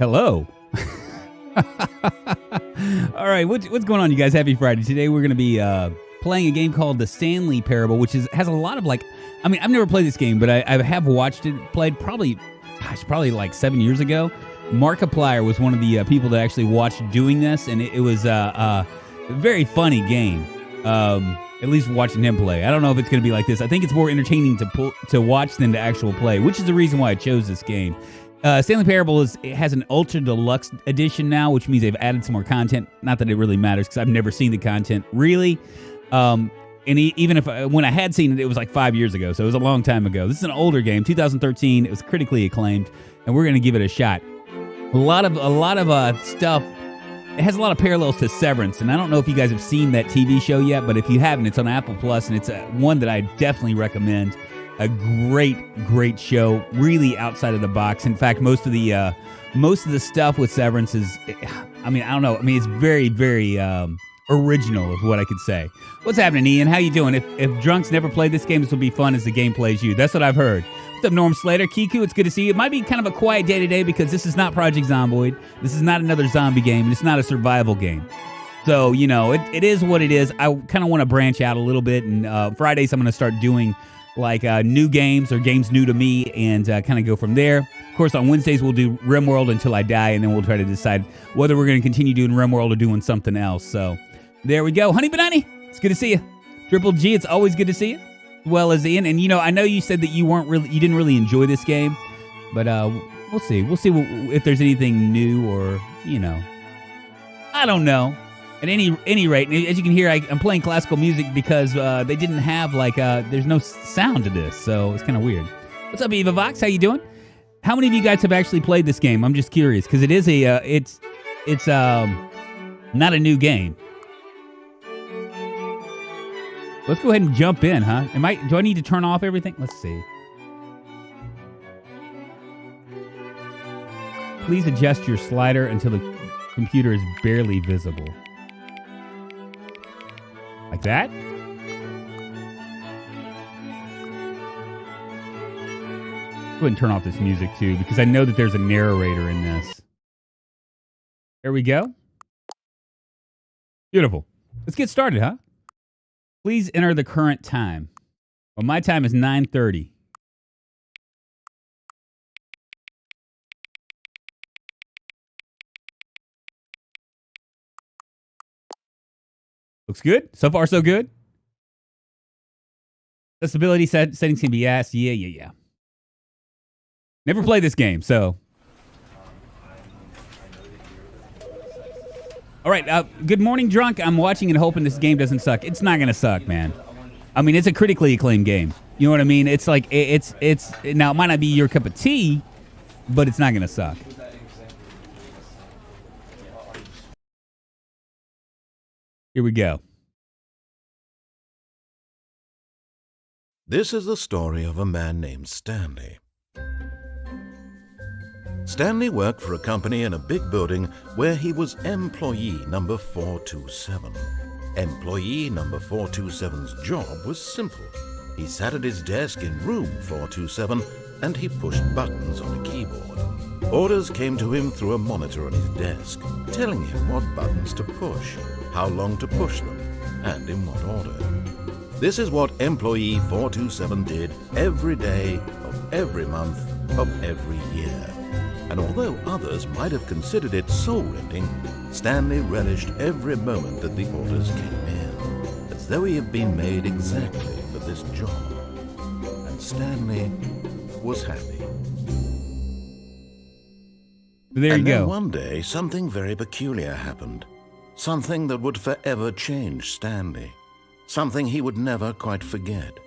Hello. All right, what's going on, you guys? Happy Friday. Today we're going to be playing a game called the Stanley Parable, which has a lot of I've never played this game, but I have watched it played probably like 7 years ago. Markiplier was one of the people that actually watched doing this, and it was a very funny game. At least watching him play. I don't know if it's going to be like this. I think it's more entertaining to watch than to actual play, which is the reason why I chose this game. Stanley Parable has an Ultra Deluxe edition now, which means they've added some more content. Not that it really matters, because I've never seen the content, really. And even when I had seen it, it was like 5 years ago, so it was a long time ago. This is an older game, 2013. It was critically acclaimed, and we're going to give it a shot. A lot of stuff. It has a lot of parallels to Severance, and I don't know if you guys have seen that TV show yet, but if you haven't, it's on Apple Plus, and it's one that I definitely recommend. A great show, really outside of the box. In fact, most of the stuff with Severance is, I don't know. It's very original, is what I could say. What's happening, Ian? How you doing? If drunks never played this game, this will be fun as the game plays you. That's what I've heard. What's up, Norm Slater? Kiku, it's good to see you. It might be kind of a quiet day today because this is not Project Zomboid. This is not another zombie game. It's not a survival game. So, it is what it is. I kind of want to branch out a little bit, and Fridays I'm going to start doing new games or games new to me, and kind of go from there. Of course, on Wednesdays we'll do RimWorld until I die, and then we'll try to decide whether we're going to continue doing RimWorld or doing something else. So there we go. Honey Banani, it's good to see you. Triple G, it's always good to see you, as well as Ian. And I know you said that you didn't really enjoy this game, but we'll see. We'll see if there's anything new, or I don't know. At any rate, as you can hear, I'm playing classical music because they didn't have there's no sound to this, so it's kind of weird. What's up, Eva Vox? How you doing? How many of you guys have actually played this game? I'm just curious because it is it's not a new game. Let's go ahead and jump in, huh? Do I need to turn off everything? Let's see. Please adjust your slider until the computer is barely visible. Like that? Go ahead and turn off this music too, because I know that there's a narrator in this. There we go. Beautiful. Let's get started, huh? Please enter the current time. Well, my time is 9:30. Looks good. So far, so good. Accessibility settings can be asked. Yeah. Never played this game, so. All right. Good morning, Drunk. I'm watching and hoping this game doesn't suck. It's not going to suck, man. It's a critically acclaimed game. You know what I mean? It's like, now it might not be your cup of tea, but it's not going to suck. Here we go. This is the story of a man named Stanley. Stanley worked for a company in a big building where he was employee number 427. Employee number 427's job was simple. He sat at his desk in room 427 and he pushed buttons on a keyboard. Orders came to him through a monitor on his desk, telling him what buttons to push, how long to push them, and in what order. This is what employee 427 did every day of every month of every year. And although others might have considered it soul-rending, Stanley relished every moment that the orders came in, as though he had been made exactly for this job. And Stanley was happy. There you go. Then one day, something very peculiar happened. Something that would forever change Stanley. Something he would never quite forget.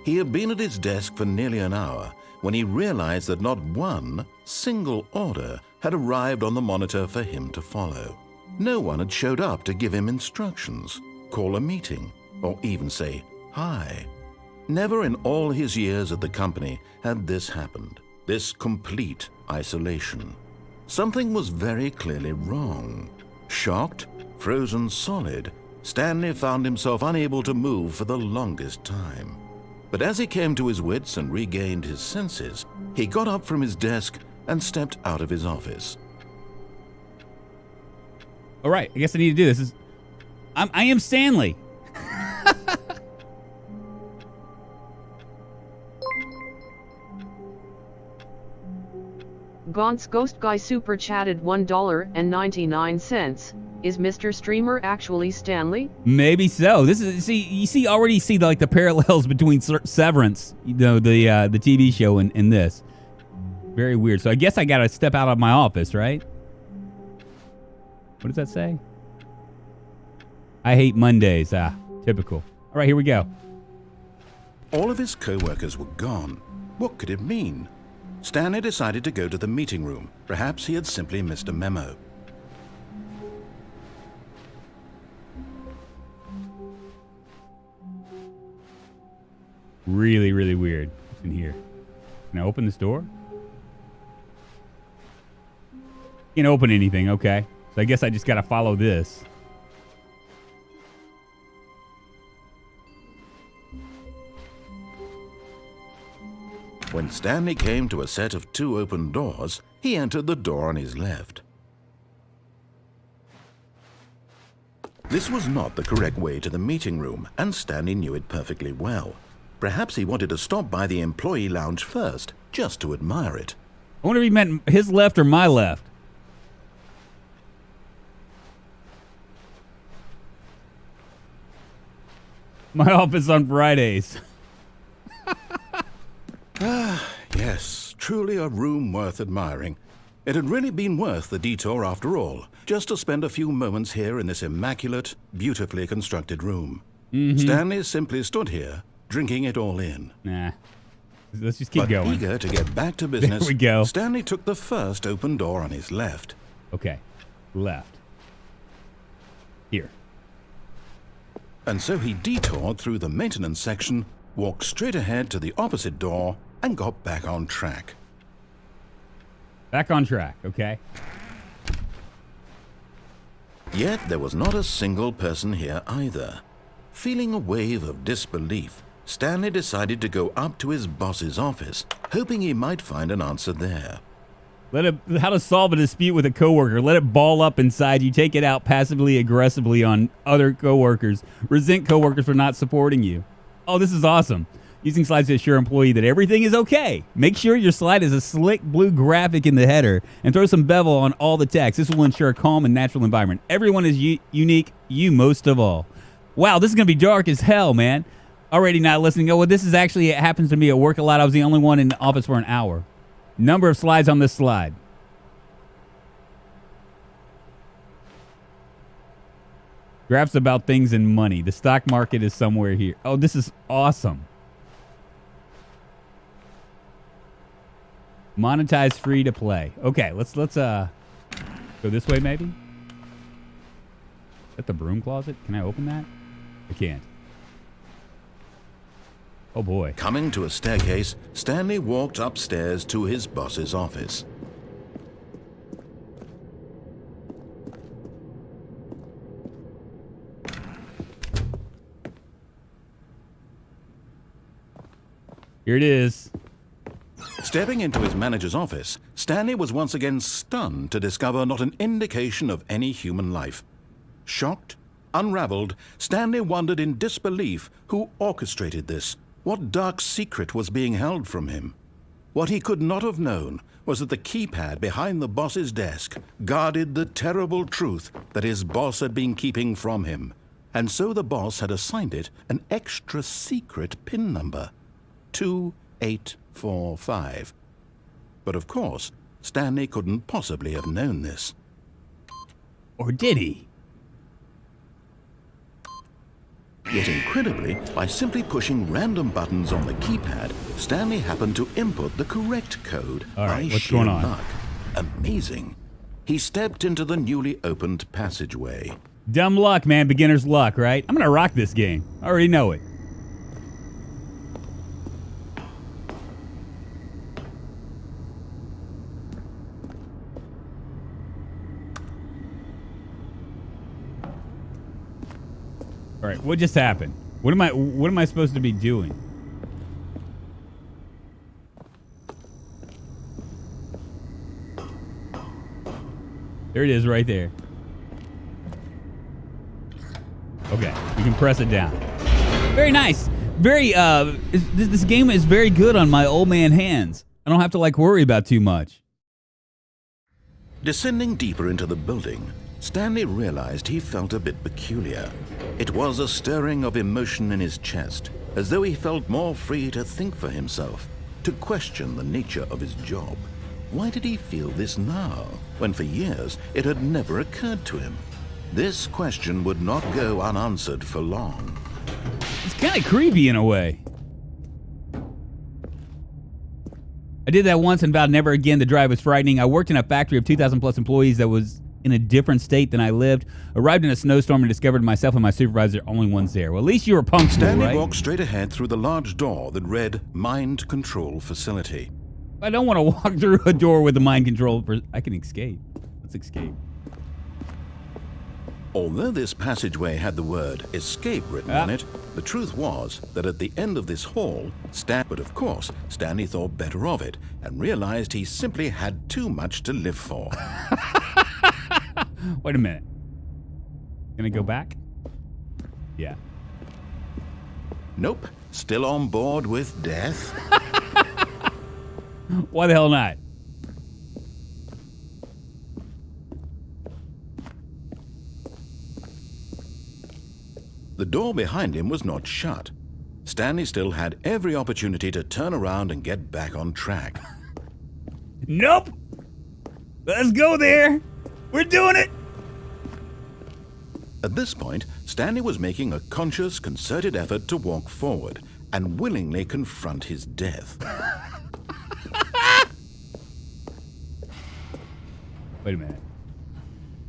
He had been at his desk for nearly an hour when he realized that not one single order had arrived on the monitor for him to follow. No one had showed up to give him instructions, call a meeting, or even say hi. Never in all his years at the company had this happened, this complete isolation. Something was very clearly wrong. Shocked, frozen solid, Stanley found himself unable to move for the longest time. But as he came to his wits and regained his senses, he got up from his desk and stepped out of his office. All right, I guess I need to do this. I am Stanley. Gaunt's Ghost Guy super chatted $1.99. Is Mr. Streamer actually Stanley? Maybe so. This is already see the parallels between Severance, the TV show, and this. Very weird. So I guess I gotta step out of my office, right? What does that say? I hate Mondays. Typical. All right, here we go. All of his co-workers were gone. What could it mean? Stanley decided to go to the meeting room. Perhaps he had simply missed a memo. Really, really weird. What's in here? Can I open this door? Can't open anything. Okay. So I guess I just got to follow this. When Stanley came to a set of 2 open doors, he entered the door on his left. This was not the correct way to the meeting room, and Stanley knew it perfectly well. Perhaps he wanted to stop by the employee lounge first, just to admire it. I wonder if he meant his left or my left. My office on Fridays. Yes, truly a room worth admiring. It had really been worth the detour after all, just to spend a few moments here in this immaculate, beautifully constructed room. Stanley simply stood here, drinking it all in. Nah. Let's just keep going. Eager to get back to business, there we go. Stanley took the first open door on his left. Okay. Left. Here. And so he detoured through the maintenance section, walked straight ahead to the opposite door, and got back on track. Back on track, okay. Yet there was not a single person here either. Feeling a wave of disbelief, Stanley decided to go up to his boss's office, hoping he might find an answer there. How to solve a dispute with a coworker. Let it ball up inside you. Take it out passively aggressively on other coworkers. Resent coworkers for not supporting you. Oh, this is awesome. Using slides to assure employee that everything is okay. Make sure your slide has a slick blue graphic in the header and throw some bevel on all the text. This will ensure a calm and natural environment. Everyone is unique, you most of all. Wow, this is going to be dark as hell, man. Already not listening. Oh, well, this is actually, it happens to me at work a lot. I was the only one in the office for an hour. Number of slides on this slide. Graphs about things and money. The stock market is somewhere here. Oh, this is awesome. Monetize free to play. Okay, let's go this way maybe. Is that the broom closet? Can I open that? I can't. Oh boy. Coming to a staircase, Stanley walked upstairs to his boss's office. Here it is. Stepping into his manager's office, Stanley was once again stunned to discover not an indication of any human life. Shocked, unraveled, Stanley wondered in disbelief who orchestrated this. What dark secret was being held from him? What he could not have known was that the keypad behind the boss's desk guarded the terrible truth that his boss had been keeping from him. And so the boss had assigned it an extra secret PIN number. 2845. But of course, Stanley couldn't possibly have known this. Or did he? Yet incredibly, by simply pushing random buttons on the keypad, Stanley happened to input the correct code. All right, by what's sheer going on? luck. Amazing. He stepped into the newly opened passageway. Dumb luck, man. Beginner's luck, right? I'm gonna rock this game. I already know it. All right, what just happened? What am I supposed to be doing? There it is right there. Okay, we can press it down. Very nice. Very, this game is very good on my old man hands. I don't have to, like, worry about too much. Descending deeper into the building, Stanley realized he felt a bit peculiar. It was a stirring of emotion in his chest, as though he felt more free to think for himself, to question the nature of his job. Why did he feel this now, when for years it had never occurred to him? This question would not go unanswered for long. It's kind of creepy in a way. I did that once and vowed never again. The drive was frightening. I worked in a factory of 2,000 plus employees that was in a different state than I lived. Arrived in a snowstorm and discovered myself and my supervisor only ones there. Well, at least you were punctual, Stanley right? walked straight ahead through the large door that read Mind Control Facility. I don't want to walk through a door with the mind control. I can escape. Let's escape. Although this passageway had the word escape written on it, the truth was that at the end of this hall, but of course, Stanley thought better of it and realized he simply had too much to live for. Wait a minute. Gonna go back? Yeah. Nope. Still on board with death? Why the hell not? The door behind him was not shut. Stanley still had every opportunity to turn around and get back on track. Nope. Let's go there. We're doing it. At this point, Stanley was making a conscious, concerted effort to walk forward and willingly confront his death. Wait a minute.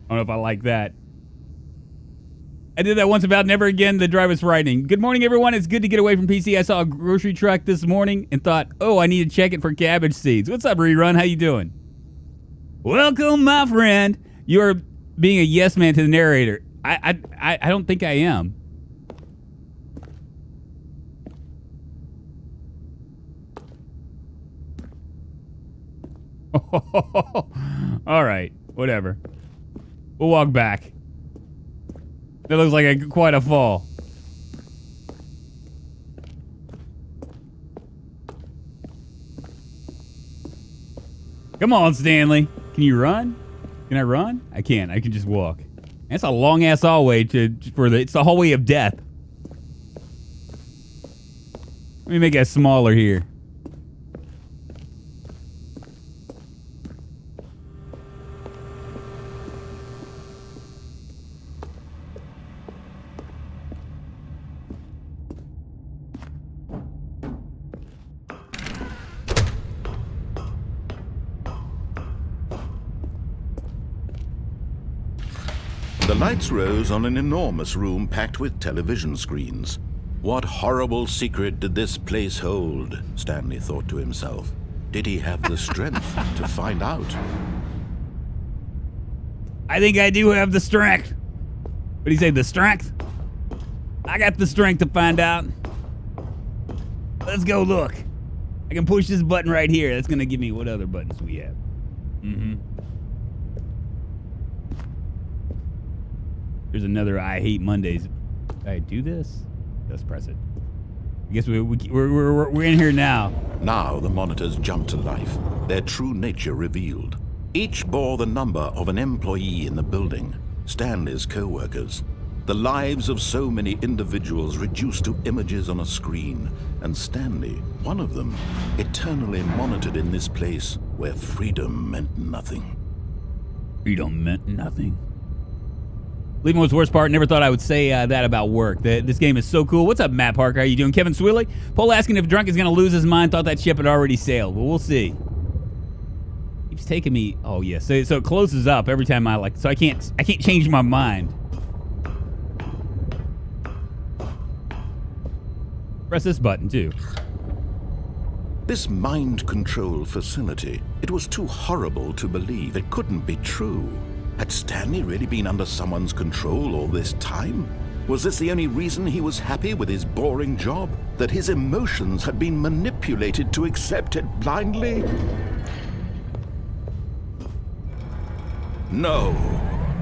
I don't know if I like that. I did that once about never again. The drive was frightening. Good morning, everyone. It's good to get away from PC. I saw a grocery truck this morning and thought, oh, I need to check it for cabbage seeds. What's up, Rerun? How you doing? Welcome, my friend. You're being a yes man to the narrator. I don't think I am. All right, whatever. We'll walk back. That looks like quite a fall. Come on, Stanley. Can you run? Can I run? I can't. I can just walk. That's a long ass hallway it's the hallway of death. Let me make it smaller here. The lights rose on an enormous room packed with television screens. What horrible secret did this place hold? Stanley thought to himself. Did he have the strength to find out? I think I do have the strength. What do you say, the strength? I got the strength to find out. Let's go look. I can push this button right here. That's going to give me what other buttons we have. There's another I Hate Mondays. Did I do this? Let's press it. I guess we're in here now. Now the monitors jumped to life, their true nature revealed. Each bore the number of an employee in the building, Stanley's co-workers. The lives of so many individuals reduced to images on a screen, and Stanley, one of them, eternally monitored in this place where freedom meant nothing. Freedom meant nothing. Leaving was the worst part. Never thought I would say that about work. This game is so cool. What's up, Matt Parker? How you doing? Kevin Swilly? Poll asking if Drunk is going to lose his mind. Thought that ship had already sailed. Well, we'll see. Keeps taking me. Oh, yeah. So it closes up every time so I can't change my mind. Press this button, too. This mind control facility, it was too horrible to believe. It couldn't be true. Had Stanley really been under someone's control all this time? Was this the only reason he was happy with his boring job? That his emotions had been manipulated to accept it blindly? No.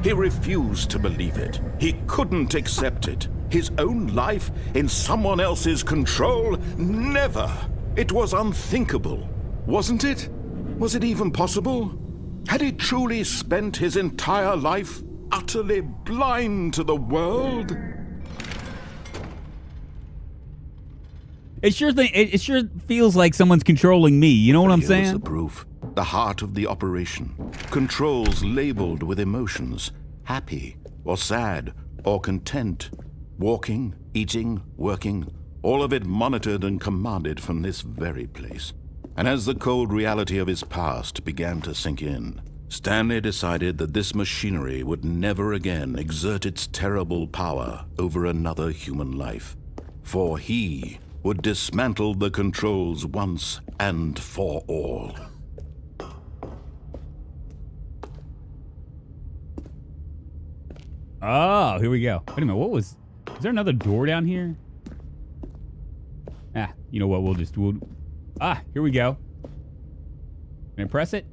He refused to believe it. He couldn't accept it. His own life in someone else's control? Never. It was unthinkable. Wasn't it? Was it even possible? Had he truly spent his entire life utterly blind to the world? It sure feels like someone's controlling me. You know what I'm Here's saying? the proof. The heart of the operation. Controls labeled with emotions. Happy, or sad, or content. Walking, eating, working. All of it monitored and commanded from this very place. And as the cold reality of his past began to sink in, Stanley decided that this machinery would never again exert its terrible power over another human life. For he would dismantle the controls once and for all. Oh, here we go. Wait a minute, is there another door down here? Ah, you know what, here we go. Can I press it?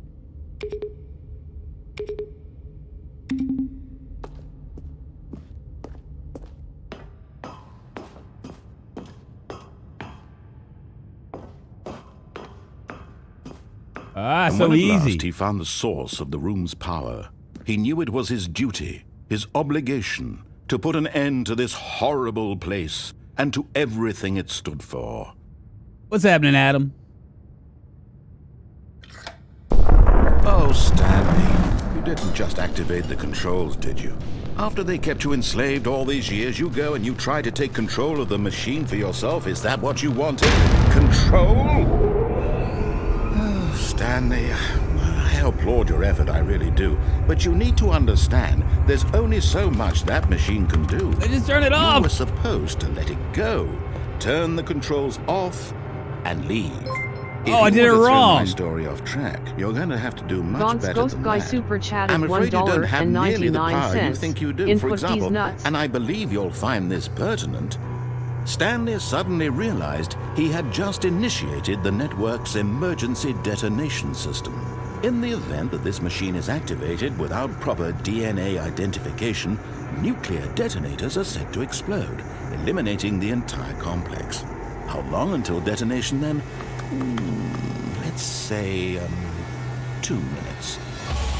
And so when easy. at last he found the source of the room's power, he knew it was his duty, his obligation, to put an end to this horrible place and to everything it stood for. What's happening, Adam? Oh, Stanley, you didn't just activate the controls, did you? After they kept you enslaved all these years, you go and you try to take control of the machine for yourself. Is that what you wanted? Control? Oh, Stanley, I applaud your effort, I really do. But you need to understand, there's only so much that machine can do. I just turn it off. You were supposed to let it go. Turn the controls off and leave. If I did it you want to throw wrong. my story off track, you're going to have to do much Vaughn's better Ghost than Guy that. super chatted I'm afraid you don't have nearly the power you $1.99. think you do. Input For these example, nuts. and I believe you'll find this pertinent, Stanley suddenly realized he had just initiated the network's emergency detonation system. In the event that this machine is activated without proper DNA identification, nuclear detonators are set to explode, eliminating the entire complex. How long until detonation then? Let's say, 2 minutes.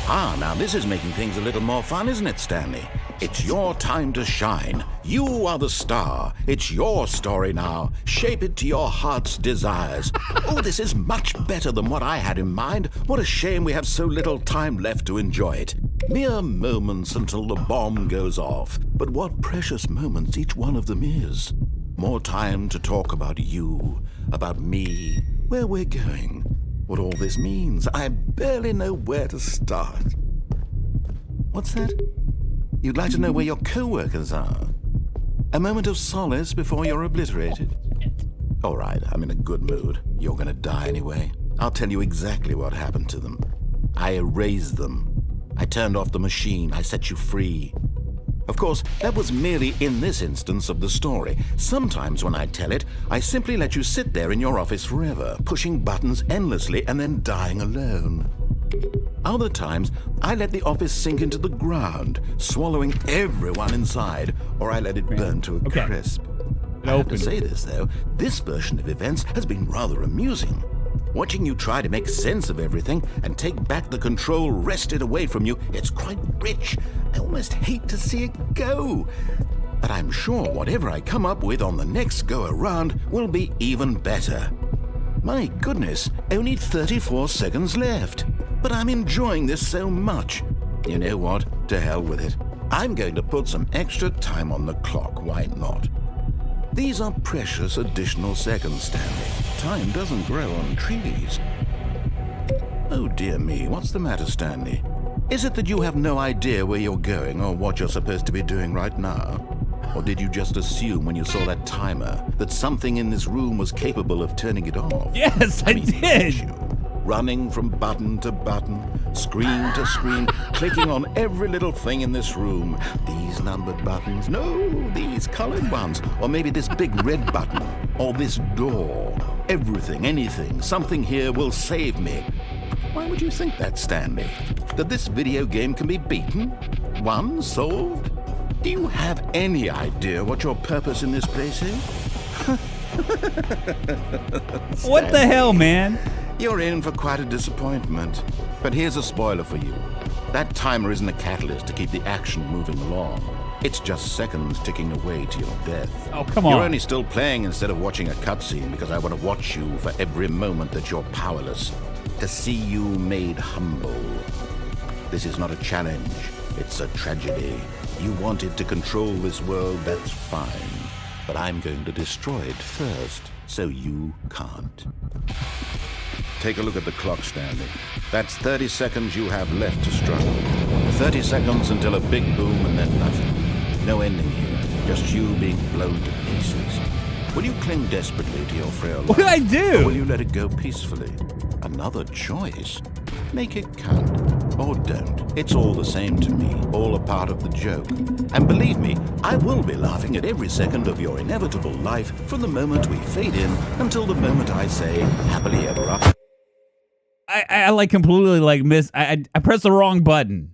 Now this is making things a little more fun, isn't it, Stanley? It's your time to shine. You are the star. It's your story now. Shape it to your heart's desires. Oh, this is much better than what I had in mind. What a shame we have so little time left to enjoy it. Mere moments until the bomb goes off. But what precious moments each one of them is. More time to talk about you, about me, where we're going, what all this means. I barely know where to start. What's that? You'd like to know where your co-workers are? A moment of solace before you're obliterated? All right, I'm in a good mood. You're gonna die anyway. I'll tell you exactly what happened to them. I erased them. I turned off the machine. I set you free. Of course, that was merely in this instance of the story. Sometimes when I tell it, I simply let you sit there in your office forever, pushing buttons endlessly and then dying alone. Other times, I let the office sink into the ground, swallowing everyone inside, or I let it burn to a crisp. I have to say this, though, this version of events has been rather amusing. Watching you try to make sense of everything and take back the control wrested away from you, it's quite rich. I almost hate to see it go. But I'm sure whatever I come up with on the next go-around will be even better. My goodness, only 34 seconds left. But I'm enjoying this so much. You know what? To hell with it. I'm going to put some extra time on the clock, why not? These are precious additional seconds, Stanley. Time doesn't grow on trees. Oh dear me, what's the matter, Stanley? Is it that you have no idea where you're going or what you're supposed to be doing right now? Or did you just assume when you saw that timer that something in this room was capable of turning it off? Yes, I did. Running from button to button, screen to screen, clicking on every little thing in this room. These numbered buttons, no, these colored ones, or maybe this big red button, or this door. Everything, anything, something here will save me. Why would you think that, Stanley? That this video game can be beaten? Won? Solved? Do you have any idea what your purpose in this place is? What the hell, man? You're in for quite a disappointment. But here's a spoiler for you. That timer isn't a catalyst to keep the action moving along. It's just seconds ticking away to your death. Oh, come on. You're only still playing instead of watching a cutscene because I want to watch you for every moment that you're powerless. To see you made humble. This is not a challenge. It's a tragedy. You wanted to control this world, that's fine. But I'm going to destroy it first, so you can't. Take a look at the clock, Stanley. That's 30 seconds you have left to struggle. 30 seconds until a big boom and then nothing. No ending here, just you being blown to pieces. Will you cling desperately to your frail life? What did I do? Or will you let it go peacefully? Another choice. Make it count. Or don't. It's all the same to me. All a part of the joke. And believe me, I will be laughing at every second of your inevitable life from the moment we fade in until the moment I say, happily ever after. I like completely like I pressed the wrong button.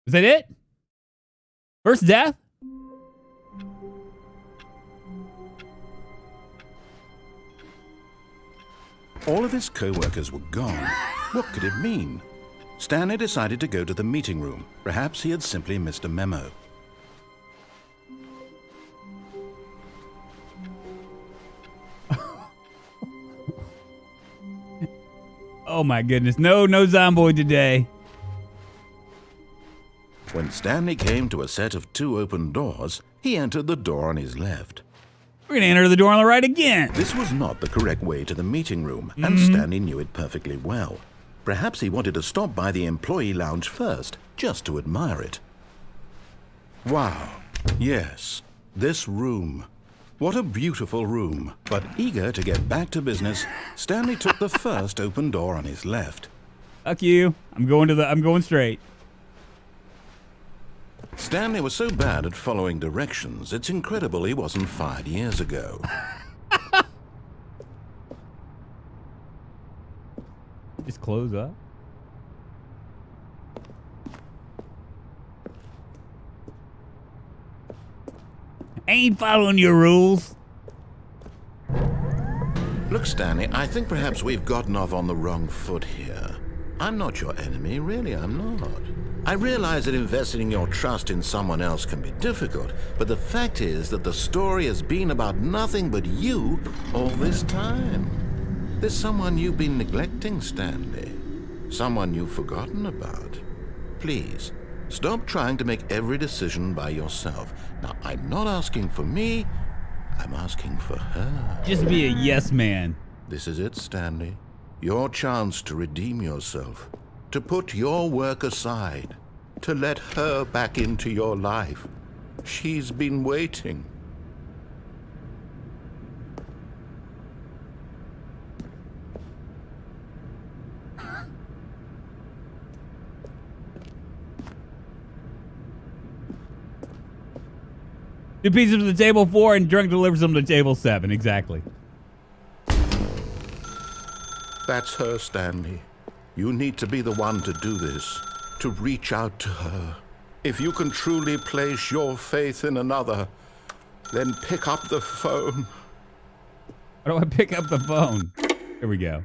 Is that it? First death? All of his co-workers were gone. What could it mean? Stanley decided to go to the meeting room. Perhaps he had simply missed a memo. Oh my goodness. No Zomboid today. When Stanley came to a set of 2 open doors, he entered the door on his left. We're gonna enter the door on the right again. This was not the correct way to the meeting room, and Stanley knew it perfectly well. Perhaps he wanted to stop by the employee lounge first, just to admire it. Wow. Yes, this room. What a beautiful room. But eager to get back to business, Stanley took the first open door on his left. Fuck you. I'm going straight. Stanley was so bad at following directions, it's incredible he wasn't fired years ago. Just close up. Ain't following your rules. Look, Stanley, I think perhaps we've gotten off on the wrong foot here. I'm not your enemy, really, I'm not. I realize that investing your trust in someone else can be difficult, but the fact is that the story has been about nothing but you all this time. There's someone you've been neglecting, Stanley. Someone you've forgotten about. Please, stop trying to make every decision by yourself. Now, I'm not asking for me, I'm asking for her. Just be a yes man. This is it, Stanley. Your chance to redeem yourself. To put your work aside, to let her back into your life. She's been waiting. Two pieces to the table 4 and Drunk delivers them to table 7. Exactly. That's her, Stanley. You need to be the one to do this, to reach out to her. If you can truly place your faith in another, then pick up the phone. How do I pick up the phone? Here we go.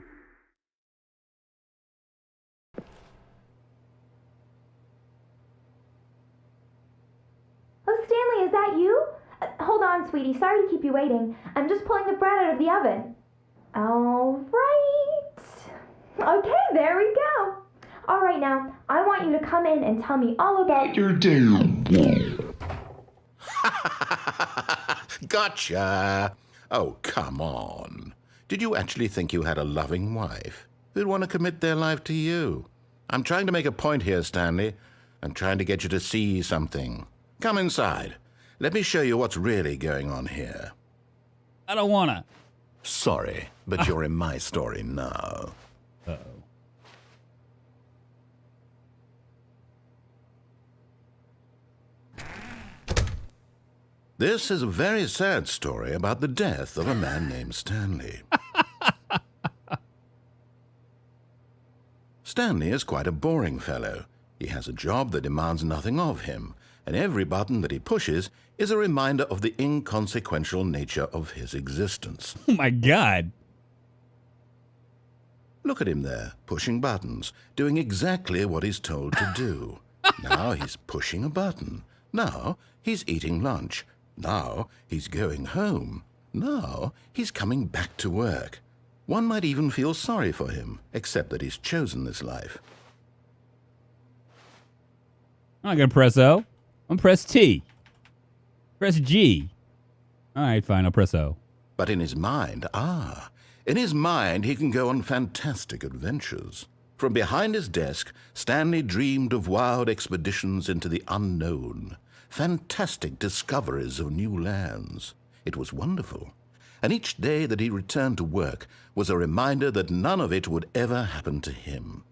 Oh, Stanley, is that you? Hold on, sweetie. Sorry to keep you waiting. I'm just pulling the bread out of the oven. All right. Okay, there we go. All right, now, I want you to come in and tell me all about your day. Gotcha. Oh, come on. Did you actually think you had a loving wife who'd want to commit their life to you? I'm trying to make a point here, Stanley. I'm trying to get you to see something. Come inside. Let me show you what's really going on here. I don't wanna. Sorry, but you're in my story now. Uh-oh. This is a very sad story about the death of a man named Stanley. Stanley is quite a boring fellow. He has a job that demands nothing of him, and every button that he pushes is a reminder of the inconsequential nature of his existence. Oh my God. Look at him there, pushing buttons, doing exactly what he's told to do. Now he's pushing a button. Now he's eating lunch. Now he's going home. Now he's coming back to work. One might even feel sorry for him, except that he's chosen this life. I'm not going to press O. I'm going to press T. Press G. All right, fine, I'll press O. But in his mind, in his mind he can go on fantastic adventures. From behind his desk, Stanley dreamed of wild expeditions into the unknown, fantastic discoveries of new lands. It was wonderful. And each day that he returned to work was a reminder that none of it would ever happen to him.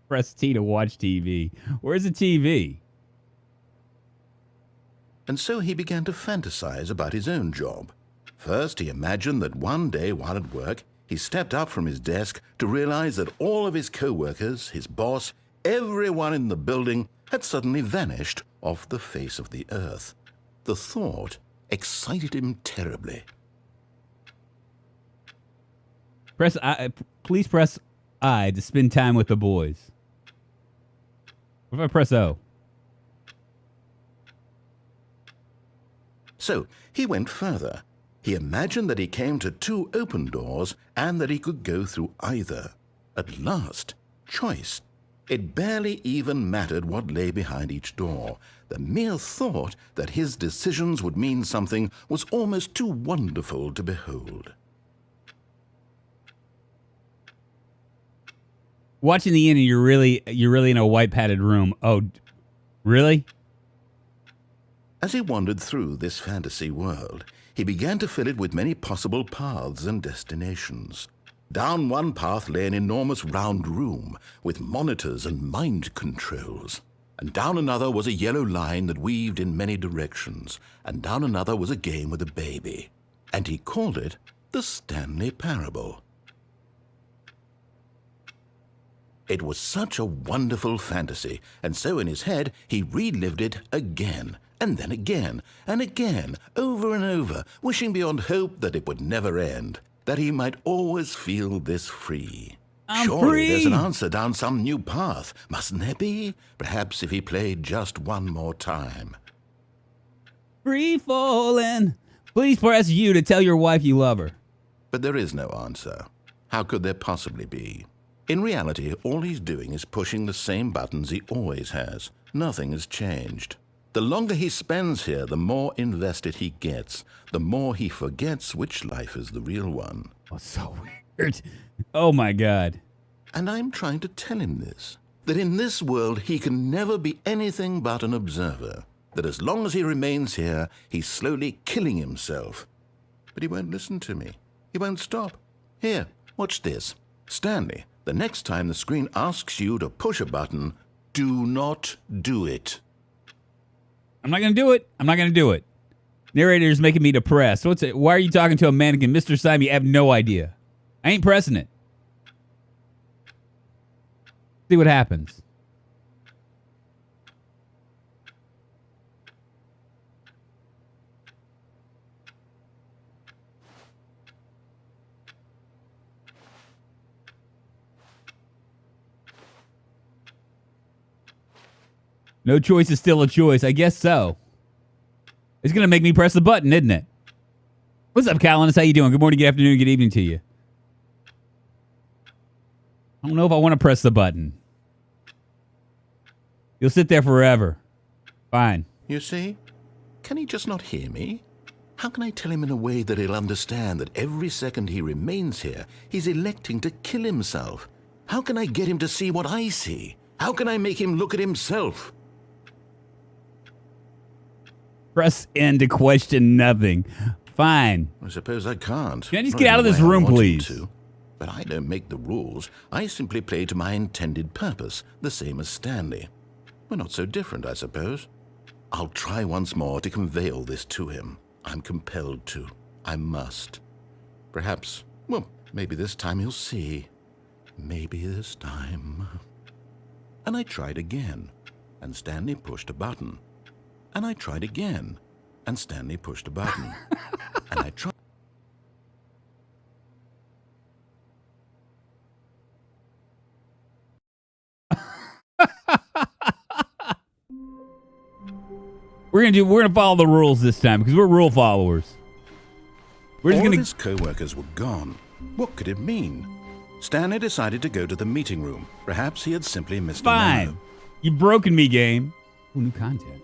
Press T to watch TV. Where's the TV? And so he began to fantasize about his own job. First, he imagined that one day while at work, he stepped up from his desk to realize that all of his co-workers, his boss, everyone in the building had suddenly vanished off the face of the earth. The thought excited him terribly. Press I. Please press I to spend time with the boys. What if I press O? So he went further. He imagined that he came to two open doors and that he could go through either. At last, choice. It barely even mattered what lay behind each door. The mere thought that his decisions would mean something was almost too wonderful to behold. Watching the end, and you're really in a white padded room. Oh, really? As he wandered through this fantasy world, he began to fill it with many possible paths and destinations. Down one path lay an enormous round room with monitors and mind controls. And down another was a yellow line that weaved in many directions. And down another was a game with a baby. And he called it the Stanley Parable. It was such a wonderful fantasy, and so in his head he relived it again, and then again, and again, over and over, wishing beyond hope that it would never end, that he might always feel this free. I'm Surely free. There's an answer down some new path, mustn't there be? Perhaps if he played just one more time. Free falling. Please press U to tell your wife you love her. But there is no answer. How could there possibly be? In reality, all he's doing is pushing the same buttons he always has. Nothing has changed. The longer he spends here, the more invested he gets, the more he forgets which life is the real one. Oh, so weird. Oh, my God. And I'm trying to tell him this, that in this world he can never be anything but an observer, that as long as he remains here, he's slowly killing himself. But he won't listen to me. He won't stop. Here, watch this. Stanley, the next time the screen asks you to push a button, do not do it. I'm not going to do it. I'm not going to do it. Narrator's making me depressed. What's it? Why are you talking to a mannequin? Mr. Simon, I have no idea. I ain't pressing it. See what happens. No choice is still a choice. I guess so. It's going to make me press the button, isn't it? What's up, Callinus? How you doing? Good morning, good afternoon, good evening to you. I don't know if I want to press the button. You'll sit there forever. Fine. You see? Can he just not hear me? How can I tell him in a way that he'll understand that every second he remains here, he's electing to kill himself? How can I get him to see what I see? How can I make him look at himself? Press N to question nothing. Fine. I suppose I can't. Can I just Not get in out of the this way I room, want him please? to. But I don't make the rules. I simply play to my intended purpose, the same as Stanley. We're not so different, I suppose. I'll try once more to convey all this to him. I'm compelled to. I must. Perhaps, well, maybe this time he'll see. maybe this time. And I tried again, and Stanley pushed a button. And I tried again, and Stanley pushed a button. And I tried... We're gonna follow the rules this time because we're rule followers. We're just All gonna. of his co-workers were gone. What could it mean? Stanley decided to go to the meeting room. Perhaps he had simply missed a Fine. memo. You've broken me, game. Ooh, new content.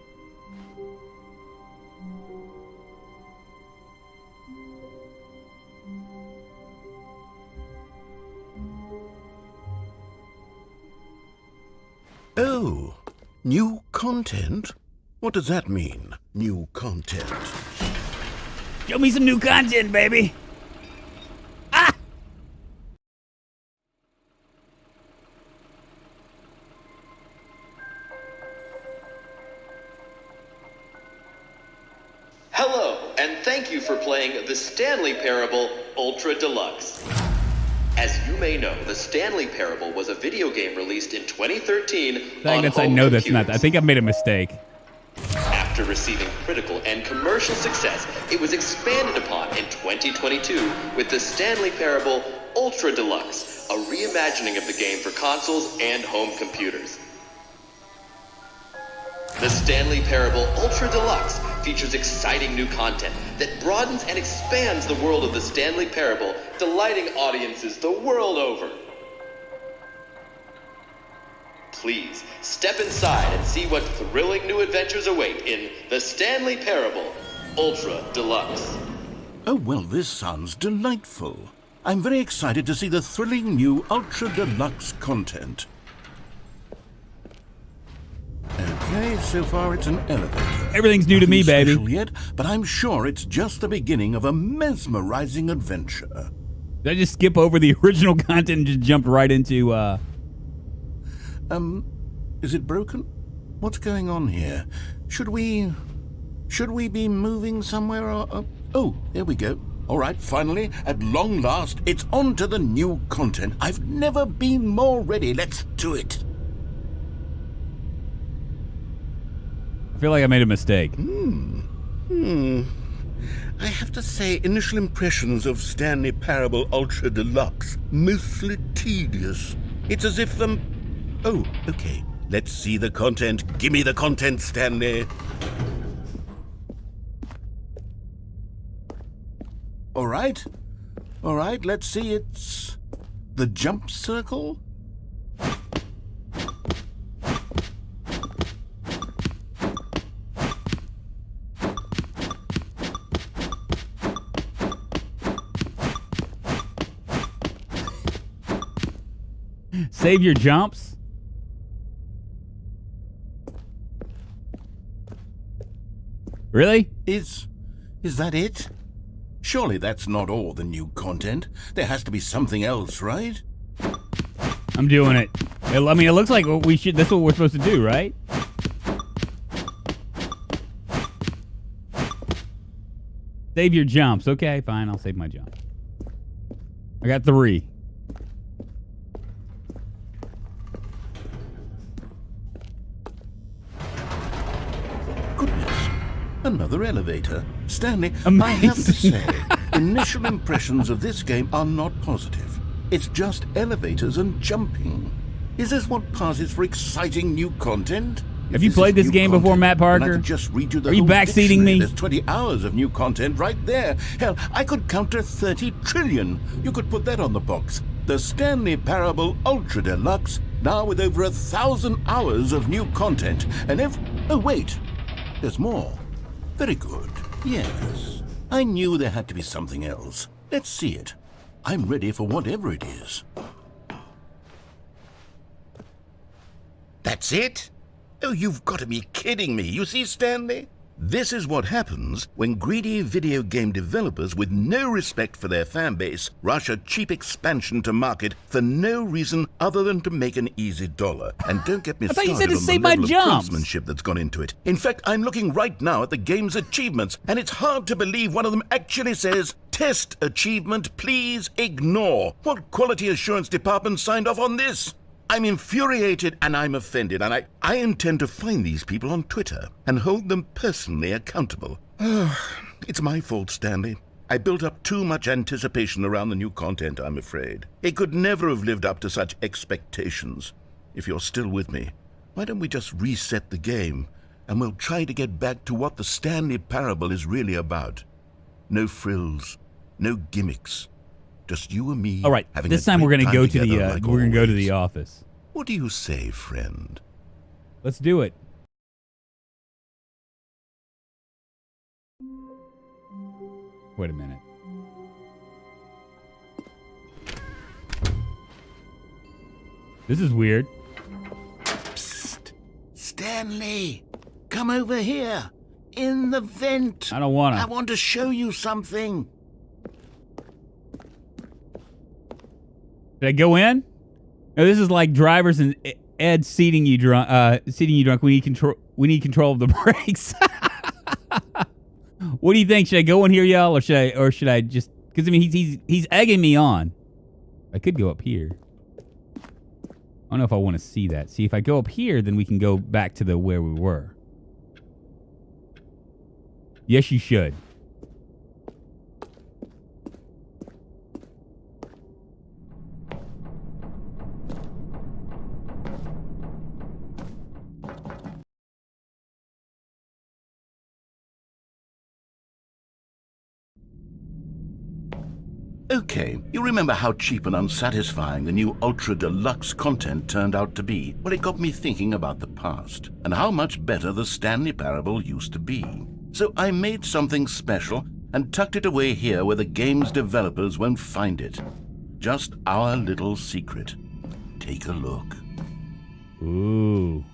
Oh, new content? What does that mean, new content? Show me some new content, baby. Ah! Hello, and thank you for playing the Stanley Parable Ultra Deluxe. As you may know, the Stanley Parable was a video game released in 2013 on I home know that's not. I computers. think I've made a mistake. After receiving critical and commercial success, it was expanded upon in 2022 with the Stanley Parable Ultra Deluxe, a reimagining of the game for consoles and home computers. The Stanley Parable Ultra Deluxe features exciting new content that broadens and expands the world of the Stanley Parable, delighting audiences the world over. Please, step inside and see what thrilling new adventures await in the Stanley Parable Ultra Deluxe. Oh, well, this sounds delightful. I'm very excited to see the thrilling new Ultra Deluxe content. Okay, so far it's an elevator. Everything's new to me, Nothing baby. special yet, but I'm sure it's just the beginning of a mesmerizing adventure. Did I just skip over the original content and just jumped right into, Is it broken? What's going on here? Should we be moving somewhere or... Oh, there we go. All right, finally, at long last, it's on to the new content. I've never been more ready. Let's do it. I feel like I made a mistake. I have to say, initial impressions of Stanley Parable Ultra Deluxe, mostly tedious. It's as if Oh, okay. Let's see the content. Give me the content, Stanley. All right, let's see. It's the jump circle. Save your jumps. Really? Is that it? Surely that's not all the new content. There has to be something else, right? I'm doing it. I mean, it looks like what we should. That's what we're supposed to do, right? Save your jumps. Okay, fine. I'll save my jump. I got 3. Goodness. Another elevator. Stanley, Amazing. I have to say, initial impressions of this game are not positive. It's just elevators and jumping. Is this what passes for exciting new content? Have you played this game before, Matt Parker? Then I could just read you the Are you whole backseating dictionary. me? There's 20 hours of new content right there. Hell, I could counter 30 trillion. You could put that on the box. The Stanley Parable Ultra Deluxe, now with over 1,000 hours of new content. And oh, wait. There's more. Very good. Yes. I knew there had to be something else. Let's see it. I'm ready for whatever it is. That's it? Oh, you've got to be kidding me. You see, Stanley? This is what happens when greedy video game developers with no respect for their fan base rush a cheap expansion to market for no reason other than to make an easy dollar. And don't get me I thought you started said to on the save my level of jumps. craftsmanship that's gone into it. In fact, I'm looking right now at the game's achievements, and it's hard to believe one of them actually says Test achievement, please ignore. What quality assurance department signed off on this? I'm infuriated and I'm offended, and I intend to find these people on Twitter and hold them personally accountable. It's my fault, Stanley. I built up too much anticipation around the new content, I'm afraid. It could never have lived up to such expectations. If you're still with me, why don't we just reset the game, and we'll try to get back to what the Stanley Parable is really about. No frills, no gimmicks. Just you and me. All right, this time we're going to go to the we're going to go to the office. What do you say, friend? Let's do it. Wait a minute. This is weird. Psst. Stanley, come over here. In the vent. I don't want to. I want to show you something. Did I go in? No, this is like drivers and Ed seating you drunk. We need control of the brakes. What do you think? Should I go in here, y'all, or should I just? Because I mean, he's egging me on. I could go up here. I don't know if I want to see that. See, if I go up here, then we can go back to where we were. Yes, you should. Okay, you remember how cheap and unsatisfying the new Ultra Deluxe content turned out to be? Well, it got me thinking about the past, and how much better the Stanley Parable used to be. So I made something special and tucked it away here where the game's developers won't find it. Just our little secret. Take a look. Ooh.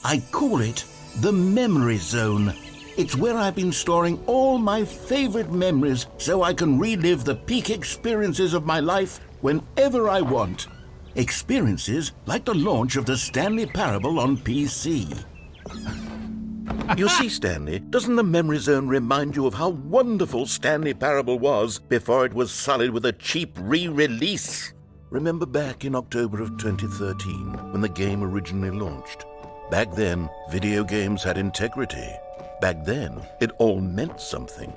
I call it the Memory Zone. It's where I've been storing all my favorite memories so I can relive the peak experiences of my life whenever I want. Experiences like the launch of the Stanley Parable on PC. You see, Stanley, doesn't the Memory Zone remind you of how wonderful Stanley Parable was before it was sullied with a cheap re-release? Remember back in October of 2013 when the game originally launched? Back then, video games had integrity. Back then, it all meant something.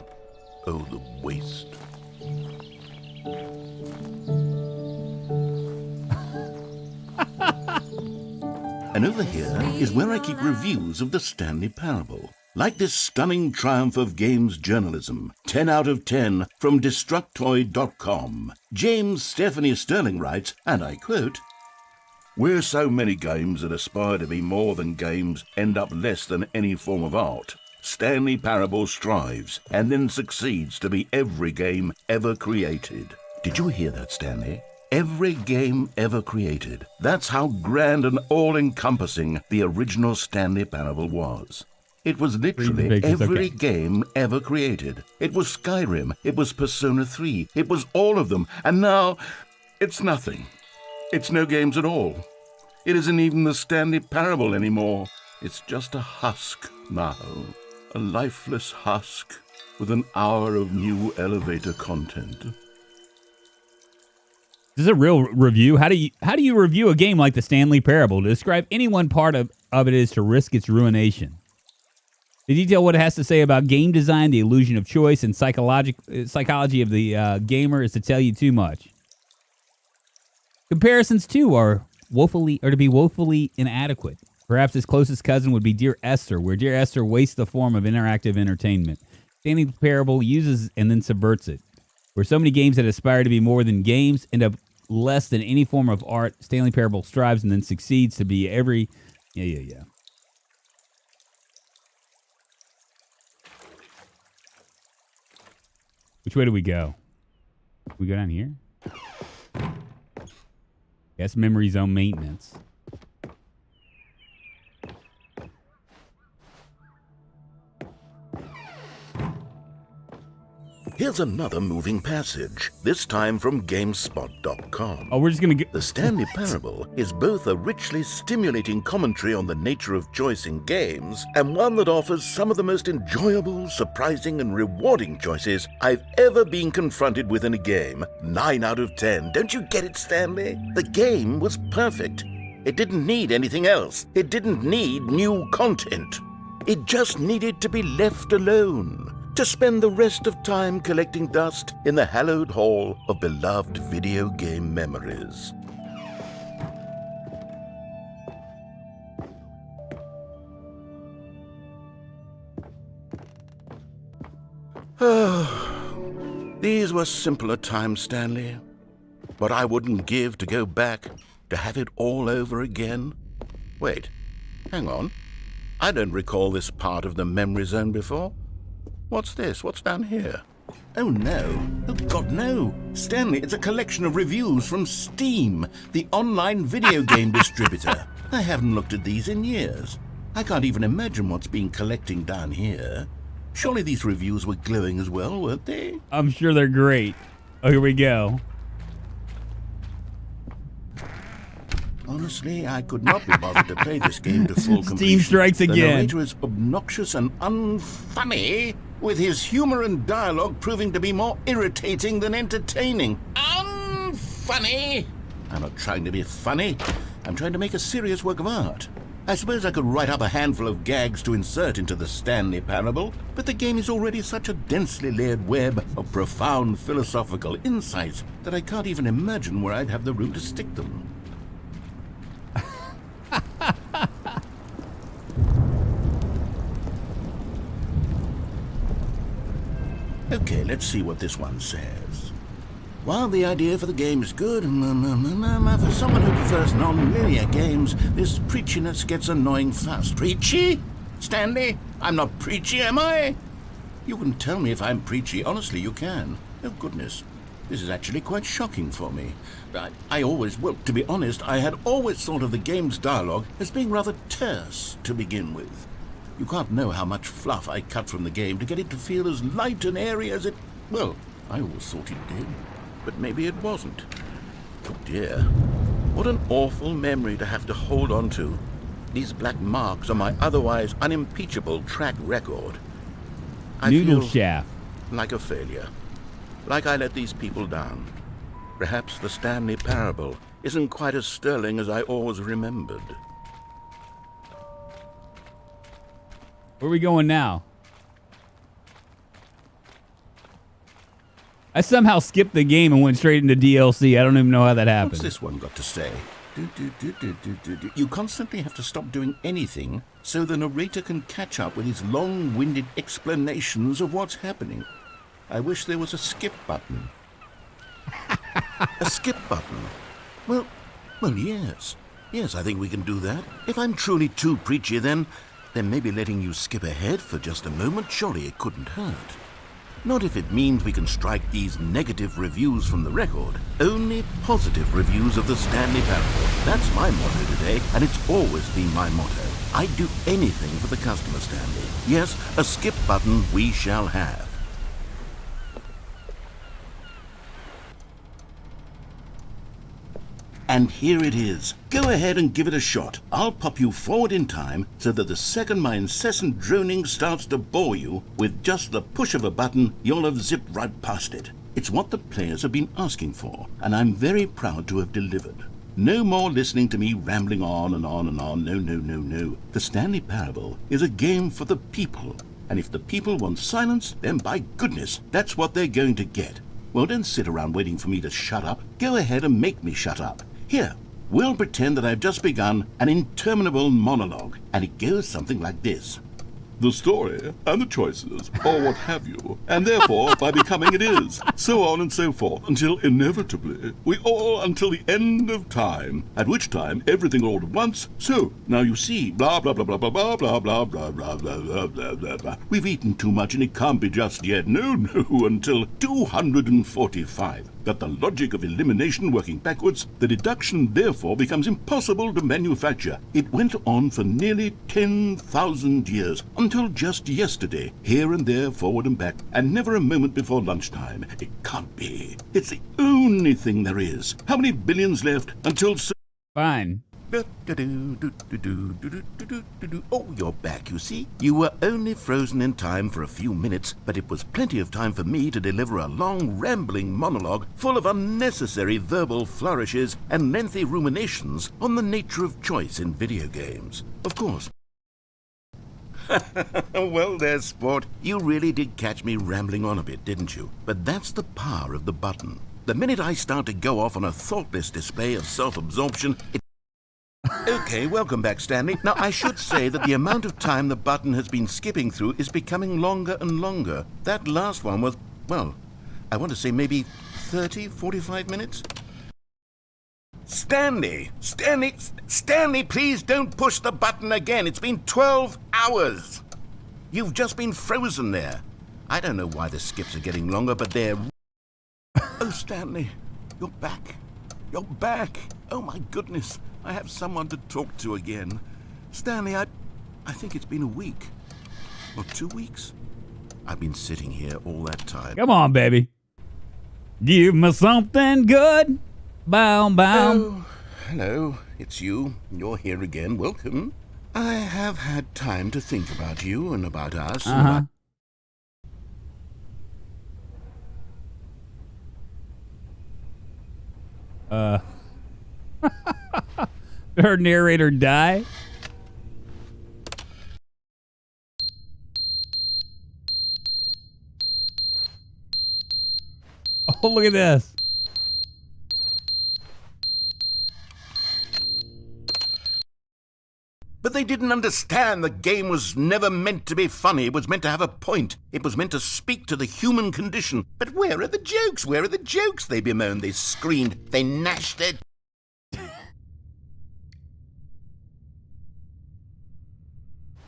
Oh, the waste. And over here is where I keep reviews of the Stanley Parable. Like this stunning triumph of games journalism, 10 out of 10 from Destructoid.com. James Stephanie Sterling writes, and I quote, "Where so many games that aspire to be more than games end up less than any form of art, Stanley Parable strives and then succeeds to be every game ever created." Did you hear that, Stanley? Every game ever created. That's how grand and all-encompassing the original Stanley Parable was. It was literally every game ever created. It was Skyrim, it was Persona 3, it was all of them, and now it's nothing. It's no games at all. It isn't even the Stanley Parable anymore. It's just a husk now. A lifeless husk with an hour of new elevator content. This is a real review. How do you review a game like the Stanley Parable? To describe any one part of it is to risk its ruination. To detail what it has to say about game design, the illusion of choice, and psychology of the gamer is to tell you too much. Comparisons too are to be woefully inadequate. Perhaps its closest cousin would be Dear Esther, where Dear Esther wastes the form of interactive entertainment. Stanley Parable uses and then subverts it. Where so many games that aspire to be more than games end up less than any form of art, Stanley Parable strives and then succeeds to be every... Yeah. Which way do we go? We go down here? That's Memory Zone maintenance. Here's another moving passage, this time from GameSpot.com. Oh, we're just gonna get... The Stanley Parable is both a richly stimulating commentary on the nature of choice in games and one that offers some of the most enjoyable, surprising, and rewarding choices I've ever been confronted with in a game. 9 out of 10. Don't you get it, Stanley? The game was perfect. It didn't need anything else. It didn't need new content. It just needed to be left alone, to spend the rest of time collecting dust in the hallowed hall of beloved video game memories. These were simpler times, Stanley. What I wouldn't give to go back, to have it all over again. Wait, hang on. I don't recall this part of the memory zone before. What's this? What's down here? Oh no. Oh God, no. Stanley, it's a collection of reviews from Steam, the online video game distributor. I haven't looked at these in years. I can't even imagine what's been collecting down here. Surely these reviews were glowing as well, weren't they? I'm sure they're great. Oh, here we go. Honestly, I could not be bothered to play this game to full completion. Steam strikes again. The narrator is obnoxious and unfunny, with his humor and dialogue proving to be more irritating than entertaining. Unfunny! I'm not trying to be funny. I'm trying to make a serious work of art. I suppose I could write up a handful of gags to insert into the Stanley Parable, but the game is already such a densely layered web of profound philosophical insights that I can't even imagine where I'd have the room to stick them. Okay, let's see what this one says. While the idea for the game is good, for someone who prefers non-linear games, this preachiness gets annoying fast. Preachy? Stanley? I'm not preachy, am I? You can tell me if I'm preachy. Honestly, you can. Oh, goodness. This is actually quite shocking for me. Well, to be honest, I had always thought of the game's dialogue as being rather terse to begin with. You can't know how much fluff I cut from the game to get it to feel as light and airy as it... Well, I always thought it did. But maybe it wasn't. Oh dear. What an awful memory to have to hold on to. These black marks on my otherwise unimpeachable track record. I Noodle feel shaft. like a failure. Like I let these people down. Perhaps the Stanley Parable isn't quite as sterling as I always remembered. Where are we going now? I somehow skipped the game and went straight into DLC. I don't even know how that happened. What's this one got to say? You constantly have to stop doing anything so the narrator can catch up with his long-winded explanations of what's happening. I wish there was a skip button. A skip button? Well, yes. Yes, I think we can do that. If I'm truly too preachy, then maybe letting you skip ahead for just a moment, surely it couldn't hurt. Not if it means we can strike these negative reviews from the record. Only positive reviews of the Stanley Parable. That's my motto today, and it's always been my motto. I'd do anything for the customer, Stanley. Yes, a skip button we shall have. And here it is. Go ahead and give it a shot. I'll pop you forward in time so that the second my incessant droning starts to bore you, with just the push of a button, you'll have zipped right past it. It's what the players have been asking for, and I'm very proud to have delivered. No more listening to me rambling on and on and on. No. The Stanley Parable is a game for the people, and if the people want silence, then by goodness, that's what they're going to get. Well, don't sit around waiting for me to shut up. Go ahead and make me shut up. Here, we'll pretend that I've just begun an interminable monologue, and it goes something like this. The story, and the choices, or what have you, and therefore, by becoming it is, so on and so forth, until inevitably, we all until the end of time, at which time everything all at once, so, now you see, blah, blah, blah, blah, blah, blah, blah, blah, blah, blah, blah, blah, blah, blah, blah. We've eaten too much and it can't be just yet, no, until 245. That the logic of elimination working backwards, the deduction therefore becomes impossible to manufacture. It went on for nearly 10,000 years, until just yesterday, here and there, forward and back, and never a moment before lunchtime. It can't be. It's the only thing there is. How many billions left until... Fine. Oh, you're back, you see. You were only frozen in time for a few minutes, but it was plenty of time for me to deliver a long, rambling monologue full of unnecessary verbal flourishes and lengthy ruminations on the nature of choice in video games. Of course. Well, there's sport. You really did catch me rambling on a bit, didn't you? But that's the power of the button. The minute I start to go off on a thoughtless display of self-absorption, it... Okay, welcome back, Stanley. Now, I should say that the amount of time the button has been skipping through is becoming longer and longer. That last one was, well, I want to say maybe 30, 45 minutes? Stanley, please don't push the button again. It's been 12 hours. You've just been frozen there. I don't know why the skips are getting longer, but they're... Oh, Stanley, you're back. You're back. Oh, my goodness. I have someone to talk to again. Stanley, I think it's been a week. Or 2 weeks. I've been sitting here all that time. Come on, baby. Give me something good. Bow, bow. Oh, hello. It's you. You're here again. Welcome. I have had time to think about you and about us. And about... Her narrator die? Oh, look at this. But they didn't understand the game was never meant to be funny. It was meant to have a point. It was meant to speak to the human condition. But where are the jokes? Where are the jokes? They bemoaned, they screamed, they gnashed their...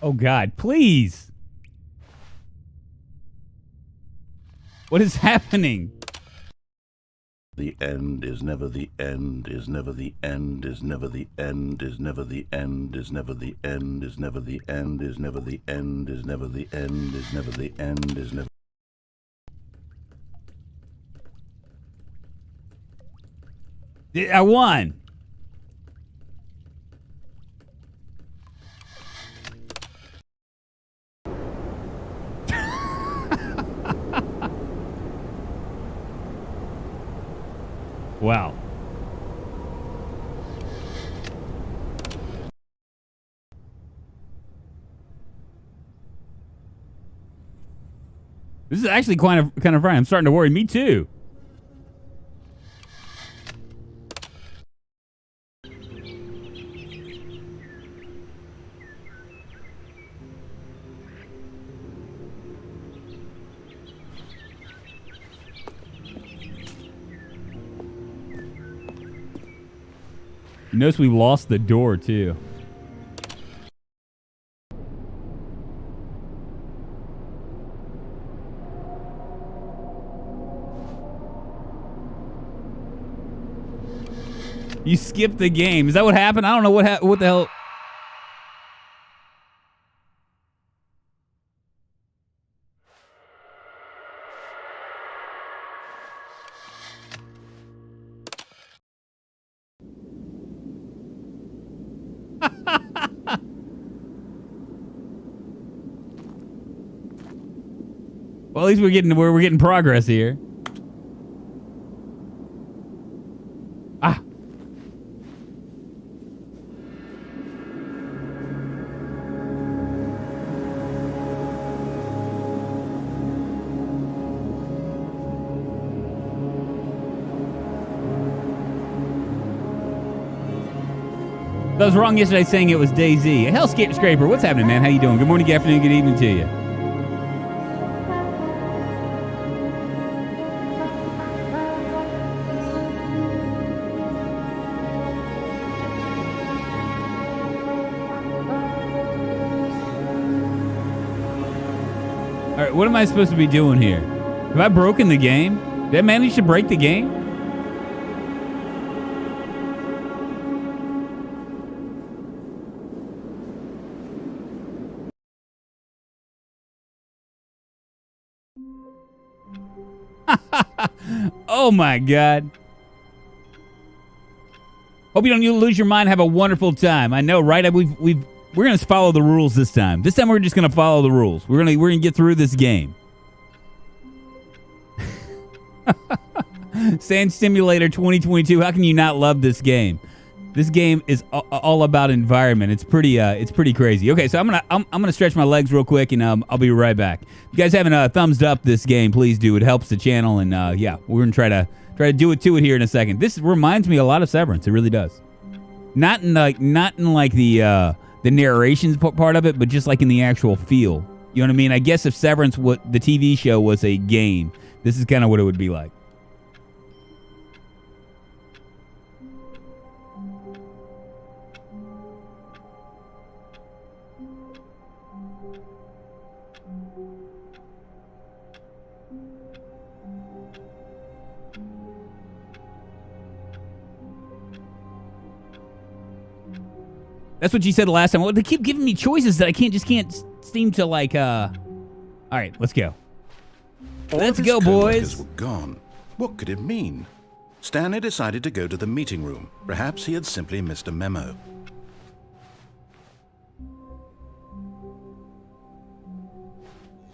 Oh, God, please. What is happening? The end is never the end, is never the end, is never the end, is never the end, is never the end, is never the end, is never the end, is never the end, is never the end, is never... I won. Wow. This is actually kind of funny. I'm starting to worry. Me too. You notice we lost the door, too. You skipped the game. Is that what happened? I don't know what the hell... Well, at least we're getting progress here. Ah. I was wrong yesterday saying it was DayZ. Hellscape Scraper, what's happening, man? How you doing? Good morning, good afternoon, good evening to you. All right, what am I supposed to be doing here? Have I broken the game? Did I manage to break the game? Oh my God. Hope you don't lose your mind. Have a wonderful time. I know, right? We're gonna follow the rules this time. This time we're just gonna follow the rules. We're gonna get through this game. Sand Simulator 2022. How can you not love this game? This game is all about environment. It's pretty crazy. Okay, so I'm gonna stretch my legs real quick, and I'll be right back. If you guys haven't thumbs up this game, please do. It helps the channel, and yeah, we're gonna try to do it to it here in a second. This reminds me a lot of Severance. It really does. Not in the narrations part of it, but just like in the actual feel. You know what I mean? I guess if Severance, the TV show, was a game, this is kind of what it would be like. That's what you said last time. Well, they keep giving me choices that I can't seem to like. All right, let's go. Let's go, boys. Were gone. What could it mean? Stanley decided to go to the meeting room. Perhaps he had simply missed a memo.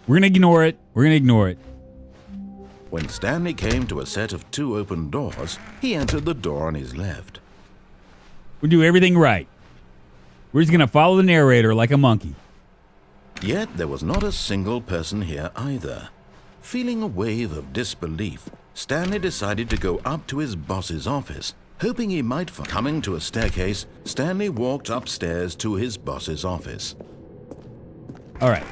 We're gonna ignore it. When Stanley came to a set of 2 open doors, he entered the door on his left. We do everything right. We're just gonna follow the narrator like a monkey. Yet there was not a single person here either. Feeling a wave of disbelief, Stanley decided to go up to his boss's office, hoping he might find. Coming to a staircase, Stanley walked upstairs to his boss's office. All right.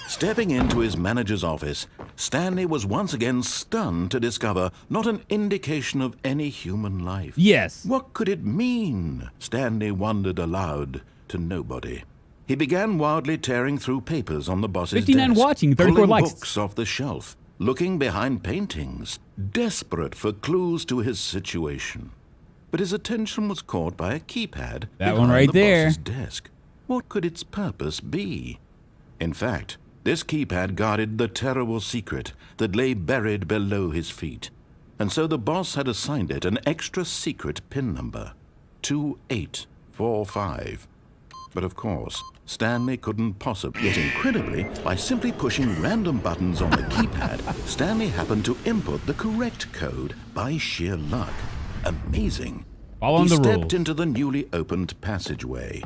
Stepping into his manager's office, Stanley was once again stunned to discover not an indication of any human life. Yes. What could it mean? Stanley wondered aloud to nobody. He began wildly tearing through papers on the boss's 59 desk, watching, 34 pulling likes. books off the shelf, looking behind paintings, desperate for clues to his situation. But his attention was caught by a keypad That one behind right the there. boss's desk. What could its purpose be? In fact, this keypad guarded the terrible secret that lay buried below his feet. And so the boss had assigned it an extra secret PIN number, 2845. But of course, Stanley couldn't possibly. Yet incredibly, by simply pushing random buttons on the keypad, Stanley happened to input the correct code by sheer luck. Amazing. Following the He stepped rules. into the newly opened passageway.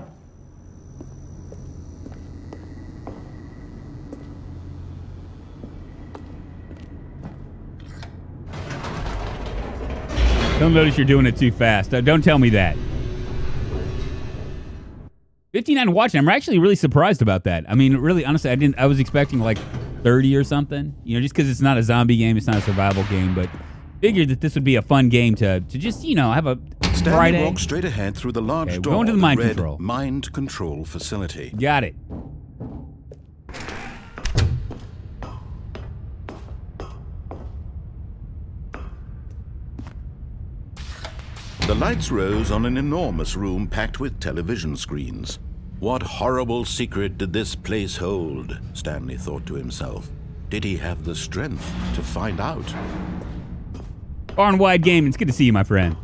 Don't notice you're doing it too fast. Don't tell me that. 59 watching. I'm actually really surprised about that. I mean, really, honestly, I was expecting like 30 or something. You know, just because it's not a zombie game, it's not a survival game, but figured that this would be a fun game to just, you know, have a Stanley Friday. walked straight ahead through the large Okay, we're door going to the that mind read control. Mind Control Facility. Got it. The lights rose on an enormous room packed with television screens. What horrible secret did this place hold? Stanley thought to himself. Did he have the strength to find out? Far and Wide Gaming. It's good to see you, my friend.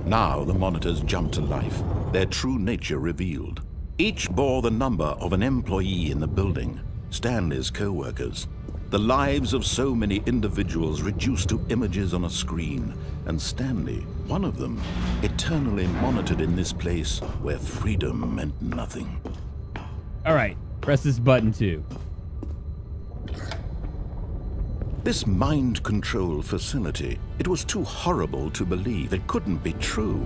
Now the monitors jumped to life, their true nature revealed. Each bore the number of an employee in the building, Stanley's co-workers. The lives of so many individuals reduced to images on a screen, and Stanley, one of them, eternally monitored in this place where freedom meant nothing. All right. Press this button, too. This mind control facility, it was too horrible to believe. It couldn't be true.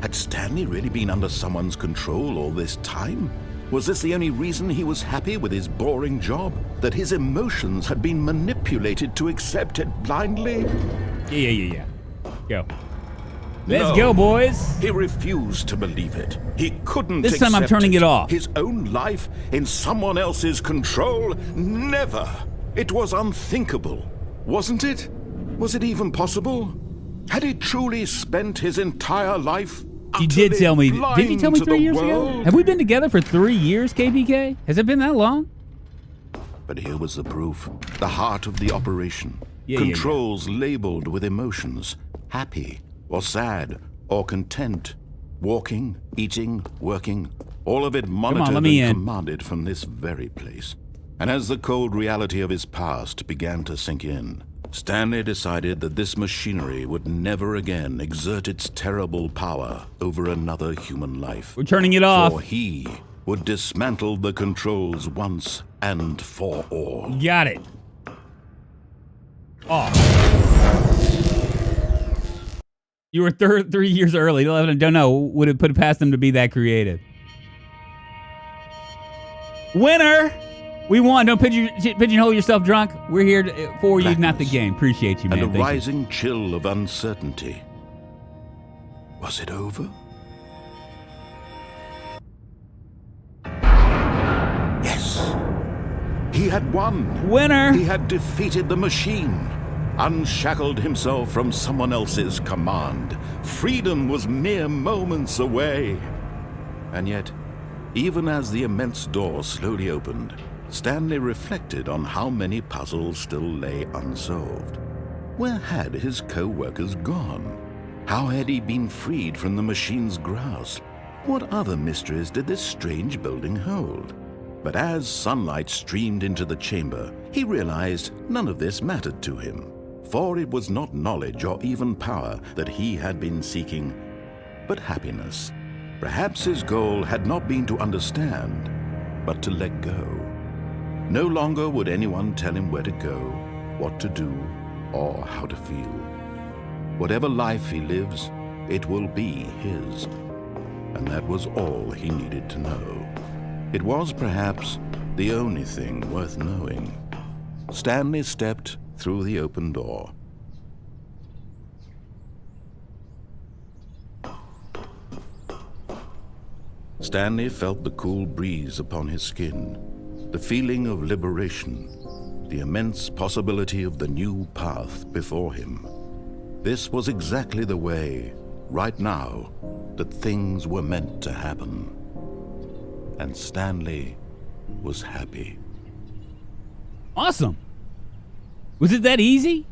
Had Stanley really been under someone's control all this time? Was this the only reason he was happy with his boring job? That his emotions had been manipulated to accept it blindly? Yeah. Go. Let's No. go, boys. He refused to believe it. He couldn't This time I'm accept turning it off. His own life in someone else's control? Never. It was unthinkable. Wasn't it? Was it even possible? Had he truly spent his entire life You did tell me. utterly Did you tell me blind to 3 the years ago? world. Have we been together for 3 years, KPK? Has it been that long? But here was the proof. The heart of the operation. Yeah. Controls labeled with emotions. Happy or sad or content. Walking, eating, working. All of it monitored let me and in. commanded from this very place. And as the cold reality of his past began to sink in, Stanley decided that this machinery would never again exert its terrible power over another human life. We're turning it off. For he would dismantle the controls once and for all. Got it. Off. You were 3 years early. Don't know. Would it put it past them to be that creative? Winner! We won. Don't pigeonhole yourself drunk. We're here for you, not the Blackness. game. Appreciate you, man. And a Thank you. rising chill of uncertainty. Was it over? Yes. He had won. Winner! He had defeated the machine, unshackled himself from someone else's command. Freedom was mere moments away. And yet, even as the immense door slowly opened, Stanley reflected on how many puzzles still lay unsolved. Where had his co-workers gone? How had he been freed from the machine's grasp? What other mysteries did this strange building hold? But as sunlight streamed into the chamber, he realized none of this mattered to him, for it was not knowledge or even power that he had been seeking, but happiness. Perhaps his goal had not been to understand, but to let go. No longer would anyone tell him where to go, what to do, or how to feel. Whatever life he lives, it will be his. And that was all he needed to know. It was perhaps the only thing worth knowing. Stanley stepped through the open door. Stanley felt the cool breeze upon his skin, the feeling of liberation, the immense possibility of the new path before him. This was exactly the way, right now, that things were meant to happen. And Stanley was happy. Awesome. Was it that easy?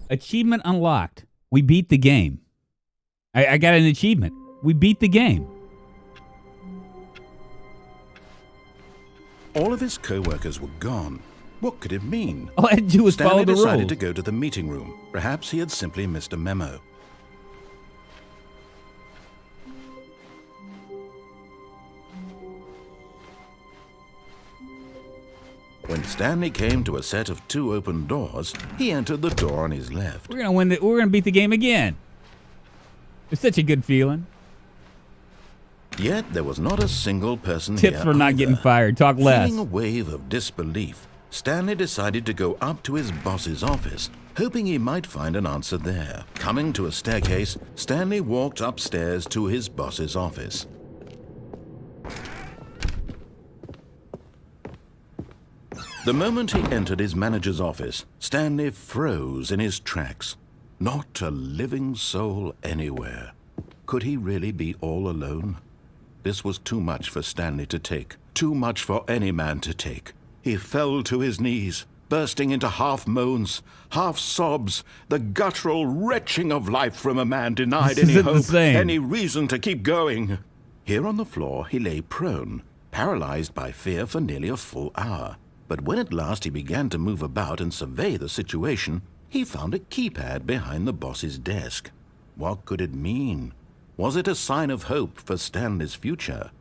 Achievement unlocked. We beat the game. I got an achievement. We beat the game. All of his co-workers were gone. What could it mean? All I had to do was Stanley follow the decided rules. to go to the meeting room. Perhaps he had simply missed a memo. When Stanley came to a set of 2 open doors, he entered the door on his left. We're gonna win. We're gonna beat the game again. It's such a good feeling. Yet there was not a single person Tips here for not either. getting fired. Talk less. Feeling a wave of disbelief, Stanley decided to go up to his boss's office, hoping he might find an answer there. Coming to a staircase, Stanley walked upstairs to his boss's office. The moment he entered his manager's office, Stanley froze in his tracks. Not a living soul anywhere. Could he really be all alone? This was too much for Stanley to take, too much for any man to take. He fell to his knees, bursting into half moans, half sobs, the guttural retching of life from a man denied This any isn't the hope, same. any reason to keep going. Here on the floor, he lay prone, paralyzed by fear for nearly a full hour. But when at last he began to move about and survey the situation, he found a keypad behind the boss's desk. What could it mean? Was it a sign of hope for Stanley's future?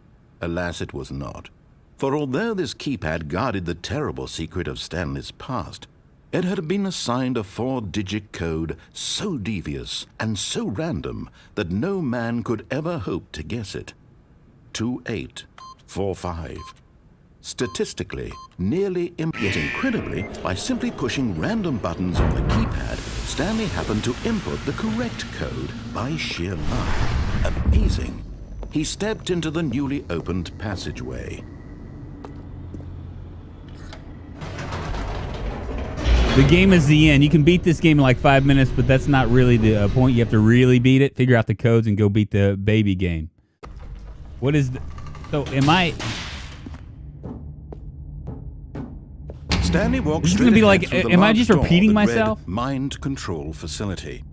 Alas, it was not. For although this keypad guarded the terrible secret of Stanley's past, it had been assigned a 4-digit code so devious and so random that no man could ever hope to guess it. 2845. Statistically, nearly yet incredibly, by simply pushing random buttons on the keypad, Stanley happened to input the correct code by sheer luck. Amazing. He stepped into the newly opened passageway. The game is the end. You can beat this game in like 5 minutes, but that's not really the point. You have to really beat it, figure out the codes, and go beat the baby game. What is the... So, am I... Stanley walked This is straight gonna be ahead like, through the am I large just door repeating that read myself? Mind control facility.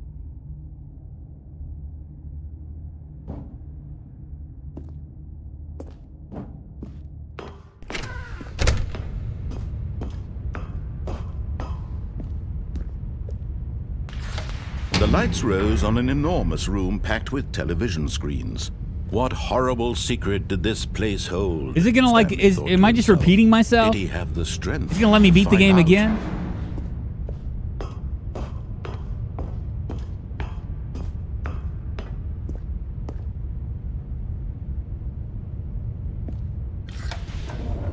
The lights rose on an enormous room packed with television screens. What horrible secret did this place hold? Is it gonna like... Stanley thought Am to I just himself. repeating myself? Did he have the strength? Is he gonna let me beat the to game find out? again?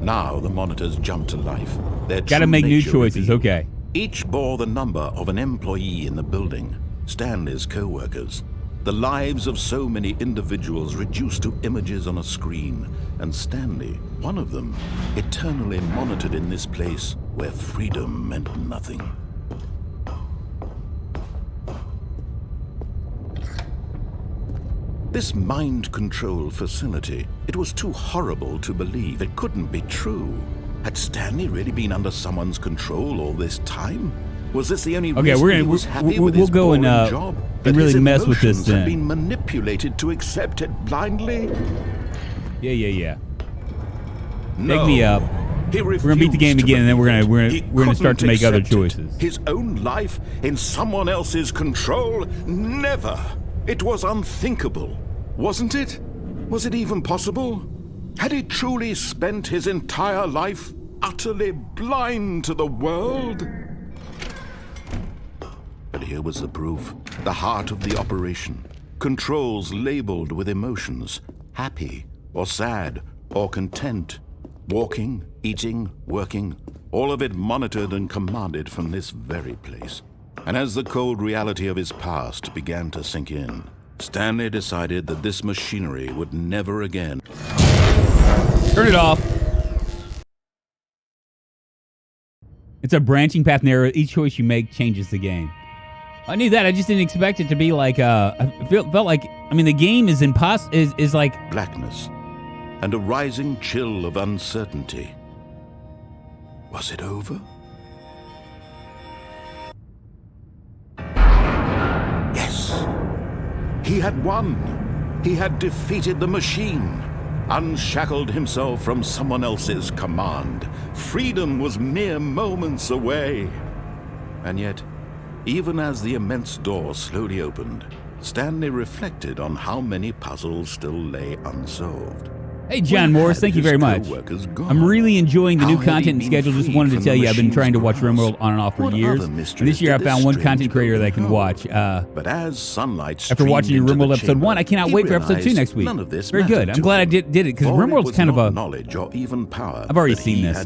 Now the monitors jumped to life. Their Gotta true make new nature choices, revealed. okay. Each bore the number of an employee in the building, Stanley's co-workers. The lives of so many individuals reduced to images on a screen, and Stanley, one of them, eternally monitored in this place where freedom meant nothing. This mind control facility, it was too horrible to believe. It couldn't be true. Had Stanley really been under someone's control all this time? Was this the only Okay, reason we're gonna he was happy we'll with his go and boring job? and That really his mess with this emotions had then. been manipulated to accept it blindly? Yeah. No. Take me up. He We're gonna beat the game refused to again, and then we're believe gonna it. He start to couldn't make other accept it. choices. His own life in someone else's control? Never. It was unthinkable, wasn't it? Was it even possible? Had he truly spent his entire life utterly blind to the world? But here was the proof. The heart of the operation. Controls labeled with emotions. Happy, or sad, or content. Walking, eating, working. All of it monitored and commanded from this very place. And as the cold reality of his past began to sink in, Stanley decided that this machinery would never again... Turn it off. It's a branching path narrow. Each choice you make changes the game. I knew that. I just didn't expect it to be like. I felt like. I mean, the game is is like blackness and a rising chill of uncertainty. Was it over? Yes. He had won. He had defeated the machine. Unshackled himself from someone else's command. Freedom was mere moments away. And yet, even as the immense door slowly opened, Stanley reflected on how many puzzles still lay unsolved. Hey, John Morris, thank you very much. I'm really enjoying the new content and schedule. Just wanted to tell you, I've been trying to watch RimWorld on and off for years. And this year I found one content creator that I can watch. But as sunlight after watching your RimWorld episode 1, I cannot wait for episode 2 next week. Very good. I'm glad I did it, because RimWorld's kind of a... knowledge or even power. I've already seen this.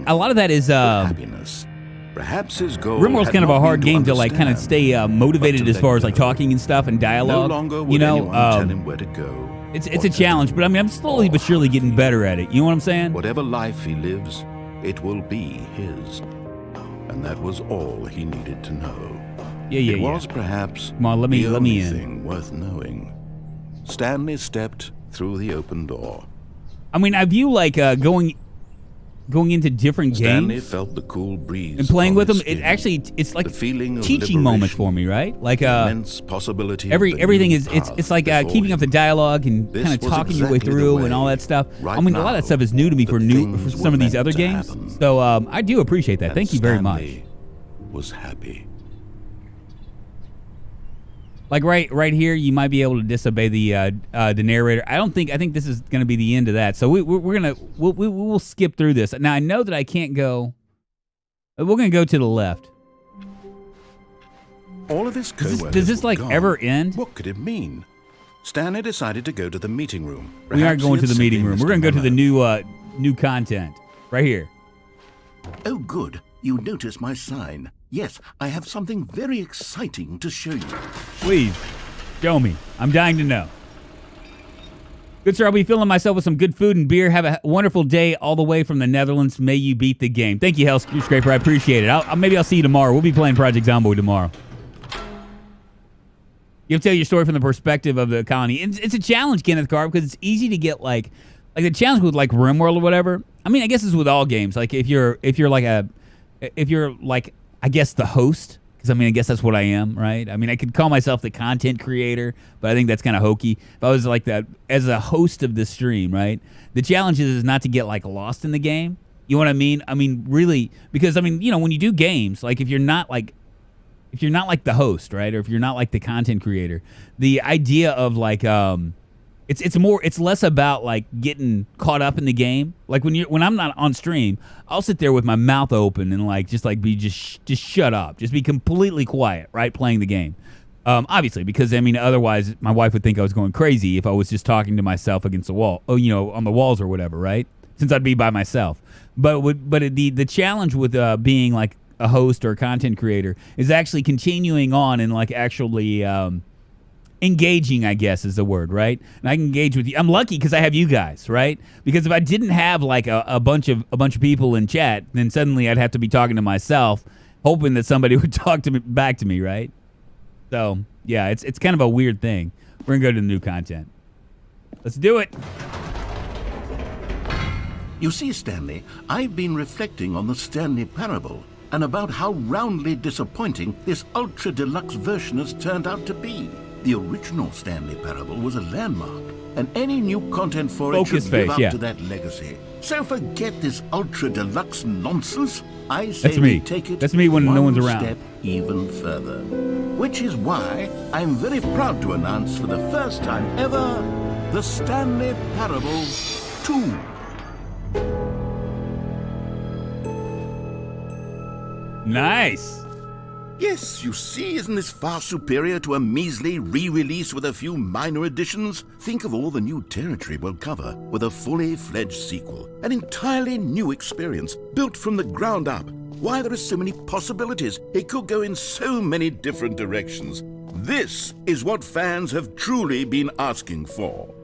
A lot of that is... happiness. Perhaps his goal RimWorld's kind of a hard game to like kind of stay motivated but to as far as let like go. talking and stuff and dialogue. No longer would you know, anyone tell him where to go. it's a challenge, but I mean, I'm slowly but surely getting better at it. You know what I'm saying? Whatever life he lives, it will be his. And that was all he needed to know. Yeah. It was perhaps Come on, let me the only in. thing worth knowing. Stanley stepped through the open door. I mean, I view like going into different Stanley games felt the cool breeze and playing on with his them. It skin. actually, it's like The feeling of teaching moments liberation, for me, right? Like the immense possibility of everything the is new it's path like before keeping up the him. dialogue and This kind of was talking your way exactly the through way. and all that stuff. Right I mean, a lot of now, that stuff is new to me the for things some of these were other meant to games. happen. So I do appreciate that. And Thank you very much. Stanley was happy. Like right here, you might be able to disobey the narrator. I think this is going to be the end of that. So we'll skip through this. Now I know that I can't go. We're going to go to the left. All of his Does co-workers this were like gone. ever end? What could it mean? Stanley decided to go to the meeting room. We aren't Perhaps going he to had the meeting simply room. missed We're going to a go to the memo. new content right here. Oh, good. You notice my sign. Yes, I have something very exciting to show you. Please, show me. I'm dying to know. Good, sir. I'll be filling myself with some good food and beer. Have a wonderful day all the way from the Netherlands. May you beat the game. Thank you, Hell Scraper. I appreciate it. Maybe I'll see you tomorrow. We'll be playing Project Zomboid tomorrow. You have to tell your story from the perspective of the colony. It's a challenge, Kenneth Carr, because it's easy to get like the challenge with like RimWorld or whatever. I mean, I guess it's with all games. Like if you're like I guess the host. Because, I mean, I guess that's what I am, right? I mean, I could call myself the content creator, but I think that's kind of hokey. If I was like that as a host of the stream, right? The challenge is not to get, like, lost in the game. You know what I mean? I mean, really, because, I mean, you know, when you do games, like, if you're not like the host, right? Or if you're not like the content creator, the idea of, like, it's less about like getting caught up in the game. Like when I'm not on stream, I'll sit there with my mouth open and like just shut up, just be completely quiet, right? Playing the game. Obviously, because I mean, otherwise my wife would think I was going crazy if I was just talking to myself against the wall, on the walls or whatever, right? Since I'd be by myself. But the challenge with being like a host or a content creator is actually continuing on and like actually engaging, I guess, is the word, right? And I can engage with you. I'm lucky because I have you guys, right? Because if I didn't have like a bunch of people in chat, then suddenly I'd have to be talking to myself, hoping that somebody would talk to me back to me, right? So yeah, it's kind of a weird thing. We're gonna go to the new content. Let's do it. You see, Stanley, I've been reflecting on the Stanley Parable and about how roundly disappointing this Ultra Deluxe version has turned out to be. The original Stanley Parable was a landmark, and any new content for it should live up to that legacy. So forget this Ultra Deluxe nonsense. I say we take it That's me when no one's around. Step even further. Which is why I'm very proud to announce for the first time ever, the Stanley Parable 2. Nice. Yes, you see, isn't this far superior to a measly re-release with a few minor additions? Think of all the new territory we'll cover with a fully fledged sequel. An entirely new experience, built from the ground up. Why, there are so many possibilities. It could go in so many different directions. This is what fans have truly been asking for.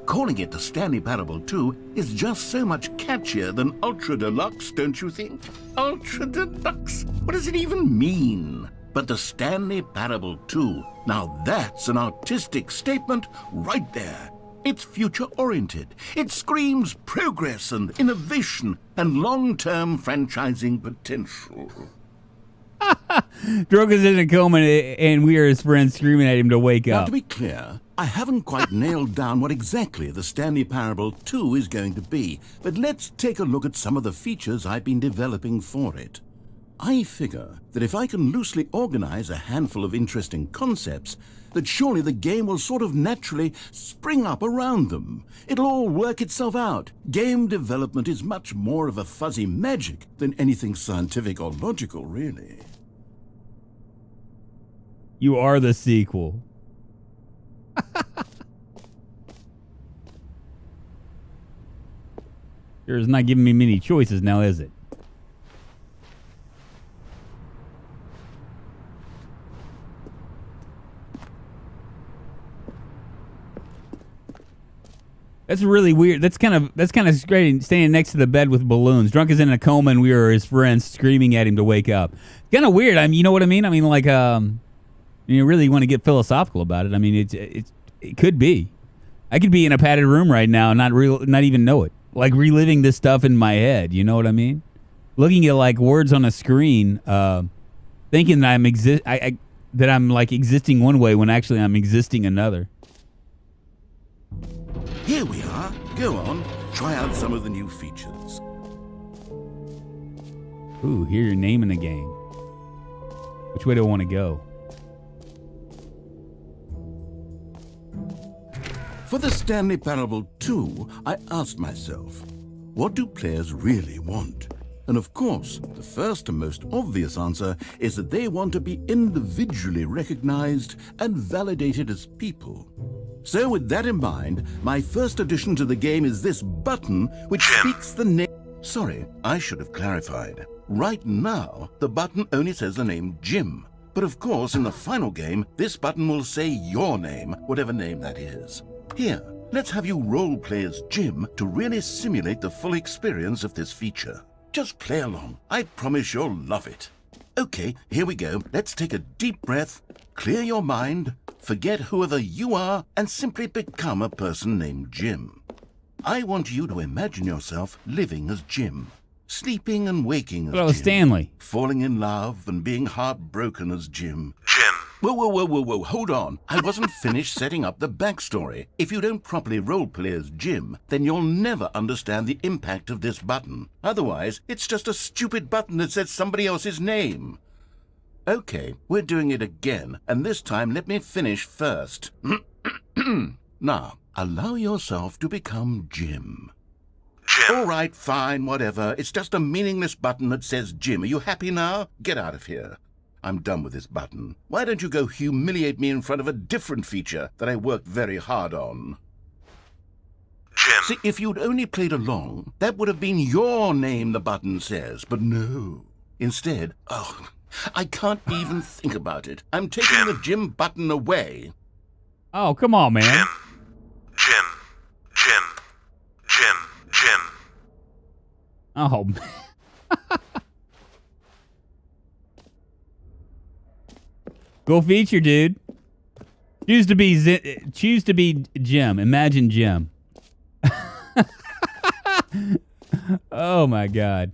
Calling it the Stanley Parable 2 is just so much catchier than Ultra Deluxe, don't you think? Ultra Deluxe? What does it even mean? But the Stanley Parable 2, now that's an artistic statement right there. It's future-oriented. It screams progress and innovation and long-term franchising potential. Drunk is in a coma and we are his friends screaming at him to wake up. Now, to be clear, I haven't quite nailed down what exactly the Stanley Parable 2 is going to be, but let's take a look at some of the features I've been developing for it. I figure that if I can loosely organize a handful of interesting concepts, that surely the game will sort of naturally spring up around them. It'll all work itself out. Game development is much more of a fuzzy magic than anything scientific or logical, really. You are the sequel. Yours not giving me many choices now, is it? That's really weird. That's kind of great. Standing next to the bed with balloons. Drunk is in a coma, and we were his friends screaming at him to wake up. Kind of weird. I mean, you know what I mean? I mean, like, you really want to get philosophical about it. I mean, it could be. I could be in a padded room right now and not even know it. Like reliving this stuff in my head. You know what I mean? Looking at like words on a screen, thinking that that I'm like existing one way when actually I'm existing another. Here we are. Go on, try out some of the new features. Ooh, hear your name in the game. Which way do I want to go? For the Stanley Parable 2, I asked myself, what do players really want? And of course, the first and most obvious answer is that they want to be individually recognized and validated as people. So with that in mind, my first addition to the game is this button which speaks the name... Sorry, I should have clarified. Right now, the button only says the name Jim. But of course, in the final game, this button will say your name, whatever name that is. Here, let's have you role-play as Jim to really simulate the full experience of this feature. Just play along. I promise you'll love it. Okay, here we go. Let's take a deep breath, clear your mind, forget whoever you are, and simply become a person named Jim. I want you to imagine yourself living as Jim, sleeping and waking as Hello, Jim, Stanley. falling in love and being heartbroken as Jim. Jim. Whoa, hold on. I wasn't finished setting up the backstory. If you don't properly roleplay as Jim, then you'll never understand the impact of this button. Otherwise, it's just a stupid button that says somebody else's name. Okay, we're doing it again, and this time let me finish first. Now, allow yourself to become Jim. Jim. All right, fine, whatever. It's just a meaningless button that says Jim. Are you happy now? Get out of here. I'm done with this button. Why don't you go humiliate me in front of a different feature that I worked very hard on? Jim. See, if you'd only played along, that would have been your name the button says, but no. Instead, I can't even think about it. I'm taking Jim. the Jim button away. Oh, come on, man. Jim. Jim. Jim. Jim. Jim. Oh, man. Go feature, dude. Choose to be Jim. Imagine Jim. Oh my God.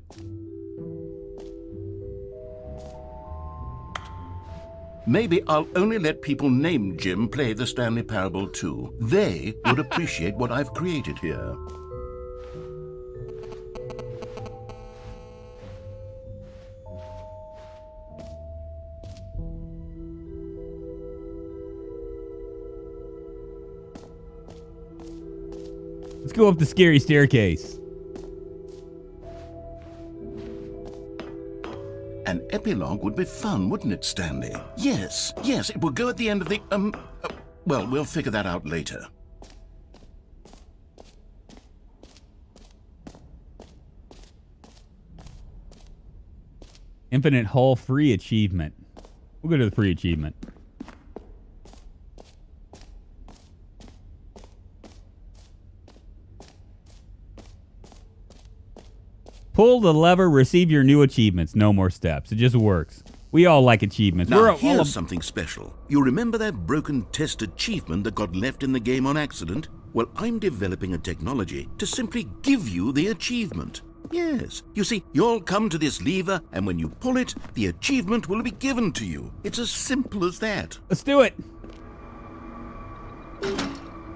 Maybe I'll only let people named Jim play the Stanley Parable 2. They would appreciate what I've created here. Let's go up the scary staircase. An epilogue would be fun, wouldn't it, Stanley? Yes, it will go at the end of the, well, we'll figure that out later. Infinite Hull free achievement. We'll go to the free achievement. Pull the lever, receive your new achievements. No more steps. It just works. We all like achievements. Now, here's something special. You remember that broken test achievement that got left in the game on accident? Well, I'm developing a technology to simply give you the achievement. Yes. You see, you'll come to this lever, and when you pull it, the achievement will be given to you. It's as simple as that. Let's do it.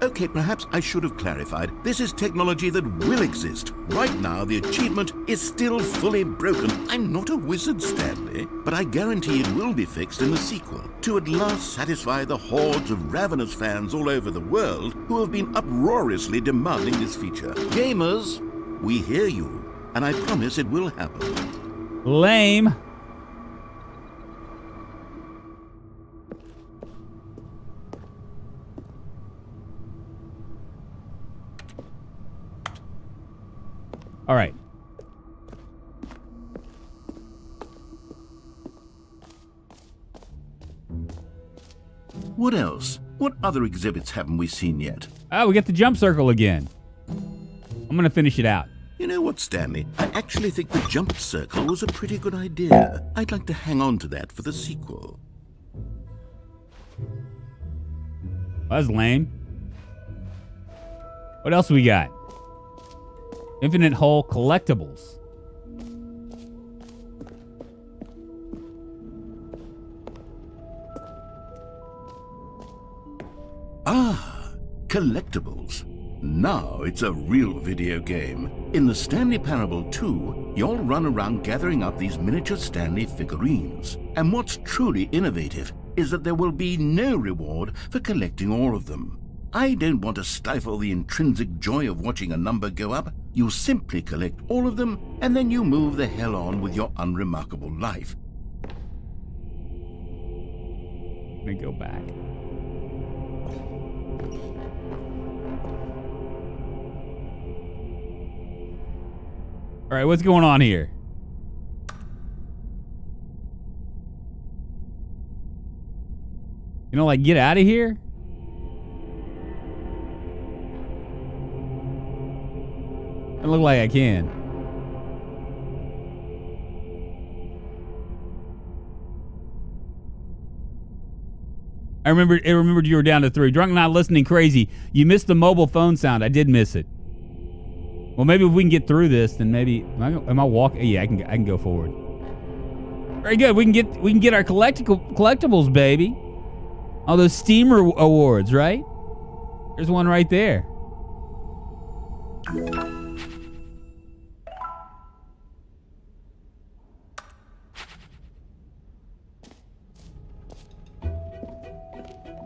Okay, perhaps I should have clarified. This is technology that will exist. Right now, the achievement is still fully broken. I'm not a wizard, Stanley, but I guarantee it will be fixed in the sequel to at last satisfy the hordes of ravenous fans all over the world who have been uproariously demanding this feature. Gamers, we hear you, and I promise it will happen. Lame. All right. What else? What other exhibits haven't we seen yet? Oh, we get the jump circle again. I'm going to finish it out. You know what, Stanley? I actually think the jump circle was a pretty good idea. I'd like to hang on to that for the sequel. That was lame. What else we got? Infinite Hull collectibles. Ah, collectibles. Now it's a real video game. In the Stanley Parable 2, you'll run around gathering up these miniature Stanley figurines. And what's truly innovative is that there will be no reward for collecting all of them. I don't want to stifle the intrinsic joy of watching a number go up. You simply collect all of them, and then you move the hell on with your unremarkable life. Let me go back. All right, what's going on here? You know, like, get out of here? Doesn't look like I can. I remembered you were down to 3. Drunk not listening crazy. You missed the mobile phone sound. I did miss it. Well, maybe if we can get through this, then maybe am I walking? Yeah, I can go forward. Very good. We can get our collectibles, baby. All those Steamer awards, right? There's one right there.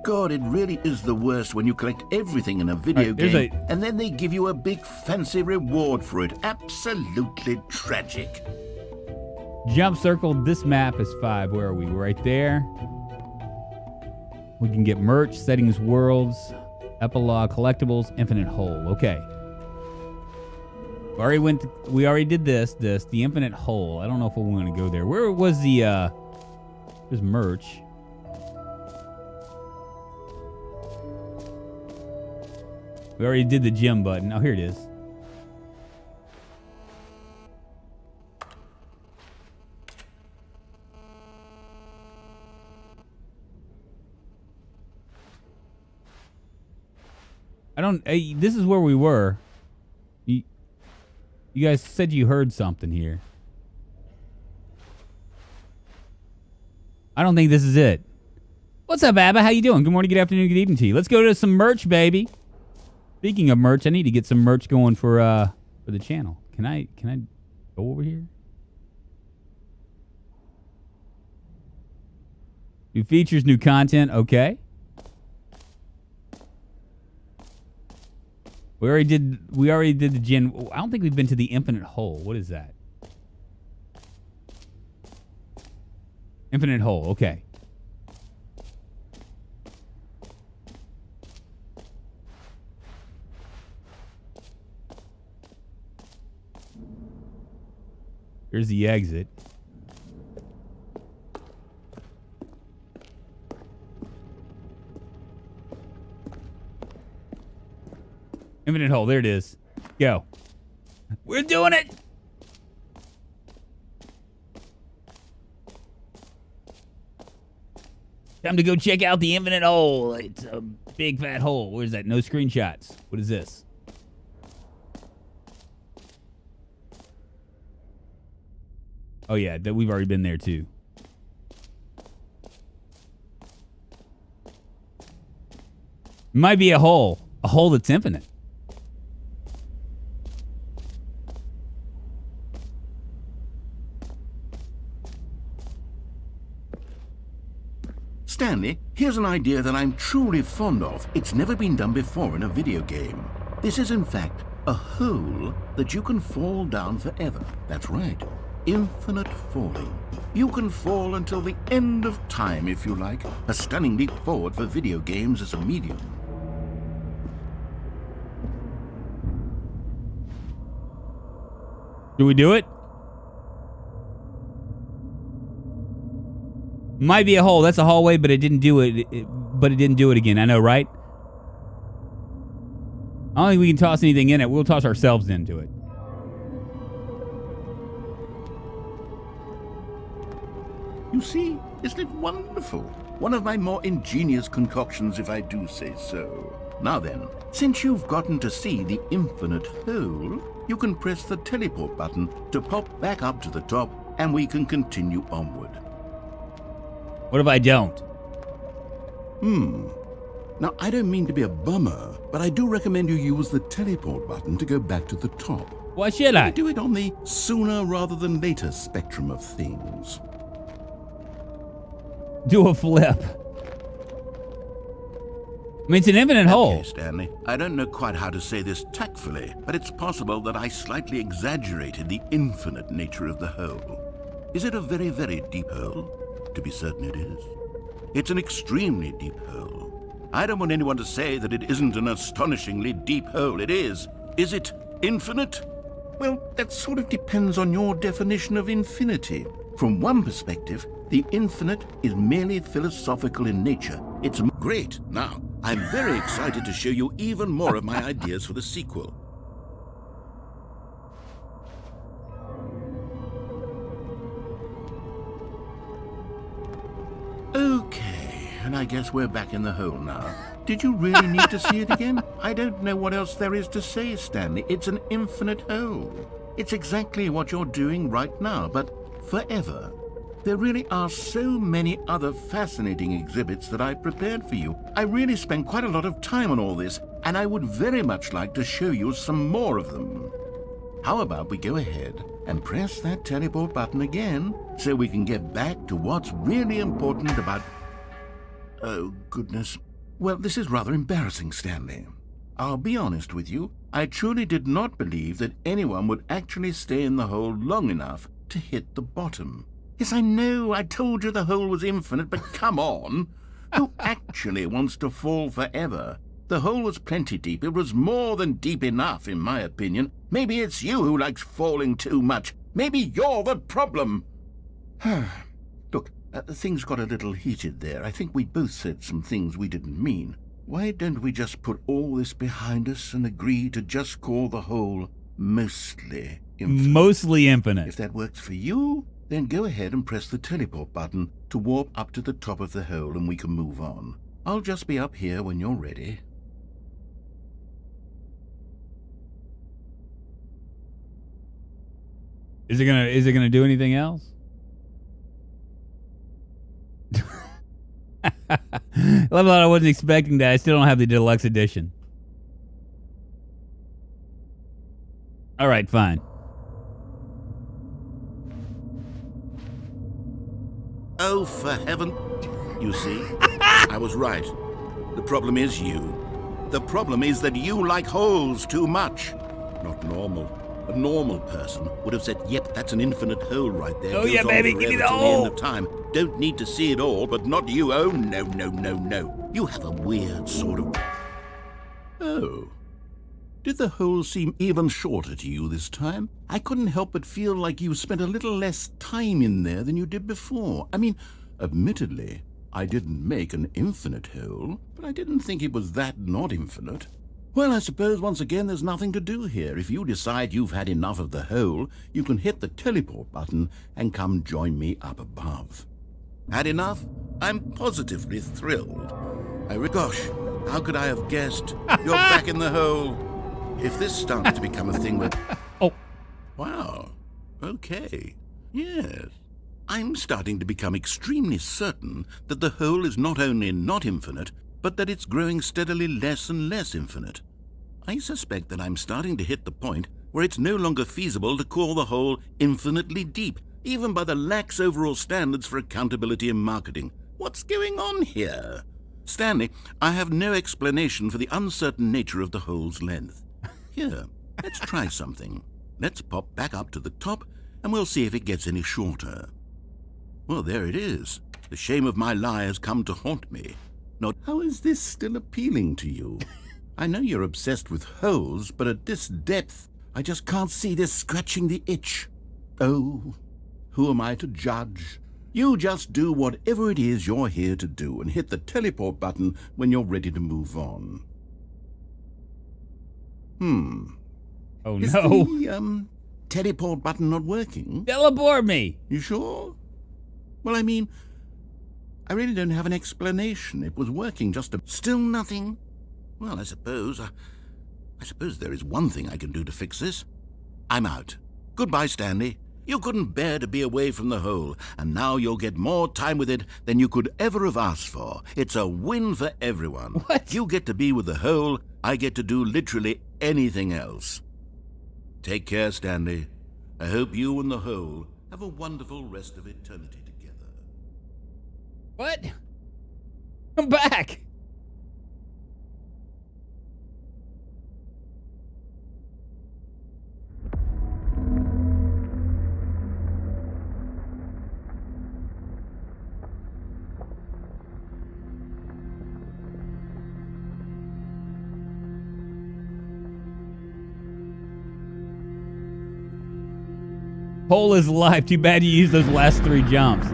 God, it really is the worst when you collect everything in a video game and then they give you a big fancy reward for it. Absolutely tragic. Jump circle. This map is 5. Where are we? We're right there. We can get merch, settings, worlds, epilogue, collectibles, infinite hole. Okay. We already did this, the infinite hole. I don't know if we want to go there. Where was the, there's merch. We already did the gym button. Oh, here it is. This is where we were. You guys said you heard something here. I don't think this is it. What's up, Abba? How you doing? Good morning, good afternoon, good evening to you. Let's go to some merch, baby. Speaking of merch, I need to get some merch going for the channel. Can I go over here? New features, new content. Okay. We already did the gym. I don't think we've been to the infinite hole. What is that? Infinite hole. Okay. Here's the exit. Infinite hole. There it is. Go. We're doing it. Time to go check out the infinite hole. It's a big fat hole. What is that? No screenshots. What is this? Oh, yeah, we've already been there, too. Might be a hole that's infinite. Stanley, here's an idea that I'm truly fond of. It's never been done before in a video game. This is, in fact, a hole that you can fall down forever. That's right. Infinite falling. You can fall until the end of time, if you like. A stunning leap forward for video games as a medium. Do we do it? Might be a hole. That's a hallway, but it didn't do it. But it didn't do it again. I know, right? I don't think we can toss anything in it. We'll toss ourselves into it. You see, isn't it wonderful? One of my more ingenious concoctions, if I do say so. Now then, since you've gotten to see the infinite hole, you can press the teleport button to pop back up to the top, and we can continue onward. What if I don't? Now, I don't mean to be a bummer, but I do recommend you use the teleport button to go back to the top. Why should I? Do it on the sooner rather than later spectrum of things. Do a flip. I mean, it's an infinite hole. Okay, Stanley. I don't know quite how to say this tactfully, but it's possible that I slightly exaggerated the infinite nature of the hole. Is it a very, very deep hole? To be certain it is. It's an extremely deep hole. I don't want anyone to say that it isn't an astonishingly deep hole. It is. Is it infinite? Well, that sort of depends on your definition of infinity. From one perspective, the infinite is merely philosophical in nature. It's great. Now, I'm very excited to show you even more of my ideas for the sequel. Okay, and I guess we're back in the hole now. Did you really need to see it again? I don't know what else there is to say, Stanley. It's an infinite hole. It's exactly what you're doing right now, but forever. There really are so many other fascinating exhibits that I've prepared for you. I really spent quite a lot of time on all this, and I would very much like to show you some more of them. How about we go ahead and press that teleport button again so we can get back to what's really important about... Oh, goodness. Well, this is rather embarrassing, Stanley. I'll be honest with you. I truly did not believe that anyone would actually stay in the hole long enough to hit the bottom. Yes, I know, I told you the hole was infinite, but come on. Who actually wants to fall forever? The hole was plenty deep. It was more than deep enough, in my opinion. Maybe it's you who likes falling too much. Maybe you're the problem. Look, things got a little heated there. I think we both said some things we didn't mean. Why don't we just put all this behind us and agree to just call the hole mostly infinite? Mostly infinite. If that works for you, then go ahead and press the teleport button to warp up to the top of the hole and we can move on. I'll just be up here when you're ready. Is it gonna do anything else? Love that I wasn't expecting that. I still don't have the deluxe edition. All right, fine. Oh, for heaven. You see, I was right. The problem is you. The problem is that you like holes too much. Not normal. A normal person would have said, yep, that's an infinite hole right there. Oh, Goes yeah, on baby, forever give me the till hole. end of time. Don't need to see it all, but not you. Oh, no, no, no, no. You have a weird sort of... Oh. Did the hole seem even shorter to you this time? I couldn't help but feel like you spent a little less time in there than you did before. I mean, admittedly, I didn't make an infinite hole, but I didn't think it was that not infinite. Well, I suppose once again there's nothing to do here. If you decide you've had enough of the hole, you can hit the teleport button and come join me up above. Had enough? I'm positively thrilled. Gosh, how could I have guessed? You're back in the hole. If this starts to become a thing with... Oh. Wow. Okay. Yes. I'm starting to become extremely certain that the hole is not only not infinite, but that it's growing steadily less and less infinite. I suspect that I'm starting to hit the point where it's no longer feasible to call the hole infinitely deep, even by the lax overall standards for accountability and marketing. What's going on here? Stanley, I have no explanation for the uncertain nature of the hole's length. Here, let's try something. Let's pop back up to the top, and we'll see if it gets any shorter. Well, there it is. The shame of my lie has come to haunt me. Now, how is this still appealing to you? I know you're obsessed with holes, but at this depth, I just can't see this scratching the itch. Oh, who am I to judge? You just do whatever it is you're here to do and hit the teleport button when you're ready to move on. Oh, Is no. the, teleport button not working? Teleport me. You sure? Well, I mean, I really don't have an explanation. It was working just a... Still nothing? Well, I suppose there is one thing I can do to fix this. I'm out. Goodbye, Stanley. You couldn't bear to be away from the hole, and now you'll get more time with it than you could ever have asked for. It's a win for everyone. What? You get to be with the hole, I get to do literally anything else. Take care, Stanley. I hope you and the hole have a wonderful rest of eternity together. What? Come back. Hole is life. Too bad you used those last 3 jumps.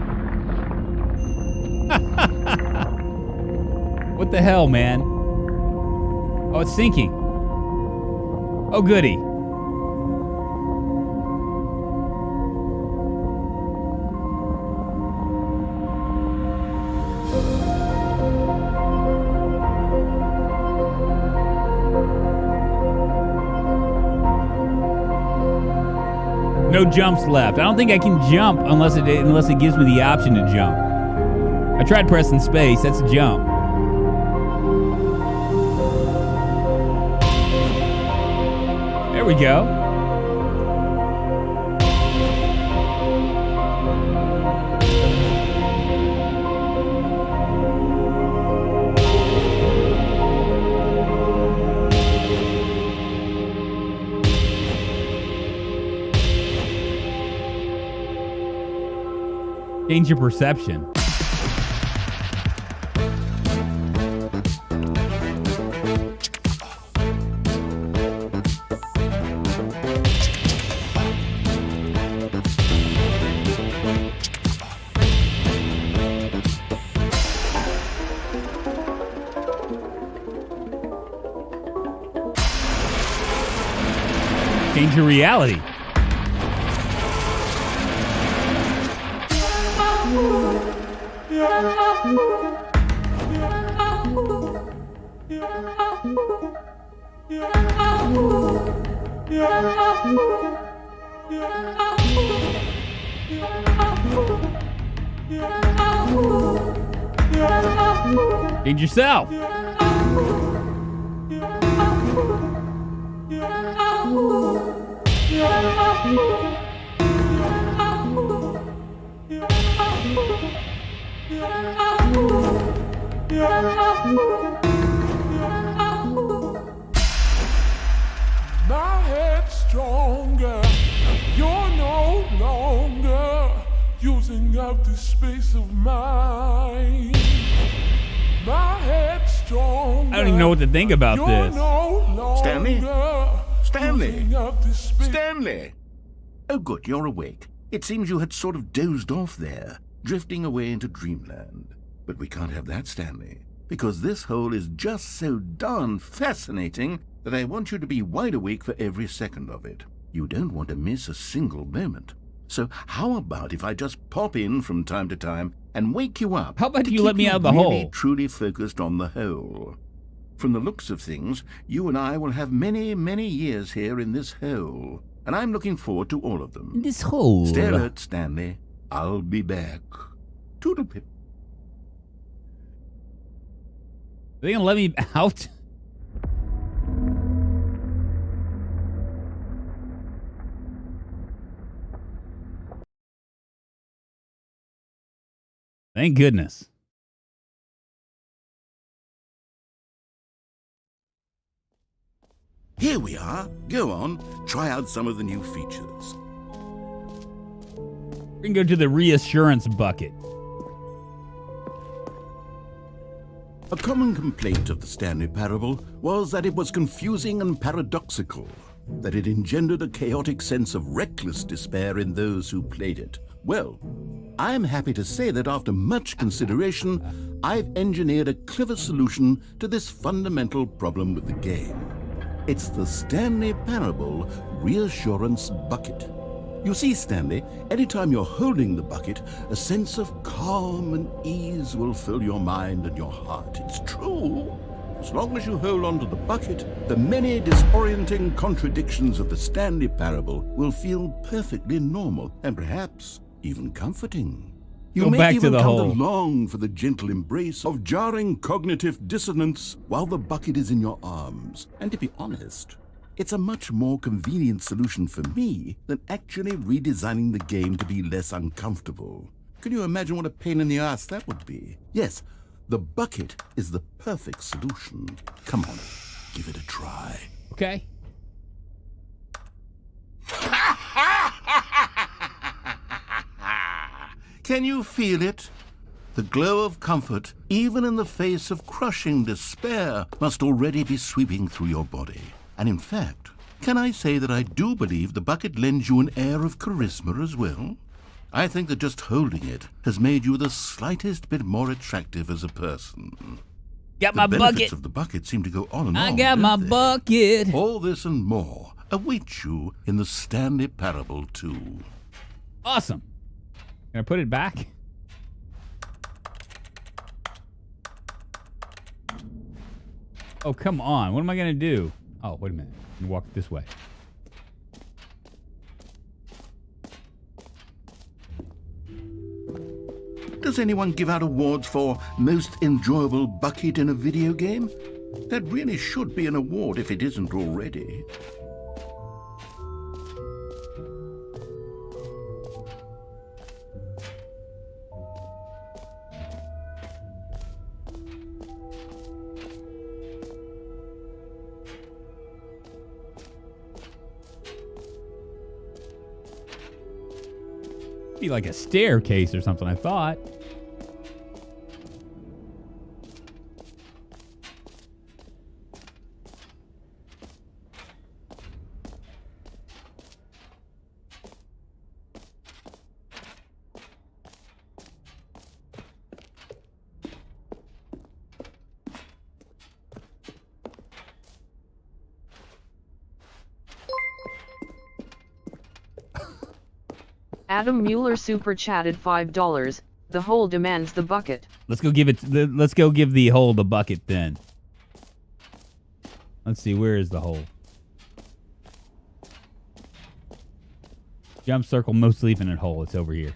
What the hell, man? Oh, it's sinking. Oh, goody. No jumps left. I don't think I can jump unless it gives me the option to jump. I tried pressing space. That's a jump. There we go. Change your perception. Change your reality. Change yourself. My head's stronger. You're no longer using up the space of mine. My head's stronger. I don't even know what to think about this. Stanley? Stanley? Stanley! Oh, good, you're awake. It seems you had sort of dozed off there, drifting away into dreamland. But we can't have that, Stanley, because this hole is just so darn fascinating that I want you to be wide awake for every second of it. You don't want to miss a single moment. So how about if I just pop in from time to time and wake you up? How about to you let keep me out of the really, hole? truly focused on the hole. From the looks of things, you and I will have many, many years here in this hole, and I'm looking forward to all of them. This hole. Stay alert, Stanley. I'll be back. Toodle-pip. Are they gonna let me out? Thank goodness. Here we are. Go on. Try out some of the new features. We're gonna go to the reassurance bucket. A common complaint of the Stanley Parable was that it was confusing and paradoxical, that it engendered a chaotic sense of reckless despair in those who played it. Well, I'm happy to say that after much consideration, I've engineered a clever solution to this fundamental problem with the game. It's the Stanley Parable Reassurance Bucket. You see, Stanley, anytime you're holding the bucket, a sense of calm and ease will fill your mind and your heart. It's true. As long as you hold on to the bucket, the many disorienting contradictions of the Stanley Parable will feel perfectly normal and perhaps even comforting. You Go may back to even the come hole. to long for the gentle embrace of jarring cognitive dissonance while the bucket is in your arms. And to be honest, it's a much more convenient solution for me than actually redesigning the game to be less uncomfortable. Can you imagine what a pain in the ass that would be? Yes, the bucket is the perfect solution. Come on, give it a try. Okay. Can you feel it? The glow of comfort, even in the face of crushing despair, must already be sweeping through your body. And in fact, can I say that I do believe the bucket lends you an air of charisma as well? I think that just holding it has made you the slightest bit more attractive as a person. Got my The benefits bucket. of the bucket seem to go on and on. I got my don't they? bucket. All this and more await you in the Stanley Parable 2. Awesome. Can I put it back? Oh, come on. What am I going to do? Oh, wait a minute. I'm going to walk this way. Does anyone give out awards for most enjoyable bucket in a video game? That really should be an award if it isn't already. Be like a staircase or something, I thought. Adam Mueller super chatted $5. The hole demands the bucket. Let's go give it. Let's go give the hole the bucket then. Let's see. Where is the hole? Jump circle, most infinite hole. It's over here.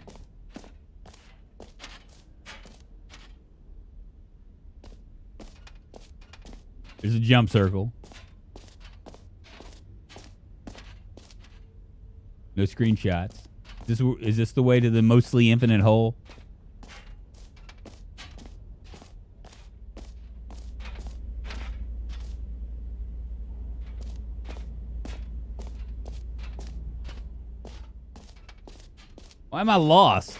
There's a jump circle. No screenshots. Is this the way to the mostly infinite hole? Why am I lost?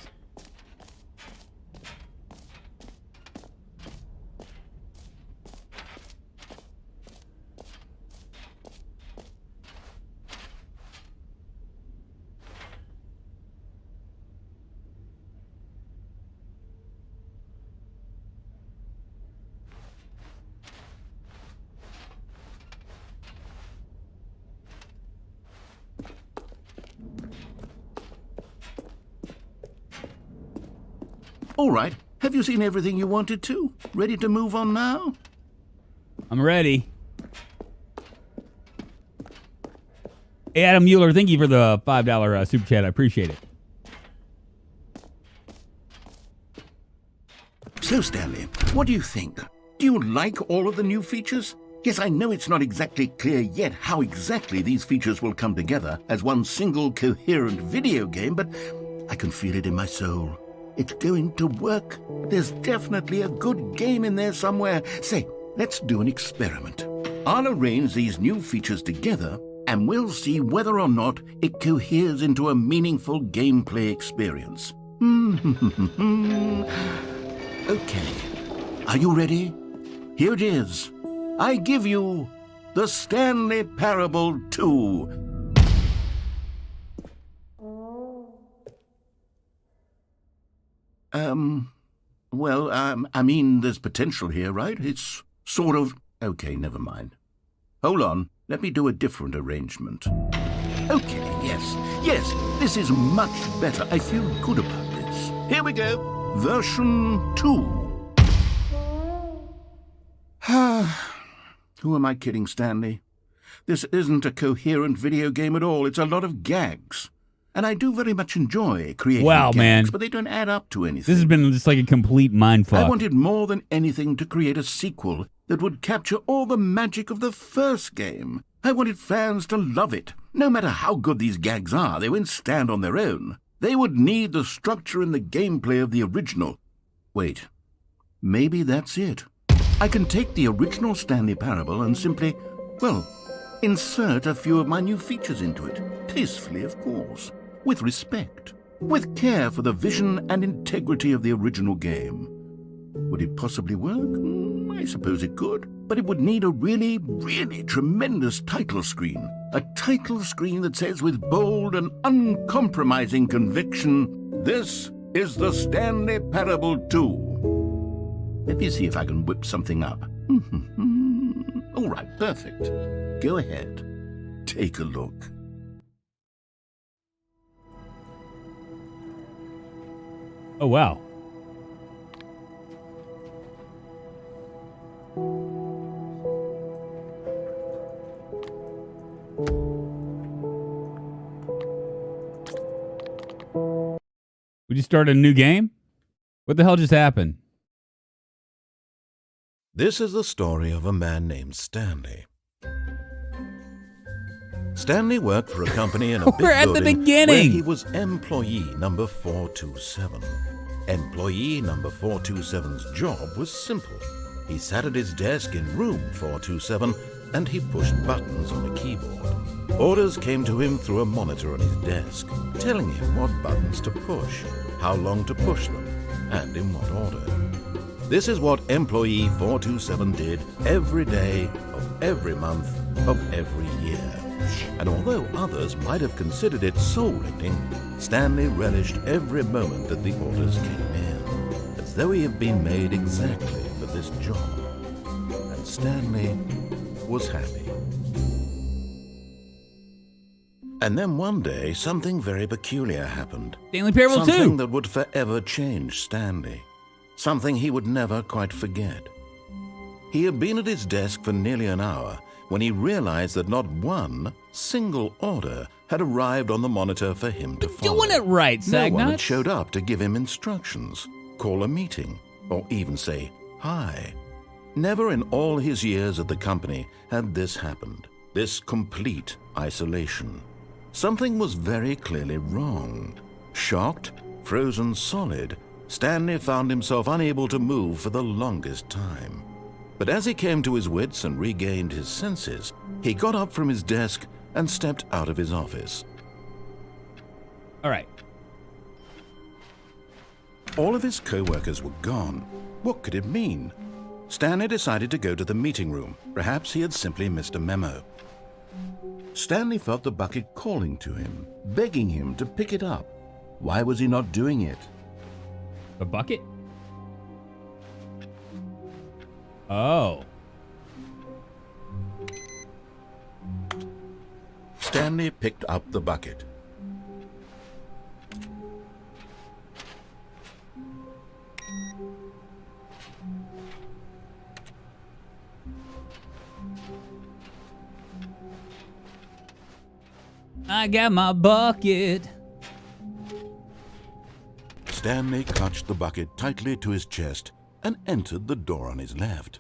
All right, have you seen everything you wanted to? Ready to move on now? I'm ready. Hey, Adam Mueller, thank you for the $5 super chat. I appreciate it. So, Stanley, what do you think? Do you like all of the new features? Yes, I know it's not exactly clear yet how exactly these features will come together as one single coherent video game, but I can feel it in my soul. It's going to work. There's definitely a good game in there somewhere. Say, let's do an experiment. I'll arrange these new features together, and we'll see whether or not it coheres into a meaningful gameplay experience. Okay. Are you ready? Here it is. I give you the Stanley Parable 2. I mean, there's potential here, right? It's sort of... Okay, never mind. Hold on. Let me do a different arrangement. Okay, yes, this is much better. I feel good about this. Here we go. Version 2. Who am I kidding, Stanley? This isn't a coherent video game at all. It's a lot of gags. And I do very much enjoy creating gags, man. but they don't add up to anything. This has been just like a complete mindfuck. I wanted more than anything to create a sequel that would capture all the magic of the first game. I wanted fans to love it. No matter how good these gags are, they won't stand on their own. They would need the structure and the gameplay of the original. Wait, maybe that's it. I can take the original Stanley Parable and simply, insert a few of my new features into it. Tastefully, of course. With respect. With care for the vision and integrity of the original game. Would it possibly work? I suppose it could. But it would need a really, really tremendous title screen. A title screen that says with bold and uncompromising conviction, "This is the Stanley Parable 2." Let me see if I can whip something up. All right, perfect. Go ahead. Take a look. Oh, wow. Would you start a new game? What the hell just happened? This is the story of a man named Stanley. Stanley worked for a company in a big We're at the building beginning. where he was employee number 427. Employee number 427's job was simple. He sat at his desk in room 427 and he pushed buttons on a keyboard. Orders came to him through a monitor on his desk, telling him what buttons to push, how long to push them, and in what order. This is what employee 427 did every day of every month of every year. And although others might have considered it soul-rending, Stanley relished every moment that the orders came in, as though he had been made exactly for this job. And Stanley was happy. And then one day, something very peculiar happened. Stanley Parable 2. Something that would forever change Stanley. Something he would never quite forget. He had been at his desk for nearly an hour when he realized that not one single order had arrived on the monitor for him to follow. Doing it right, No one Sagnut. had showed up to give him instructions, call a meeting, or even say hi. Never in all his years at the company had this happened, this complete isolation. Something was very clearly wrong. Shocked, frozen solid, Stanley found himself unable to move for the longest time. But as he came to his wits and regained his senses, he got up from his desk and stepped out of his office. All right. All of his co-workers were gone. What could it mean? Stanley decided to go to the meeting room. Perhaps he had simply missed a memo. Stanley felt the bucket calling to him, begging him to pick it up. Why was he not doing it? A bucket? Oh. Stanley picked up the bucket. I got my bucket. Stanley clutched the bucket tightly to his chest and entered the door on his left.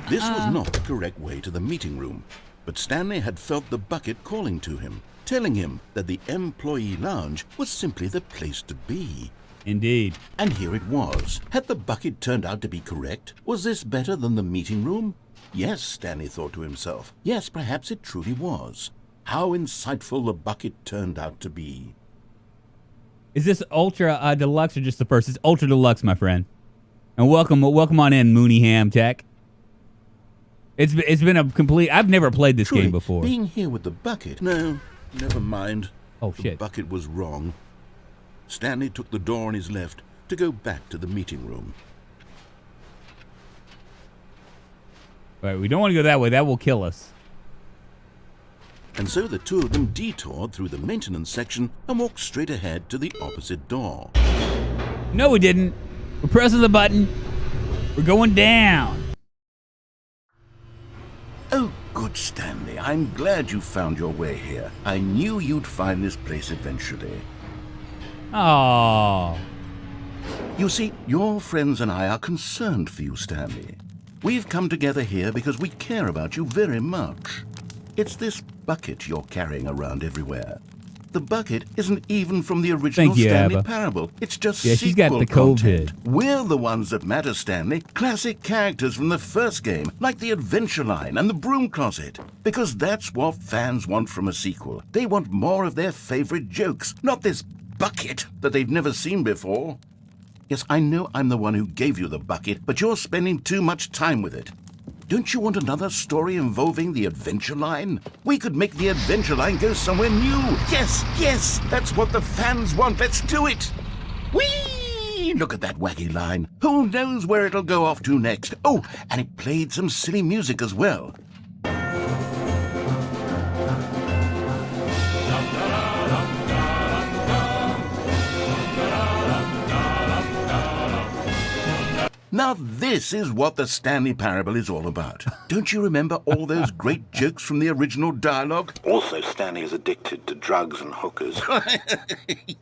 This was not the correct way to the meeting room, but Stanley had felt the bucket calling to him, telling him that the employee lounge was simply the place to be. Indeed. And here it was. Had the bucket turned out to be correct? Was this better than the meeting room? Yes, Stanley thought to himself. Yes, perhaps it truly was. How insightful the bucket turned out to be. Is this Ultra Deluxe or just the first? It's Ultra Deluxe, my friend. And welcome on in, Mooneyham Tech. It's been a complete. I've never played this Truly, game before. Being here with the bucket. No, never mind. Oh The shit! bucket was wrong. Stanley took the door on his left to go back to the meeting room. All right, we don't want to go that way. That will kill us. And so the two of them detoured through the maintenance section and walked straight ahead to the opposite door. No, we didn't. We're pressing the button. We're going down. Oh, good, Stanley. I'm glad you found your way here. I knew you'd find this place eventually. Oh. You see, your friends and I are concerned for you, Stanley. We've come together here because we care about you very much. It's this bucket you're carrying around everywhere. The bucket isn't even from the original Thank you, Stanley Abba. Parable. It's just Yeah, she's got sequel the content. COVID. We're the ones that matter, Stanley. Classic characters from the first game, like the Adventure Line and the Broom Closet. Because that's what fans want from a sequel. They want more of their favorite jokes, not this bucket that they've never seen before. Yes, I know I'm the one who gave you the bucket, but you're spending too much time with it. Don't you want another story involving the Adventure Line? We could make the Adventure Line go somewhere new. Yes, yes, that's what the fans want. Let's do it. Whee! see? Look at that wacky line. Who knows where it'll go off to next? Oh, and it played some silly music as well. Now this is what the Stanley Parable is all about. Don't you remember all those great jokes from the original dialogue? Also, Stanley is addicted to drugs and hookers.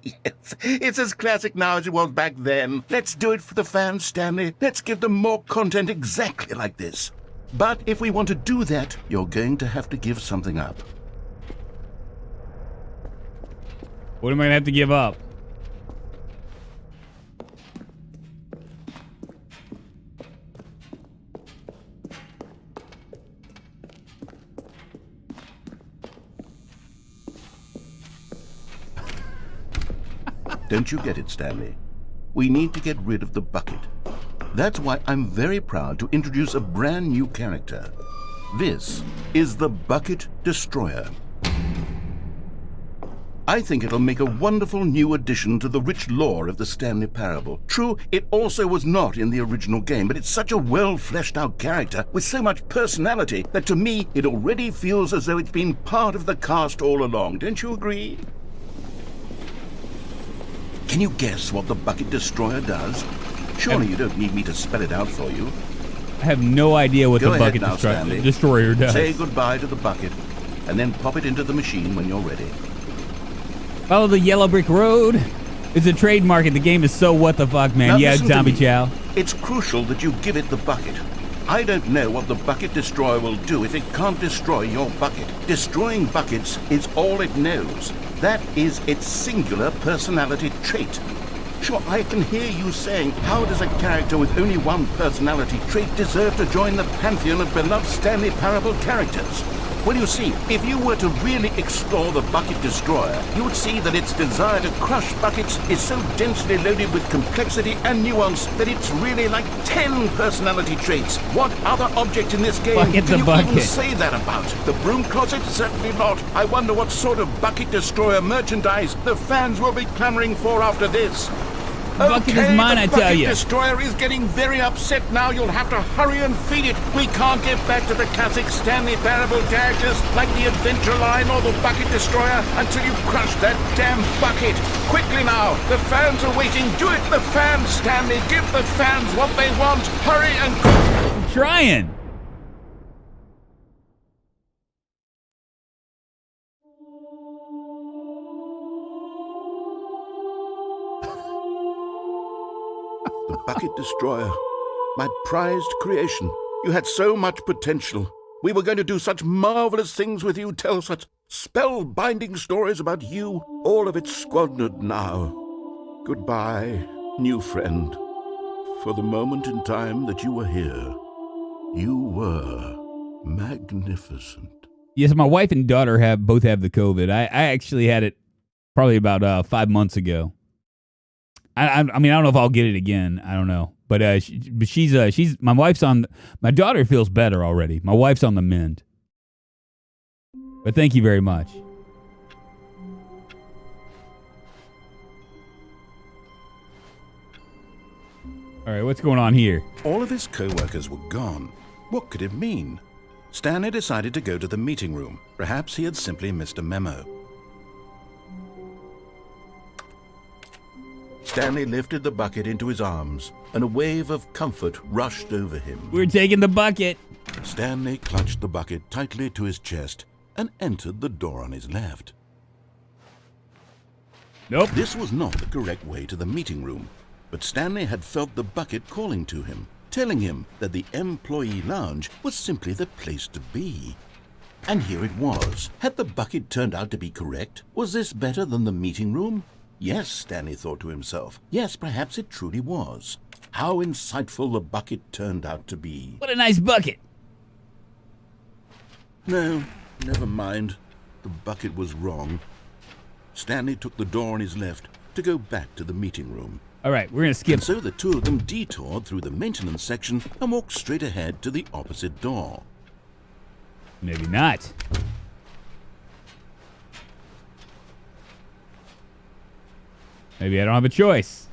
Yes, it's as classic now as it was back then. Let's do it for the fans, Stanley. Let's give them more content exactly like this. But if we want to do that, you're going to have to give something up. What am I going to have to give up? Don't you get it, Stanley? We need to get rid of the bucket. That's why I'm very proud to introduce a brand new character. This is the Bucket Destroyer. I think it'll make a wonderful new addition to the rich lore of the Stanley Parable. True, it also was not in the original game, but it's such a well-fleshed-out character with so much personality that to me it already feels as though it's been part of the cast all along. Don't you agree? Can you guess what the Bucket Destroyer does? Surely you don't need me to spell it out for you. I have no idea what Go the ahead Bucket now, Stanley. Destroyer does. Say goodbye to the bucket, and then pop it into the machine when you're ready. Follow the yellow brick road. It's a trademark, and the game is so what the fuck, man. Now Yeah, listen to Zombie me. Chow. It's crucial that you give it the bucket. I don't know what the Bucket Destroyer will do if it can't destroy your bucket. Destroying buckets is all it knows. That is its singular personality trait. Sure, I can hear you saying, how does a character with only one personality trait deserve to join the pantheon of beloved Stanley Parable characters? Well, you see, if you were to really explore the Bucket Destroyer, you would see that its desire to crush buckets is so densely loaded with complexity and nuance that it's really like 10 personality traits. What other object in this game Bucket can the you bucket. even say that about? The broom closet? Certainly not. I wonder what sort of Bucket Destroyer merchandise the fans will be clamoring for after this. Bucket is mine, I tell you. The Bucket Destroyer is getting very upset now. You'll have to hurry and feed it. We can't get back to the classic Stanley Parable characters like the Adventure Line or the Bucket Destroyer until you crush that damn bucket. Quickly now. The fans are waiting. Do it, the fans, Stanley. Give the fans what they want. Hurry and... I'm trying. The Bucket Destroyer. My prized creation. You had so much potential. We were going to do such marvelous things with you, tell such spell-binding stories about you. All of it squandered now. Goodbye, new friend. For the moment in time that you were here, you were magnificent. Yes, my wife and daughter both have the COVID. I actually had it probably about 5 months ago. I mean, I don't know if I'll get it again. I don't know. But she's my wife's on, my daughter feels better already. My wife's on the mend. But thank you very much. All right, what's going on here? All of his co-workers were gone. What could it mean? Stanley decided to go to the meeting room. Perhaps he had simply missed a memo. Stanley lifted the bucket into his arms, and a wave of comfort rushed over him. We're taking the bucket. Stanley clutched the bucket tightly to his chest and entered the door on his left. Nope. This was not the correct way to the meeting room, but Stanley had felt the bucket calling to him, telling him that the employee lounge was simply the place to be. And here it was. Had the bucket turned out to be correct? Was this better than the meeting room? Yes, Stanley thought to himself. Yes, perhaps it truly was. How insightful the bucket turned out to be. What a nice bucket. No, never mind. The bucket was wrong. Stanley took the door on his left to go back to the meeting room. All right, we're going to skip. And so the two of them detoured through the maintenance section and walked straight ahead to the opposite door. Maybe not. Maybe I don't have a choice.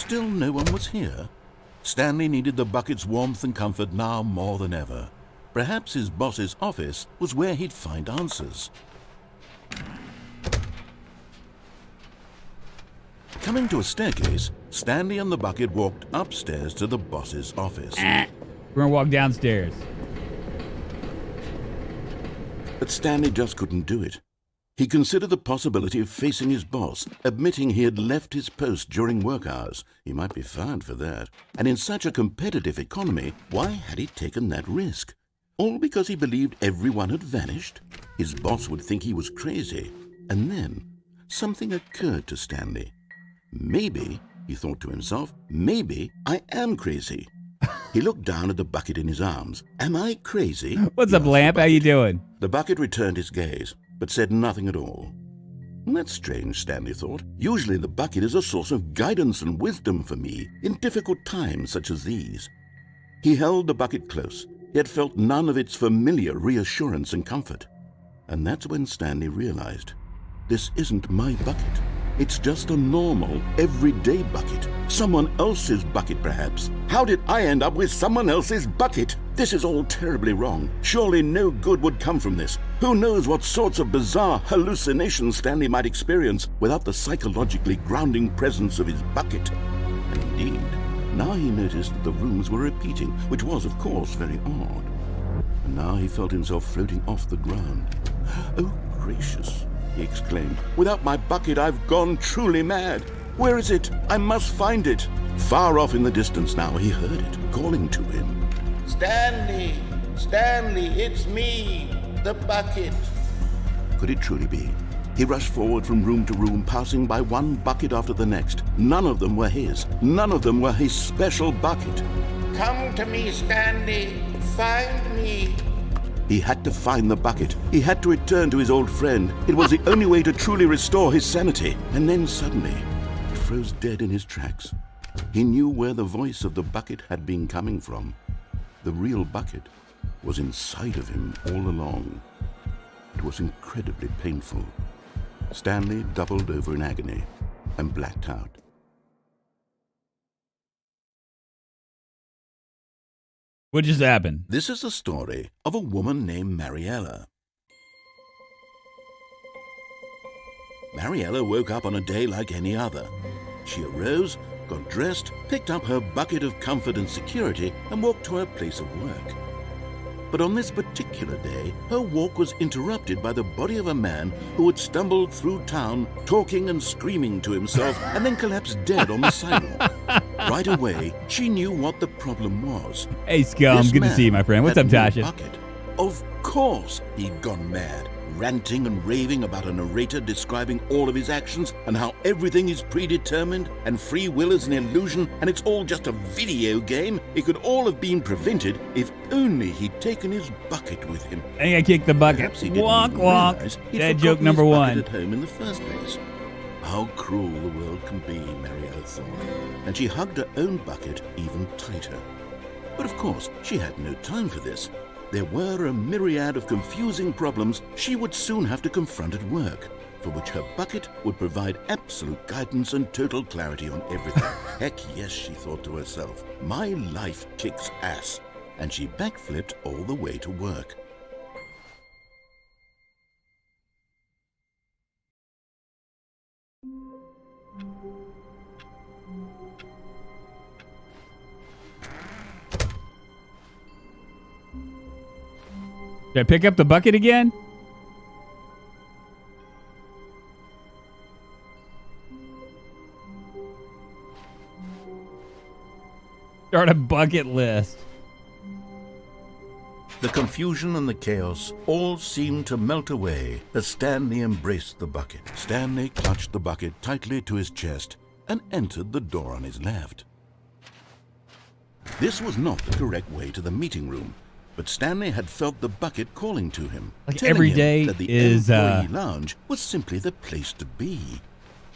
still no one was here. Stanley needed the bucket's warmth and comfort now more than ever. Perhaps his boss's office was where he'd find answers. Coming to a staircase, Stanley and the bucket walked upstairs to the boss's office. We're gonna walk downstairs. But Stanley just couldn't do it. He considered the possibility of facing his boss, admitting he had left his post during work hours. He might be fired for that. And in such a competitive economy, why had he taken that risk? All because he believed everyone had vanished? His boss would think he was crazy. And then something occurred to Stanley. Maybe, he thought to himself, maybe I am crazy. He looked down at the bucket in his arms. Am I crazy? What's up, Lamp? How you doing? The bucket returned his gaze, but said nothing at all. That's strange, Stanley thought. Usually the bucket is a source of guidance and wisdom for me in difficult times such as these. He held the bucket close, yet felt none of its familiar reassurance and comfort. And that's when Stanley realized, this isn't my bucket. It's just a normal, everyday bucket. Someone else's bucket, perhaps. How did I end up with someone else's bucket? This is all terribly wrong. Surely no good would come from this. Who knows what sorts of bizarre hallucinations Stanley might experience without the psychologically grounding presence of his bucket. And indeed, now he noticed that the rooms were repeating, which was, of course, very odd. And now he felt himself floating off the ground. Oh, gracious, he exclaimed. Without my bucket, I've gone truly mad. Where is it? I must find it. Far off in the distance now, he heard it, calling to him. Stanley! Stanley, it's me, the bucket. Could it truly be? He rushed forward from room to room, passing by one bucket after the next. None of them were his. None of them were his special bucket. Come to me, Stanley. Find me. He had to find the bucket. He had to return to his old friend. It was the only way to truly restore his sanity. And then suddenly, he froze dead in his tracks. He knew where the voice of the bucket had been coming from. The real bucket was inside of him all along. It was incredibly painful. Stanley doubled over in agony and blacked out. What just happened? This is the story of a woman named Mariela. Mariela woke up on a day like any other. She arose, got dressed, picked up her bucket of comfort and security, and walked to her place of work. But on this particular day, her walk was interrupted by the body of a man who had stumbled through town, talking and screaming to himself, and then collapsed dead on the sidewalk. Right away, she knew what the problem was. Hey, Scum, This good to man see you, my friend. What's up, had no Tasha? bucket. Of course he'd gone mad, ranting and raving about a narrator describing all of his actions and how everything is predetermined and free will is an illusion and it's all just a video game. It could all have been prevented if only he'd taken his bucket with him. I think I kicked the bucket. Perhaps he didn't Walk, even walk. realize he'd Dead forgotten joke number his one. bucket at home in the first place. How cruel the world can be, Mariela thought, and she hugged her own bucket even tighter. But of course, she had no time for this. There were a myriad of confusing problems she would soon have to confront at work, for which her bucket would provide absolute guidance and total clarity on everything. Heck yes, she thought to herself. My life kicks ass. And she backflipped all the way to work. Did I pick up the bucket again? Start a bucket list. The confusion and the chaos all seemed to melt away as Stanley embraced the bucket. Stanley clutched the bucket tightly to his chest and entered the door on his left. This was not the correct way to the meeting room, but Stanley had felt the bucket calling to him, Like telling every him day that the is, employee lounge was simply the place to be.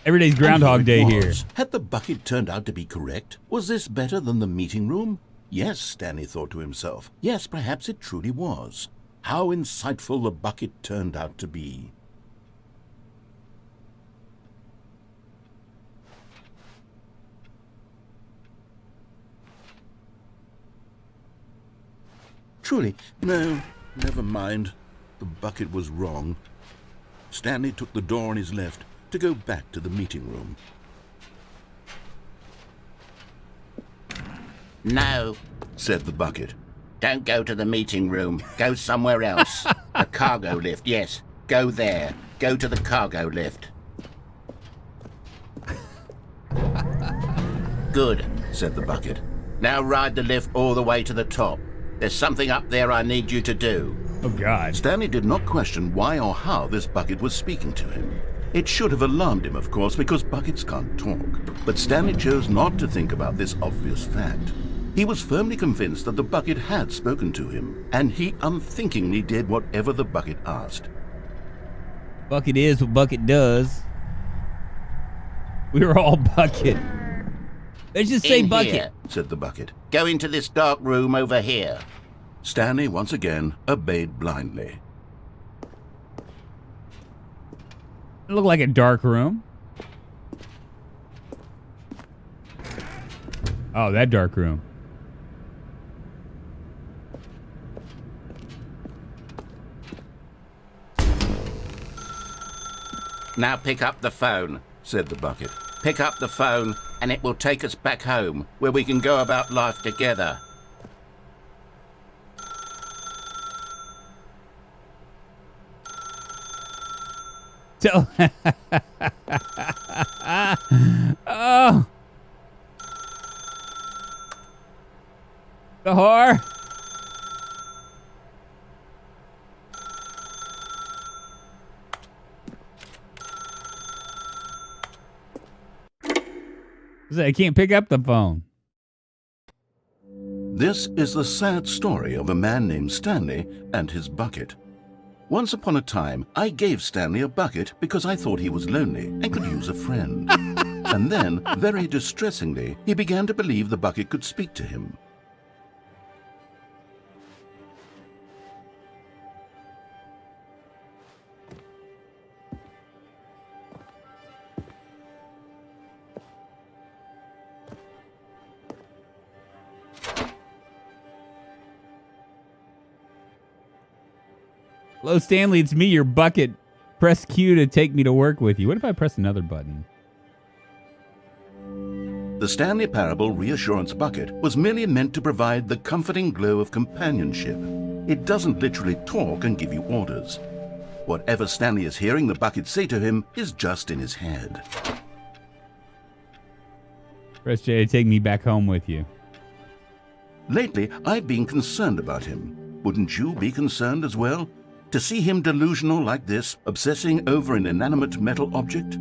Every day's Groundhog And Day it here. was. Had the bucket turned out to be correct? Was this better than the meeting room? Yes, Stanley thought to himself. Yes, perhaps it truly was. How insightful the bucket turned out to be. Truly, no, never mind. The bucket was wrong. Stanley took the door on his left to go back to the meeting room. No, said the bucket. don't go to the meeting room. Go somewhere else. The cargo lift, yes. Go there. Go to the cargo lift. Good, said the bucket. Now ride the lift all the way to the top. There's something up there I need you to do. Oh, God. Stanley did not question why or how this bucket was speaking to him. It should have alarmed him, of course, because buckets can't talk. But Stanley chose not to think about this obvious fact. He was firmly convinced that the bucket had spoken to him, and he unthinkingly did whatever the bucket asked. Bucket is what bucket does. We were all bucket. Let's just say In bucket. here, said the bucket. Go into this dark room over here. Stanley once again obeyed blindly. It looked like a dark room. Oh, that dark room. Now pick up the phone, said the bucket. Pick up the phone and it will take us back home, where we can go about life together. So, oh, the whore. I can't pick up the phone. This is the sad story of a man named Stanley and his bucket. Once upon a time, I gave Stanley a bucket because I thought he was lonely and could use a friend. And then, very distressingly, he began to believe the bucket could speak to him. Hello, Stanley. It's me, your bucket. Press Q to take me to work with you. What if I press another button? The Stanley Parable Reassurance bucket was merely meant to provide the comforting glow of companionship. It doesn't literally talk and give you orders. Whatever Stanley is hearing the bucket say to him is just in his head. Press J to take me back home with you. Lately, I've been concerned about him. Wouldn't you be concerned as well? To see him delusional like this, obsessing over an inanimate metal object?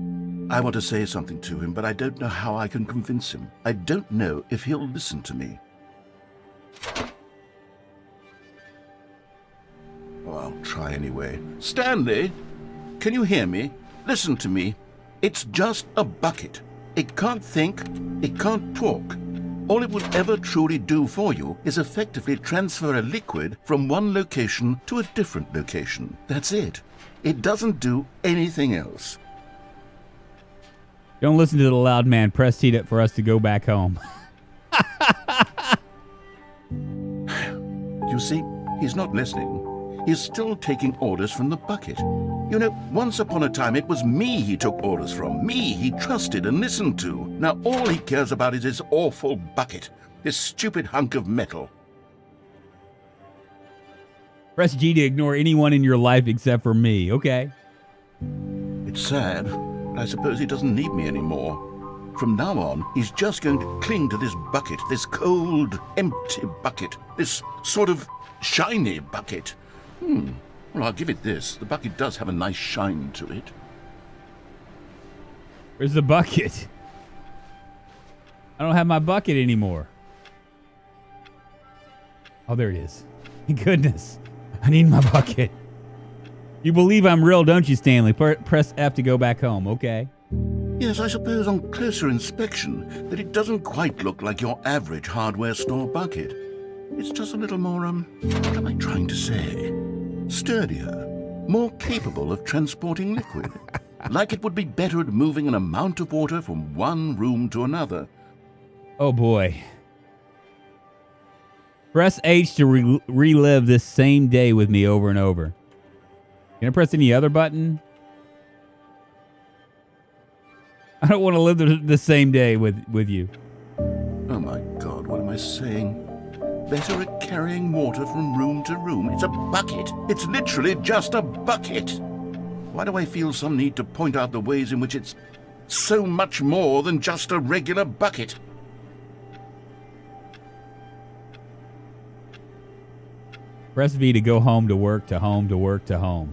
I want to say something to him, but I don't know how I can convince him. I don't know if he'll listen to me. Oh, I'll try anyway. Stanley, can you hear me? Listen to me. It's just a bucket. It can't think, it can't talk. All it would ever truly do for you is effectively transfer a liquid from one location to a different location. That's it. It doesn't do anything else. Don't listen to the loud man. Press T for us to go back home. You see, he's not listening. He's still taking orders from the bucket. You know, once upon a time, it was me he took orders from. Me he trusted and listened to. Now all he cares about is his awful bucket. This stupid hunk of metal. Press G to ignore anyone in your life except for me. Okay. It's sad, but I suppose he doesn't need me anymore. From now on, he's just going to cling to this bucket, this cold, empty bucket, this sort of shiny bucket. Well, I'll give it this. The bucket does have a nice shine to it. Where's the bucket? I don't have my bucket anymore. Oh, there it is. Thank goodness. I need my bucket. You believe I'm real, don't you, Stanley? Press F to go back home, okay? Yes, I suppose on closer inspection that it doesn't quite look like your average hardware store bucket. It's just a little more, what am I trying to say? Sturdier, more capable of transporting liquid. Like it would be better at moving an amount of water from one room to another. Oh boy. Press H to relive this same day with me over and over. Can I press any other button? I don't want to live the same day with you. Oh my God, what am I saying? Better at carrying water from room to room. It's a bucket. It's literally just a bucket. Why do I feel some need to point out the ways in which it's so much more than just a regular bucket? Press V to go home to work to home to work to home.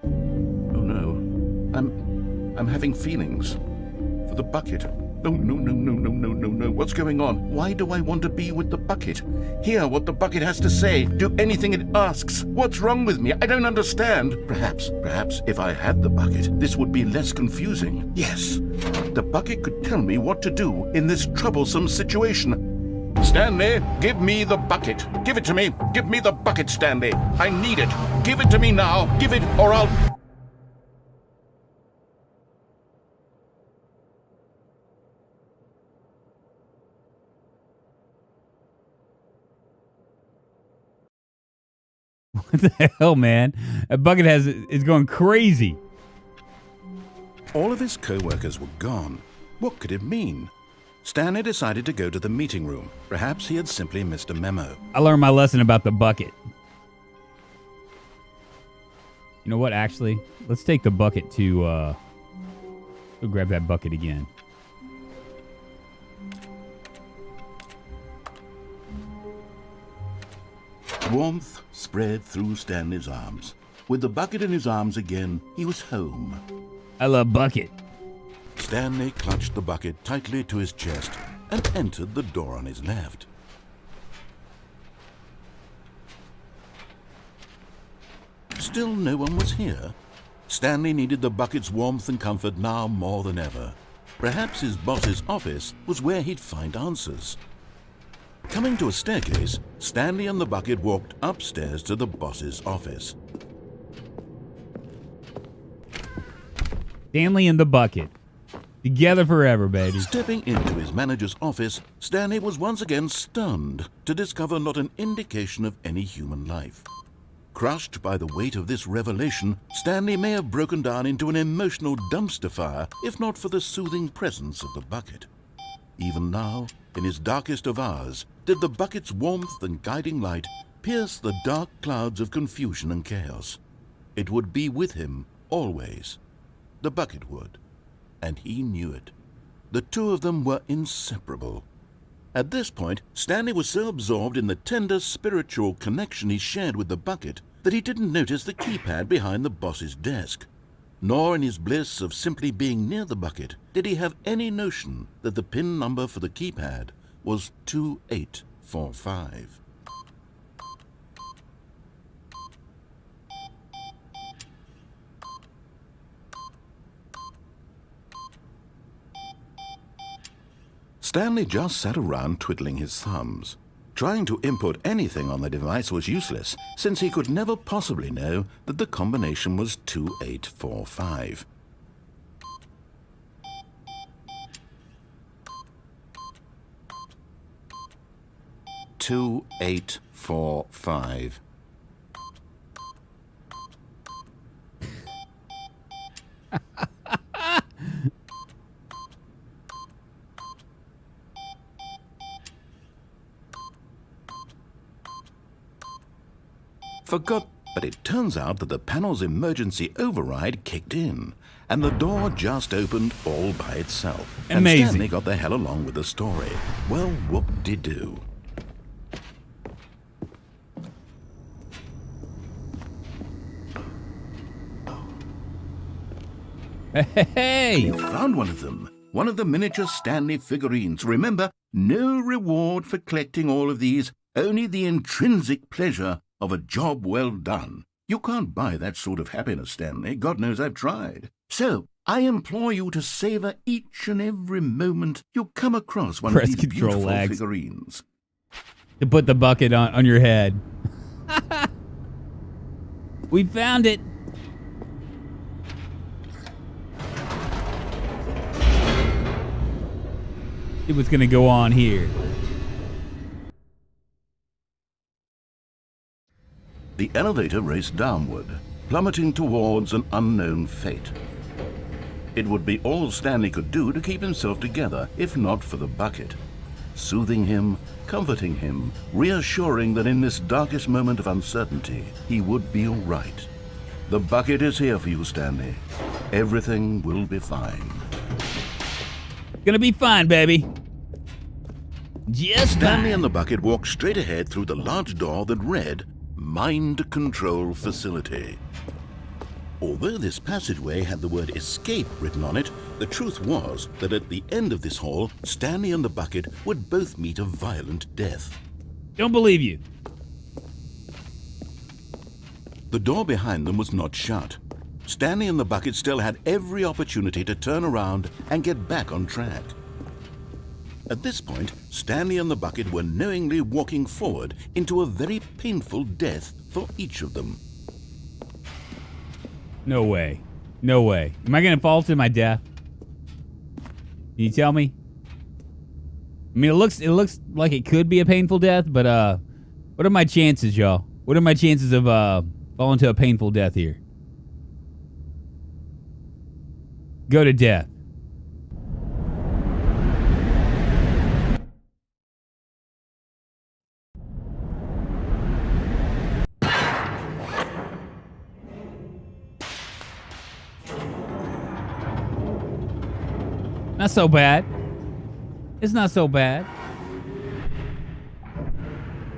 Oh no. I'm having feelings for the bucket. Oh, no. What's going on? Why do I want to be with the bucket? Hear what the bucket has to say. Do anything it asks. What's wrong with me? I don't understand. Perhaps if I had the bucket, this would be less confusing. Yes, the bucket could tell me what to do in this troublesome situation. Stanley, give me the bucket. Give it to me. Give me the bucket, Stanley. I need it. Give it to me now. Give it, or I'll... What the hell, man? That bucket is going crazy. All of his co-workers were gone. What could it mean? Stanley decided to go to the meeting room. Perhaps he had simply missed a memo. I learned my lesson about the bucket. You know what, actually? Let's take the bucket to, go grab that bucket again. Warmth spread through Stanley's arms. With the bucket in his arms again, he was home. I love bucket. Stanley clutched the bucket tightly to his chest and entered the door on his left. Still no one was here. Stanley needed the bucket's warmth and comfort now more than ever. Perhaps his boss's office was where he'd find answers. Coming to a staircase, Stanley and the bucket walked upstairs to the boss's office. Stanley and the bucket. Together forever, baby. Stepping into his manager's office, Stanley was once again stunned to discover not an indication of any human life. Crushed by the weight of this revelation, Stanley may have broken down into an emotional dumpster fire if not for the soothing presence of the bucket. Even now, in his darkest of hours, did the bucket's warmth and guiding light pierce the dark clouds of confusion and chaos. It would be with him always. The bucket would. And he knew it. The two of them were inseparable. At this point, Stanley was so absorbed in the tender spiritual connection he shared with the bucket that he didn't notice the keypad behind the boss's desk. Nor in his bliss of simply being near the bucket did he have any notion that the PIN number for the keypad was 2845. Stanley just sat around twiddling his thumbs. Trying to input anything on the device was useless, since he could never possibly know that the combination was 2845. "2845. Forgot, but it turns out that the panel's emergency override kicked in, and the door just opened all by itself. Amazing. And Stanley got the hell along with the story. Well, whoop-de-doo. Hey! You found one of them. One of the miniature Stanley figurines. Remember, no reward for collecting all of these, only the intrinsic pleasure of a job well done. You can't buy that sort of happiness, Stanley. God knows I've tried. So, I implore you to savor each and every moment you come across one Press of these Control beautiful X figurines. to put the bucket on your head. We found it. See what's going to go on here. The elevator raced downward, plummeting towards an unknown fate. It would be all Stanley could do to keep himself together, if not for the bucket. Soothing him, comforting him, reassuring that in this darkest moment of uncertainty, he would be all right. The bucket is here for you, Stanley. Everything will be fine. Gonna be fine, baby. Just Stanley fine. and the bucket walked straight ahead through the large door that read, Mind Control Facility. Although this passageway had the word escape written on it, the truth was that at the end of this hall, Stanley and the bucket would both meet a violent death. Don't believe you. The door behind them was not shut. Stanley and the bucket still had every opportunity to turn around and get back on track. At this point, Stanley and the bucket were knowingly walking forward into a very painful death for each of them. No way. No way. Am I gonna fall to my death? Can you tell me? I mean, it looks like it could be a painful death, but what are my chances, y'all? What are my chances of falling to a painful death here? Go to death. Not so bad. It's not so bad.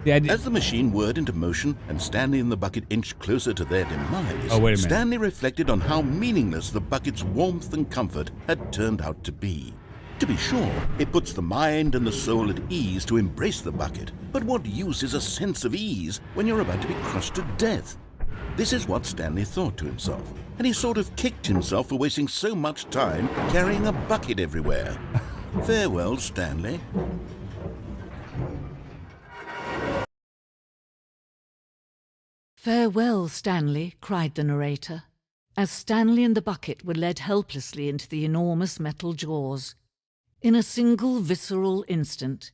As the machine whirred into motion and Stanley and the bucket inched closer to their demise, Oh, wait a minute. Stanley reflected on how meaningless the bucket's warmth and comfort had turned out to be. To be sure, it puts the mind and the soul at ease to embrace the bucket, but what use is a sense of ease when you're about to be crushed to death? This is what Stanley thought to himself, and he sort of kicked himself for wasting so much time carrying a bucket everywhere. Farewell, Stanley. "Farewell, Stanley," cried the narrator, as Stanley and the bucket were led helplessly into the enormous metal jaws. In a single visceral instant,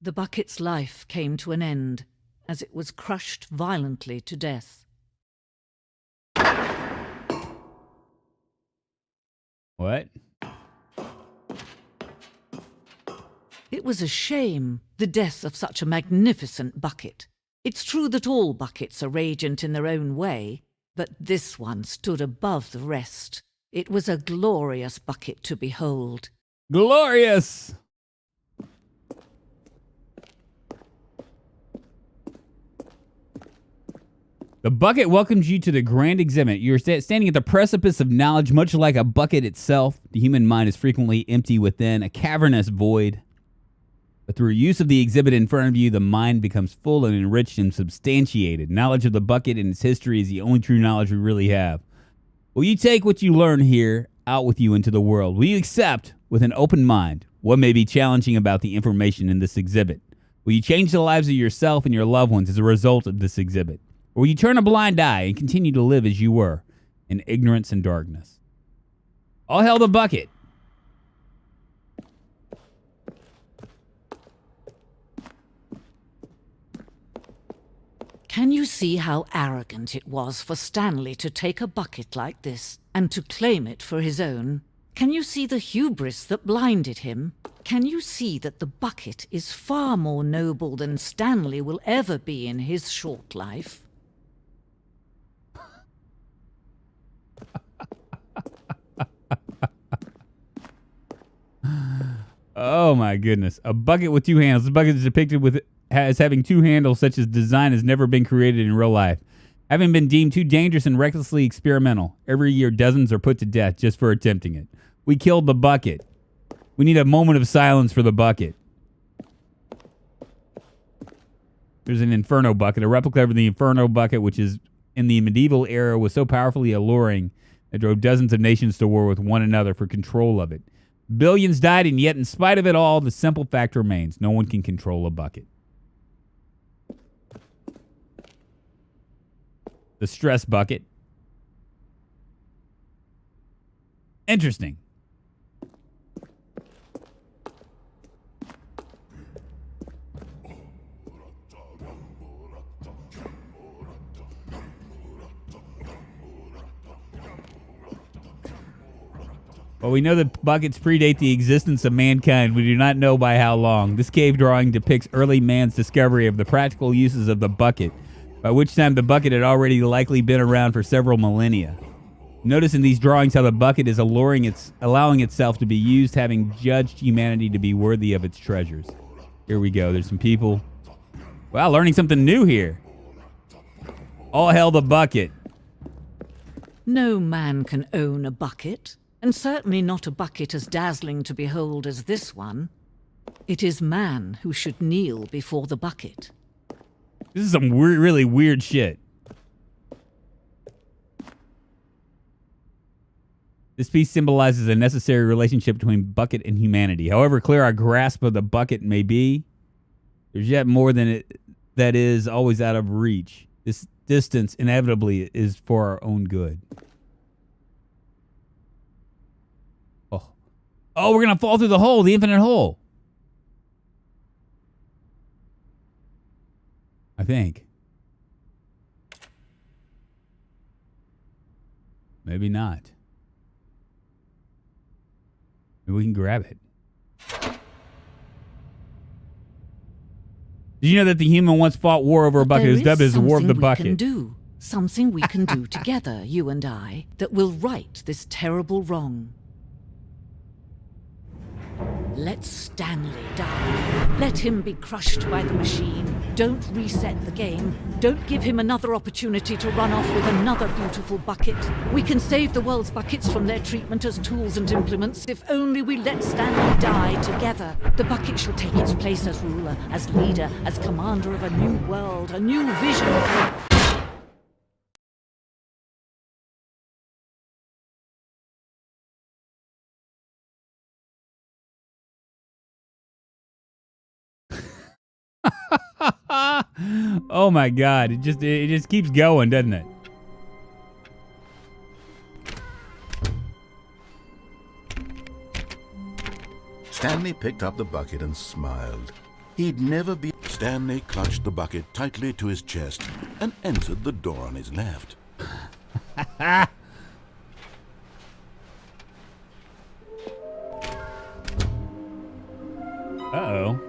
the bucket's life came to an end as it was crushed violently to death. What? It was a shame, the death of such a magnificent bucket. It's true that all buckets are radiant in their own way, but this one stood above the rest. It was a glorious bucket to behold. Glorious! The bucket welcomes you to the grand exhibit. You're standing at the precipice of knowledge, much like a bucket itself. The human mind is frequently empty within, a cavernous void. But through use of the exhibit in front of you, the mind becomes full and enriched and substantiated. Knowledge of the bucket and its history is the only true knowledge we really have. Will you take what you learn here out with you into the world? Will you accept, with an open mind, what may be challenging about the information in this exhibit? Will you change the lives of yourself and your loved ones as a result of this exhibit? Or will you turn a blind eye and continue to live as you were, in ignorance and darkness? All hail the bucket. Can you see how arrogant it was for Stanley to take a bucket like this and to claim it for his own? Can you see the hubris that blinded him? Can you see that the bucket is far more noble than Stanley will ever be in his short life? Oh my goodness. A bucket with two handles. The bucket is depicted as having two handles, such as design has never been created in real life. Having been deemed too dangerous and recklessly experimental, every year dozens are put to death just for attempting it. We killed the bucket. We need a moment of silence for the bucket. There's an Inferno bucket, a replica of the Inferno bucket, which is in the medieval era was so powerfully alluring that drove dozens of nations to war with one another for control of it. Billions died, and yet in spite of it all, the simple fact remains: no one can control a bucket. The stress bucket. Interesting. Well, we know that buckets predate the existence of mankind. We do not know by how long. This cave drawing depicts early man's discovery of the practical uses of the bucket, by which time the bucket had already likely been around for several millennia. Notice in these drawings how the bucket is allowing itself to be used, having judged humanity to be worthy of its treasures. Here we go. There's some people. Wow, learning something new here. All hail the bucket. No man can own a bucket, and certainly not a bucket as dazzling to behold as this one. It is man who should kneel before the bucket. This is some really weird shit. This piece symbolizes a necessary relationship between bucket and humanity. However clear our grasp of the bucket may be, there's yet more than it that is always out of reach. This distance inevitably is for our own good. Oh, we're going to fall through the hole, the infinite hole. I think. Maybe not. Maybe we can grab it. Did you know that the human once fought war over a bucket? It was dubbed as the War of the Bucket. Something we can do together, you and I, that will right this terrible wrong. Let Stanley die. Let him be crushed by the machine. Don't reset the game. Don't give him another opportunity to run off with another beautiful bucket. We can save the world's buckets from their treatment as tools and implements if only we let Stanley die together. The bucket shall take its place as ruler, as leader, as commander of a new world, a new vision. Oh my God! It just keeps going, doesn't it? Stanley picked up the bucket and smiled. He'd never be. Stanley clutched the bucket tightly to his chest and entered the door on his left. Uh-oh.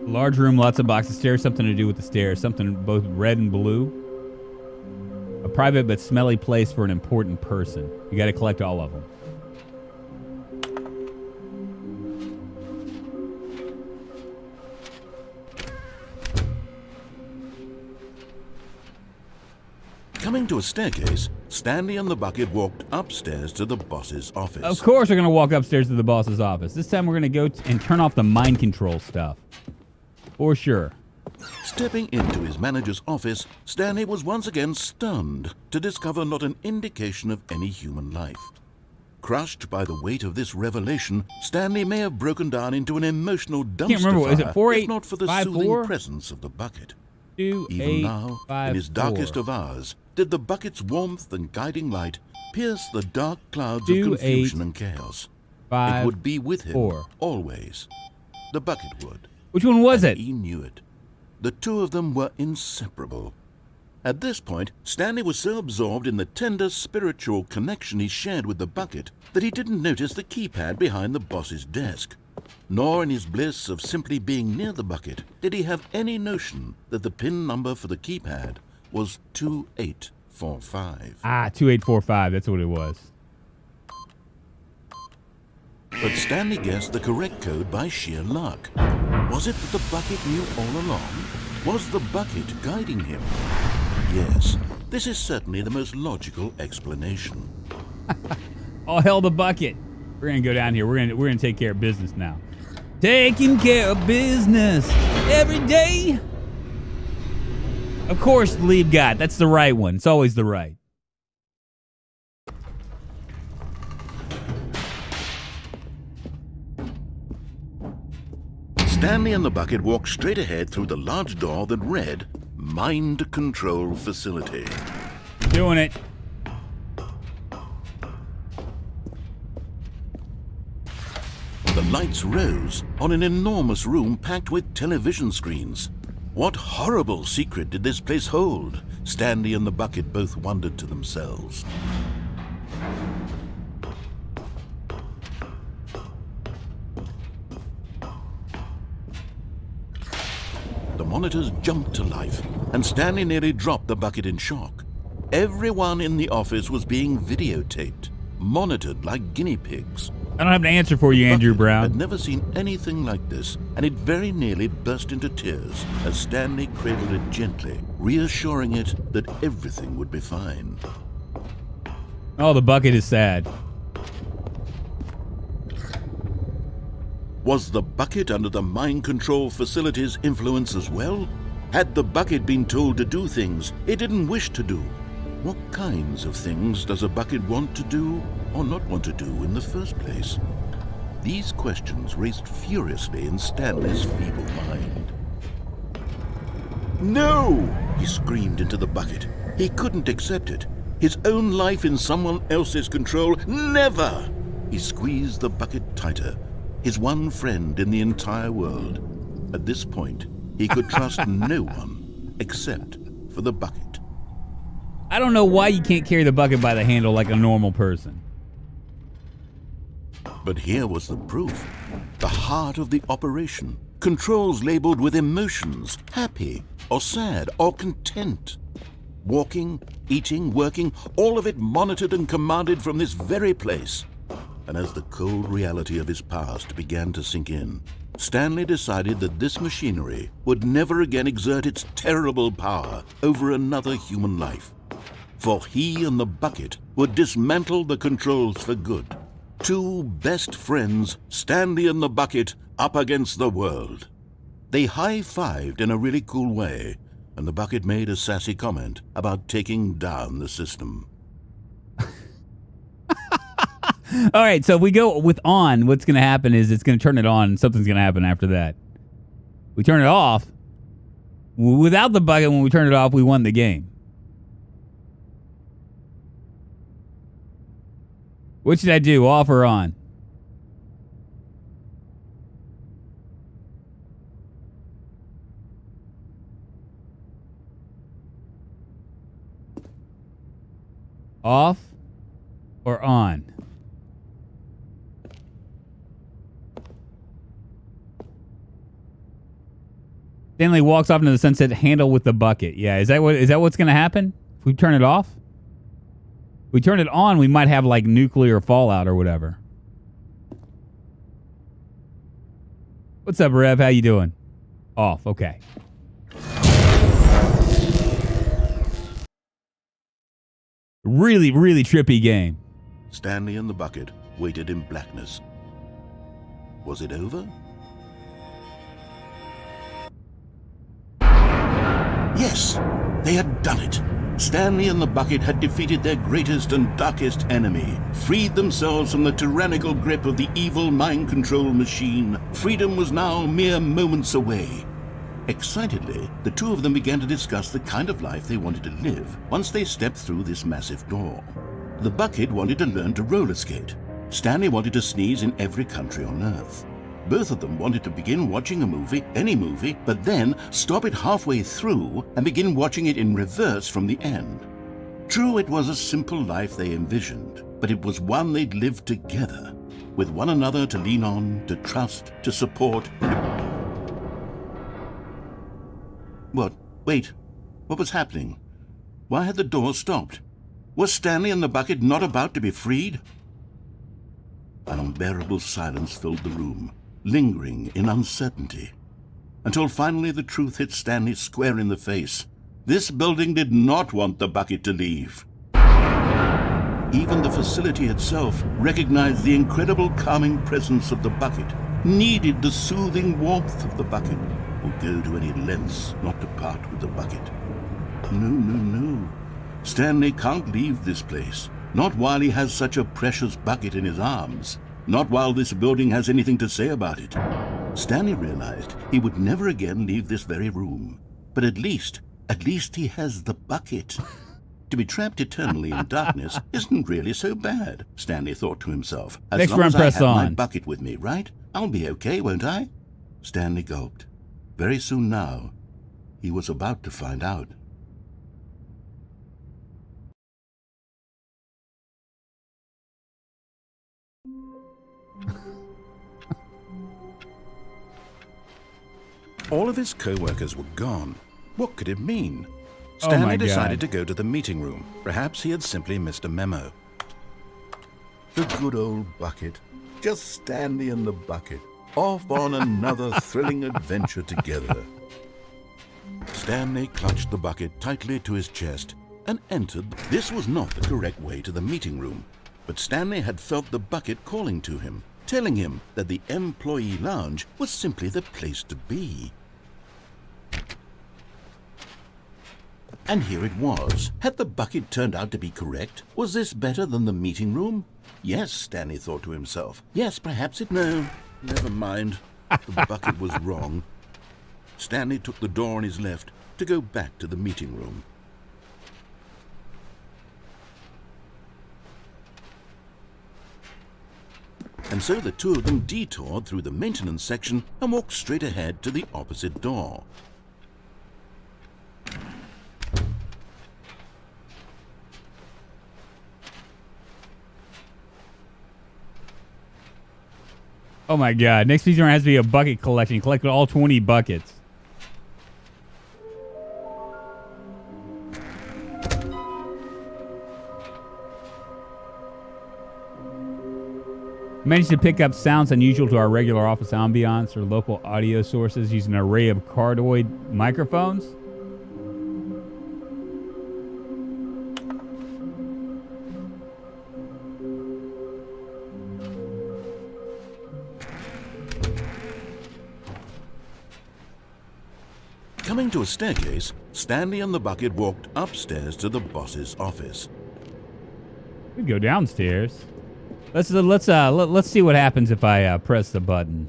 Large room, lots of boxes, stairs, something to do with the stairs, something both red and blue. A private but smelly place for an important person. You got to collect all of them. Coming to a staircase, Stanley and the bucket walked upstairs to the boss's office. Of course we're going to walk upstairs to the boss's office. This time we're going to go and turn off the mind control stuff. For sure. Stepping into his manager's office, Stanley was once again stunned to discover not an indication of any human life. Crushed by the weight of this revelation, Stanley may have broken down into an emotional dumpster fire, if not for the soothing presence of the bucket. Even now, in his darkest of hours, did the bucket's warmth and guiding light pierce the dark clouds of confusion and chaos. It would be with him, always. The bucket would. Which one was it? He knew it. The two of them were inseparable. At this point, Stanley was so absorbed in the tender spiritual connection he shared with the bucket that he didn't notice the keypad behind the boss's desk. Nor in his bliss of simply being near the bucket did he have any notion that the PIN number for the keypad was 2845. Ah, 2845, that's what it was. But Stanley guessed the correct code by sheer luck. Was it that the bucket knew all along? Was the bucket guiding him? Yes, this is certainly the most logical explanation. All hell the bucket. We're gonna go down here. We're gonna take care of business now. Taking care of business every day. Of course, leave God. That's the right one. It's always the right. Stanley and the bucket walked straight ahead through the large door that read, Mind Control Facility. Doing it. The lights rose on an enormous room packed with television screens. What horrible secret did this place hold? Stanley and the bucket both wondered to themselves. The monitors jumped to life, and Stanley nearly dropped the bucket in shock. Everyone in the office was being videotaped, monitored like guinea pigs. I don't have an answer for you, Andrew Brown. I'd never seen anything like this, and it very nearly burst into tears as Stanley cradled it gently, reassuring it that everything would be fine. Oh, the bucket is sad. Was the bucket under the mind control facility's influence as well? Had the bucket been told to do things it didn't wish to do? What kinds of things does a bucket want to do or not want to do in the first place? These questions raced furiously in Stanley's feeble mind. No! He screamed into the bucket. He couldn't accept it. His own life in someone else's control, never! He squeezed the bucket tighter. His one friend in the entire world. At this point, he could trust no one except for the bucket. I don't know why you can't carry the bucket by the handle like a normal person. But here was the proof. The heart of the operation. Controls labeled with emotions, happy or sad or content. Walking, eating, working, all of it monitored and commanded from this very place. And as the cold reality of his past began to sink in, Stanley decided that this machinery would never again exert its terrible power over another human life. For he and the bucket would dismantle the controls for good. Two best friends, Stanley and the bucket, up against the world. They high-fived in a really cool way, and the bucket made a sassy comment about taking down the system. All right, so if we go with on, what's going to happen is it's going to turn it on, and something's going to happen after that. We turn it off. Without the bucket, when we turn it off, we won the game. What should I do, off or on? Off or on? Stanley walks off into the sunset, handle with the bucket. Yeah, is that what's going to happen? If we turn it off? If we turn it on, we might have like nuclear fallout or whatever. What's up, Rev? How you doing? Off, okay. Really, really trippy game. Stanley and the bucket waited in blackness. Was it over? Yes, they had done it. Stanley and the bucket had defeated their greatest and darkest enemy, freed themselves from the tyrannical grip of the evil mind control machine. Freedom was now mere moments away. Excitedly, the two of them began to discuss the kind of life they wanted to live once they stepped through this massive door. The bucket wanted to learn to roller skate. Stanley wanted to sneeze in every country on Earth. Both of them wanted to begin watching a movie, any movie, but then stop it halfway through and begin watching it in reverse from the end. True, it was a simple life they envisioned, but it was one they'd lived together, with one another to lean on, to trust, to support. What? Wait. What was happening? Why had the door stopped? Was Stanley and the bucket not about to be freed? An unbearable silence filled the room, lingering in uncertainty, until finally the truth hit Stanley square in the face. This building did not want the bucket to leave. Even the facility itself recognized the incredible calming presence of the bucket, needed the soothing warmth of the bucket, would go to any lengths not to part with the bucket. No. Stanley can't leave this place, not while he has such a precious bucket in his arms. Not while this building has anything to say about it. Stanley realized he would never again leave this very room. But at least he has the bucket. To be trapped eternally in darkness isn't really so bad, Stanley thought to himself. As long as I have my bucket with me, right? I'll be okay, won't I? Stanley gulped. Very soon now, he was about to find out. All of his co-workers were gone. What could it mean? Oh my Stanley God. decided to go to the meeting room. Perhaps he had simply missed a memo. The good old bucket. Just Stanley and the bucket. Off on another thrilling adventure together. Stanley clutched the bucket tightly to his chest and entered. This was not the correct way to the meeting room, but Stanley had felt the bucket calling to him, telling him that the employee lounge was simply the place to be. And here it was. Had the bucket turned out to be correct? Was this better than the meeting room? Yes, Stanley thought to himself. Yes, perhaps it... No, never mind. The bucket was wrong. Stanley took the door on his left to go back to the meeting room. And so the two of them detoured through the maintenance section and walked straight ahead to the opposite door. Oh my God. Next feature has to be a bucket collection. Collect all 20 buckets. Managed to pick up sounds unusual to our regular office ambiance or local audio sources using an array of cardioid microphones. Coming to a staircase, Stanley and the bucket walked upstairs to the boss's office. We go downstairs. Let's see what happens if I press the button.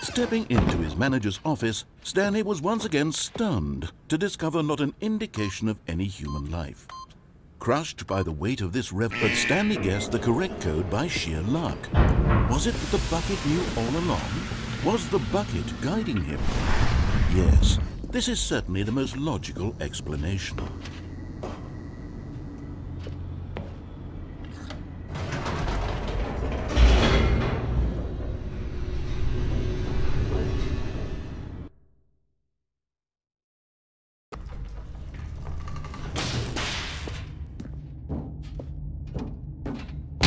Stepping into his manager's office, Stanley was once again stunned to discover not an indication of any human life. Crushed by the weight of this but Stanley guessed the correct code by sheer luck. Was it that the bucket knew all along? Was the bucket guiding him? Yes, this is certainly the most logical explanation.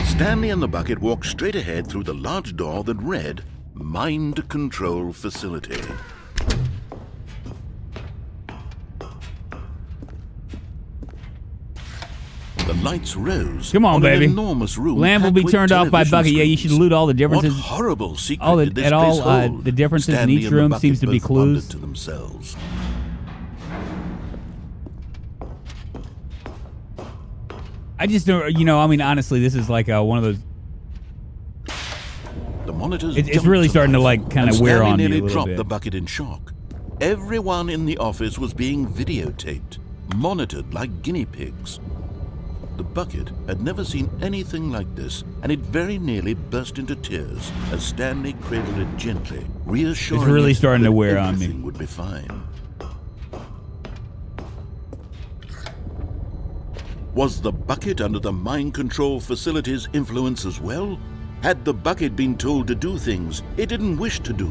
Stanley and the bucket walked straight ahead through the large door that read, Mind Control Facility. The lights rose. Come on, baby. An enormous room. Lamp will be turned off by bucket. Yeah, you should loot all the differences. What horrible secret all did this place hold? The differences Stanley in each and the room bucket seems to be both wondered clues. to themselves. I just don't, I mean, honestly, this is like one of those. The monitors It's really starting to like kind of wear on me a nearly little dropped bit. the bucket in shock. Everyone in the office was being videotaped, monitored like guinea pigs. The bucket had never seen anything like this, and it very nearly burst into tears as Stanley cradled it gently, reassuring It's really it starting to that wear on me. everything would be fine. Was the bucket under the mind control facility's influence as well? Had the bucket been told to do things it didn't wish to do?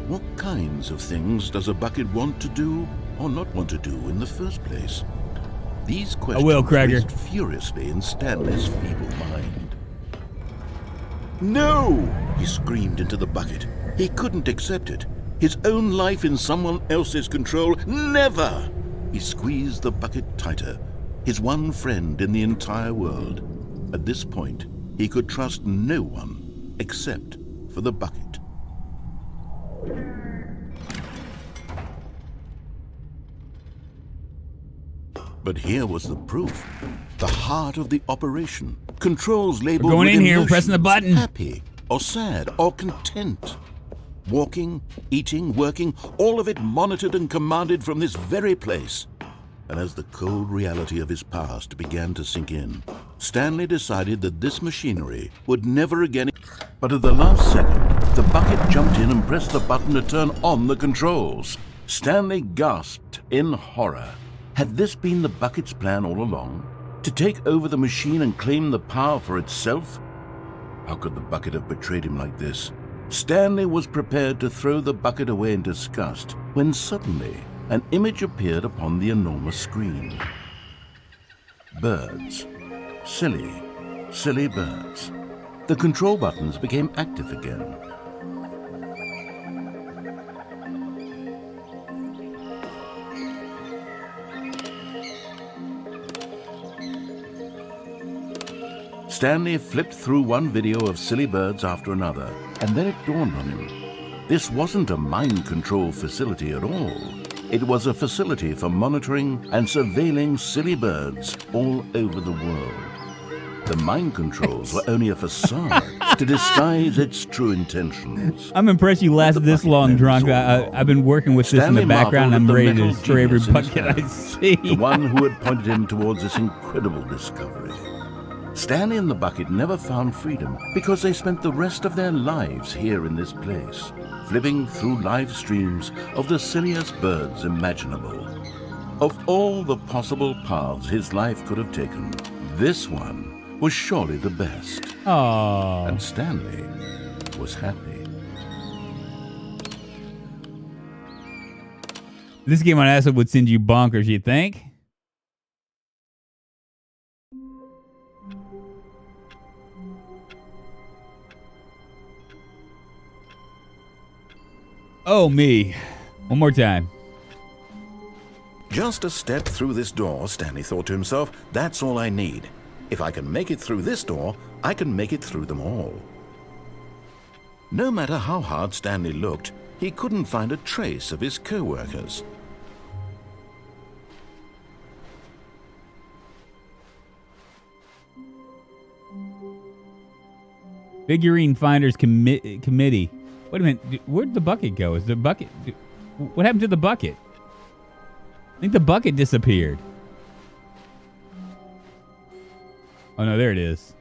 What kinds of things does a bucket want to do or not want to do in the first place? These questions raced furiously in Stanley's feeble mind. No! He screamed into the bucket. He couldn't accept it. His own life in someone else's control. Never! He squeezed the bucket tighter. His one friend in the entire world. At this point, he could trust no one except for the bucket. But here was the proof. The heart of the operation. Controls labeled We're going with in here, emotions, pressing the button. Happy or sad or content. Walking, eating, working, all of it monitored and commanded from this very place. And as the cold reality of his past began to sink in, Stanley decided that this machinery would never again... But at the last second, the bucket jumped in and pressed the button to turn on the controls. Stanley gasped in horror. Had this been the bucket's plan all along? To take over the machine and claim the power for itself? How could the bucket have betrayed him like this? Stanley was prepared to throw the bucket away in disgust when suddenly an image appeared upon the enormous screen. Birds. Silly, silly birds. The control buttons became active again. Stanley flipped through one video of silly birds after another, and then it dawned on him. This wasn't a mind control facility at all. It was a facility for monitoring and surveilling silly birds all over the world. The mind controls were only a facade to disguise its true intentions. I'm impressed you lasted this long, Drunk. I've been working with this in the background. I'm ready to destroy every bucket I see. The one who had pointed him towards this incredible discovery. Stanley and the bucket never found freedom because they spent the rest of their lives here in this place, flipping through live streams of the silliest birds imaginable. Of all the possible paths his life could have taken, this one was surely the best. Aww. And Stanley was happy. This game on acid would send you bonkers, you think? Oh, me. One more time. Just a step through this door, Stanley thought to himself, that's all I need. If I can make it through this door, I can make it through them all. No matter how hard Stanley looked, he couldn't find a trace of his co-workers. Figurine Finders Committee. Wait a minute. Where'd the bucket go? Is the bucket... What happened to the bucket? I think the bucket disappeared. Oh, no. There it is.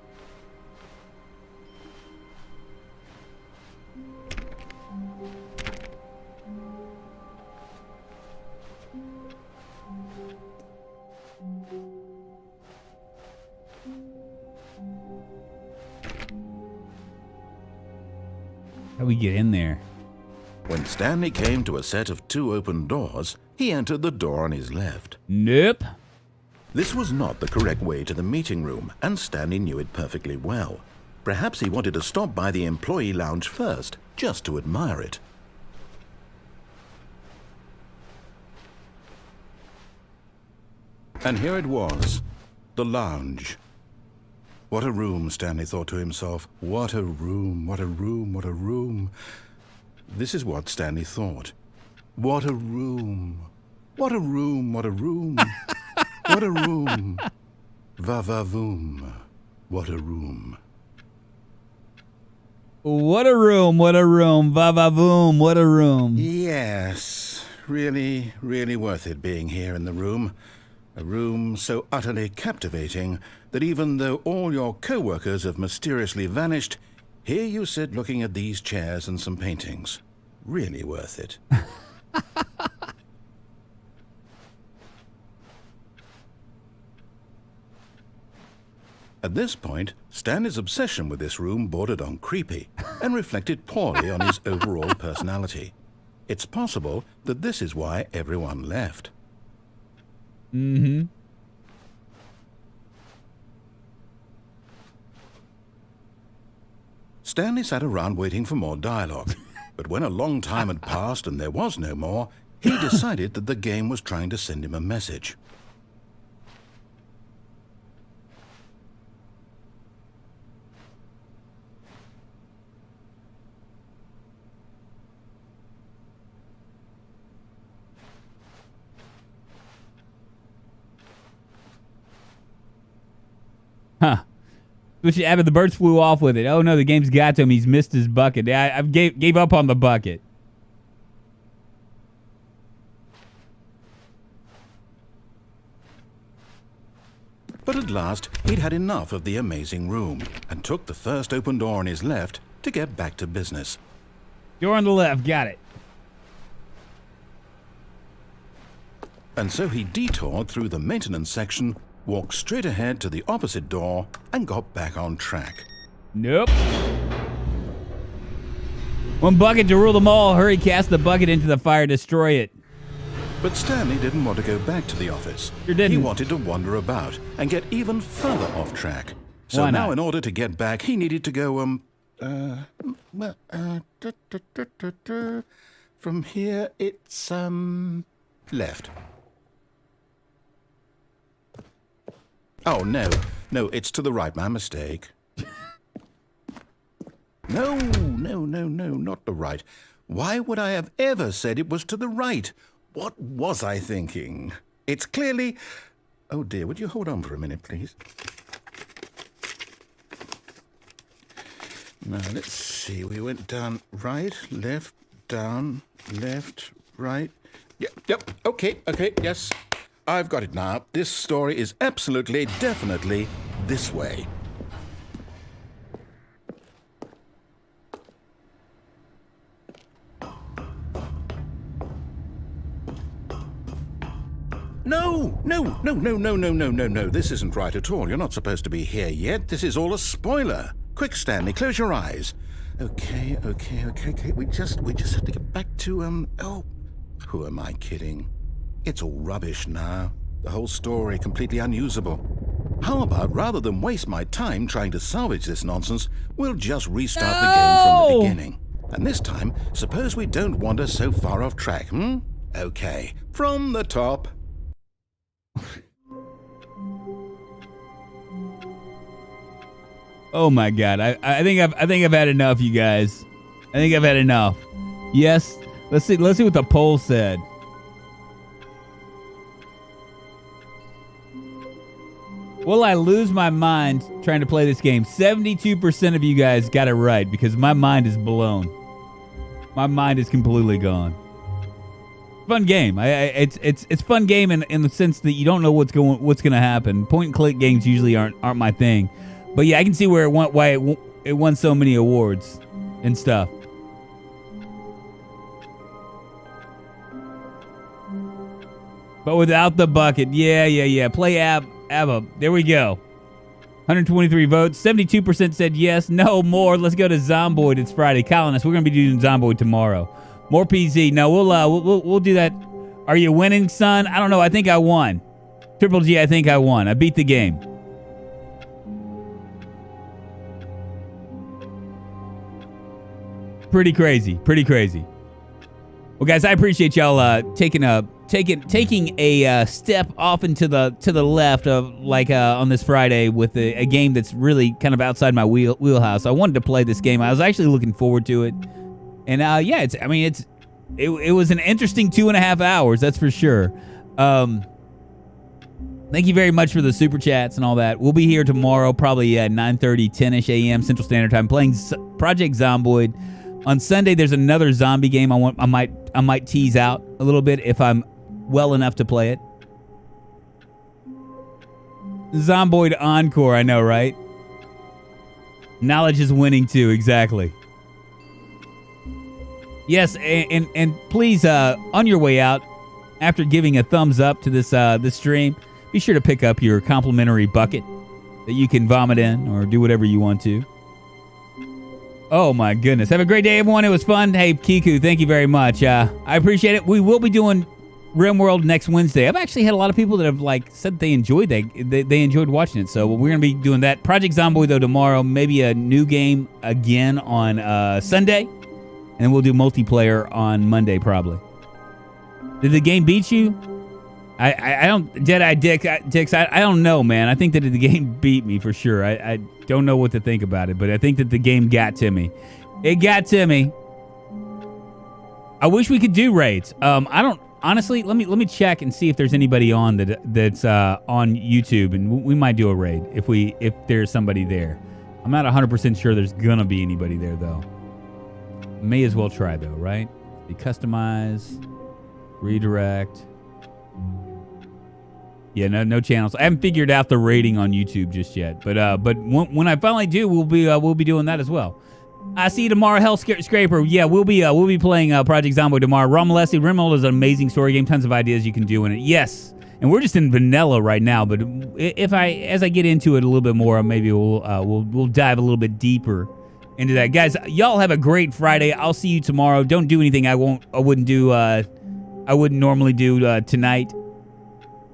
How do we get in there? When Stanley came to a set of 2 open doors, he entered the door on his left. Nope. This was not the correct way to the meeting room, and Stanley knew it perfectly well. Perhaps he wanted to stop by the employee lounge first, just to admire it. And here it was, the lounge. What a room, Stanley thought to himself. What a room, what a room, what a room. This is what Stanley thought. What a room. What a room, what a room. What a room. Va-va-voom. What a room. What a room, what a room. Va-va-voom, what a room. Yes, really, really worth it being here in the room. A room so utterly captivating that even though all your co-workers have mysteriously vanished, here you sit looking at these chairs and some paintings. Really worth it. At this point, Stanley's obsession with this room bordered on creepy and reflected poorly on his overall personality. It's possible that this is why everyone left. Mm-hmm. Stanley sat around waiting for more dialogue, but when a long time had passed and there was no more, he decided that the game was trying to send him a message. Huh. Which happened? The birds flew off with it. Oh no, the game's got to him. He's missed his bucket. I gave up on the bucket. But at last, he'd had enough of the amazing room and took the first open door on his left to get back to business. Door on the left, got it. And so he detoured through the maintenance section, walked straight ahead to the opposite door, and got back on track. Nope. One bucket to rule them all. Hurry, cast the bucket into the fire, destroy it. But Stanley didn't want to go back to the office. Sure didn't. He wanted to wander about and get even further off track. So Why now not? in order to get back, he needed to go, from here, it's, left. Oh, no, it's to the right, my mistake. No, not the right. Why would I have ever said it was to the right? What was I thinking? It's clearly... Oh, dear, would you hold on for a minute, please? Now, let's see. We went down right, left, down, left, right. Yep, okay, yes. I've got it now. This story is absolutely, definitely this way. No. This isn't right at all. You're not supposed to be here yet. This is all a spoiler. Quick, Stanley, close your eyes. Okay. We just have to get back to, oh, who am I kidding? It's all rubbish now. The whole story completely unusable. How about, rather than waste my time trying to salvage this nonsense, we'll just restart the game from the beginning. And this time, suppose we don't wander so far off track, Okay, from the top. Oh my God! I think I've had enough, you guys. I think I've had enough. Yes. Let's see what the poll said. Will I lose my mind trying to play this game? 72% of you guys got it right because my mind is blown. My mind is completely gone. Fun game. It's fun game in the sense that you don't know what's going to happen. Point and click games usually aren't my thing. But yeah, I can see where why it won so many awards and stuff. But without the bucket, yeah. Play ABBA. There we go. 123 votes. 72% said yes. No more. Let's go to Zomboid. It's Friday. Colonists, we're gonna be doing Zomboid tomorrow. More PZ. No, we'll do that. Are you winning, son? I don't know. I think I won. Triple G, I think I won. I beat the game. Pretty crazy. Well, guys, I appreciate y'all taking a step off into the left of on this Friday with a game that's really kind of outside my wheelhouse. I wanted to play this game. I was actually looking forward to it, and it was an interesting 2.5 hours. That's for sure. Thank you very much for the super chats and all that. We'll be here tomorrow, probably at 9:30, 10-ish a.m. Central Standard Time, playing Project Zomboid. On Sunday, there's another zombie game I might tease out a little bit if I'm well enough to play it. Zomboid Encore, I know, right? Knowledge is winning too, exactly. Yes, and please, on your way out, after giving a thumbs up to this stream, be sure to pick up your complimentary bucket that you can vomit in or do whatever you want to. Oh my goodness. Have a great day, everyone. It was fun. Hey, Kiku, thank you very much. I appreciate it. We will be doing RimWorld next Wednesday. I've actually had a lot of people that have said they enjoyed they enjoyed watching it. So we're going to be doing that. Project Zomboid, though, tomorrow. Maybe a new game again on Sunday. And then we'll do multiplayer on Monday, probably. Did the game beat you? I don't, Deadeye Dix, I don't know, man. I think that the game beat me for sure. I don't know what to think about it, but I think that the game got to me. It got to me. I wish we could do raids. I don't, honestly, let me check and see if there's anybody on that's on YouTube, and we might do a raid if there's somebody there. I'm not 100% sure there's gonna be anybody there, though. May as well try, though, right? Customize, redirect. Yeah, no channels. I haven't figured out the rating on YouTube just yet, but when I finally do, we'll be doing that as well. I see you tomorrow, Hell Scraper. Yeah, we'll be playing Project Zomboid tomorrow. Romolesi, Rimworld is an amazing story game. Tons of ideas you can do in it. Yes, and we're just in vanilla right now. But as I get into it a little bit more, maybe we'll dive a little bit deeper into that, guys. Y'all have a great Friday. I'll see you tomorrow. Don't do anything I wouldn't normally do tonight.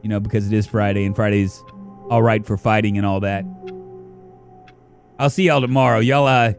You know, because it is Friday, and Friday's all right for fighting and all that. I'll see y'all tomorrow. Y'all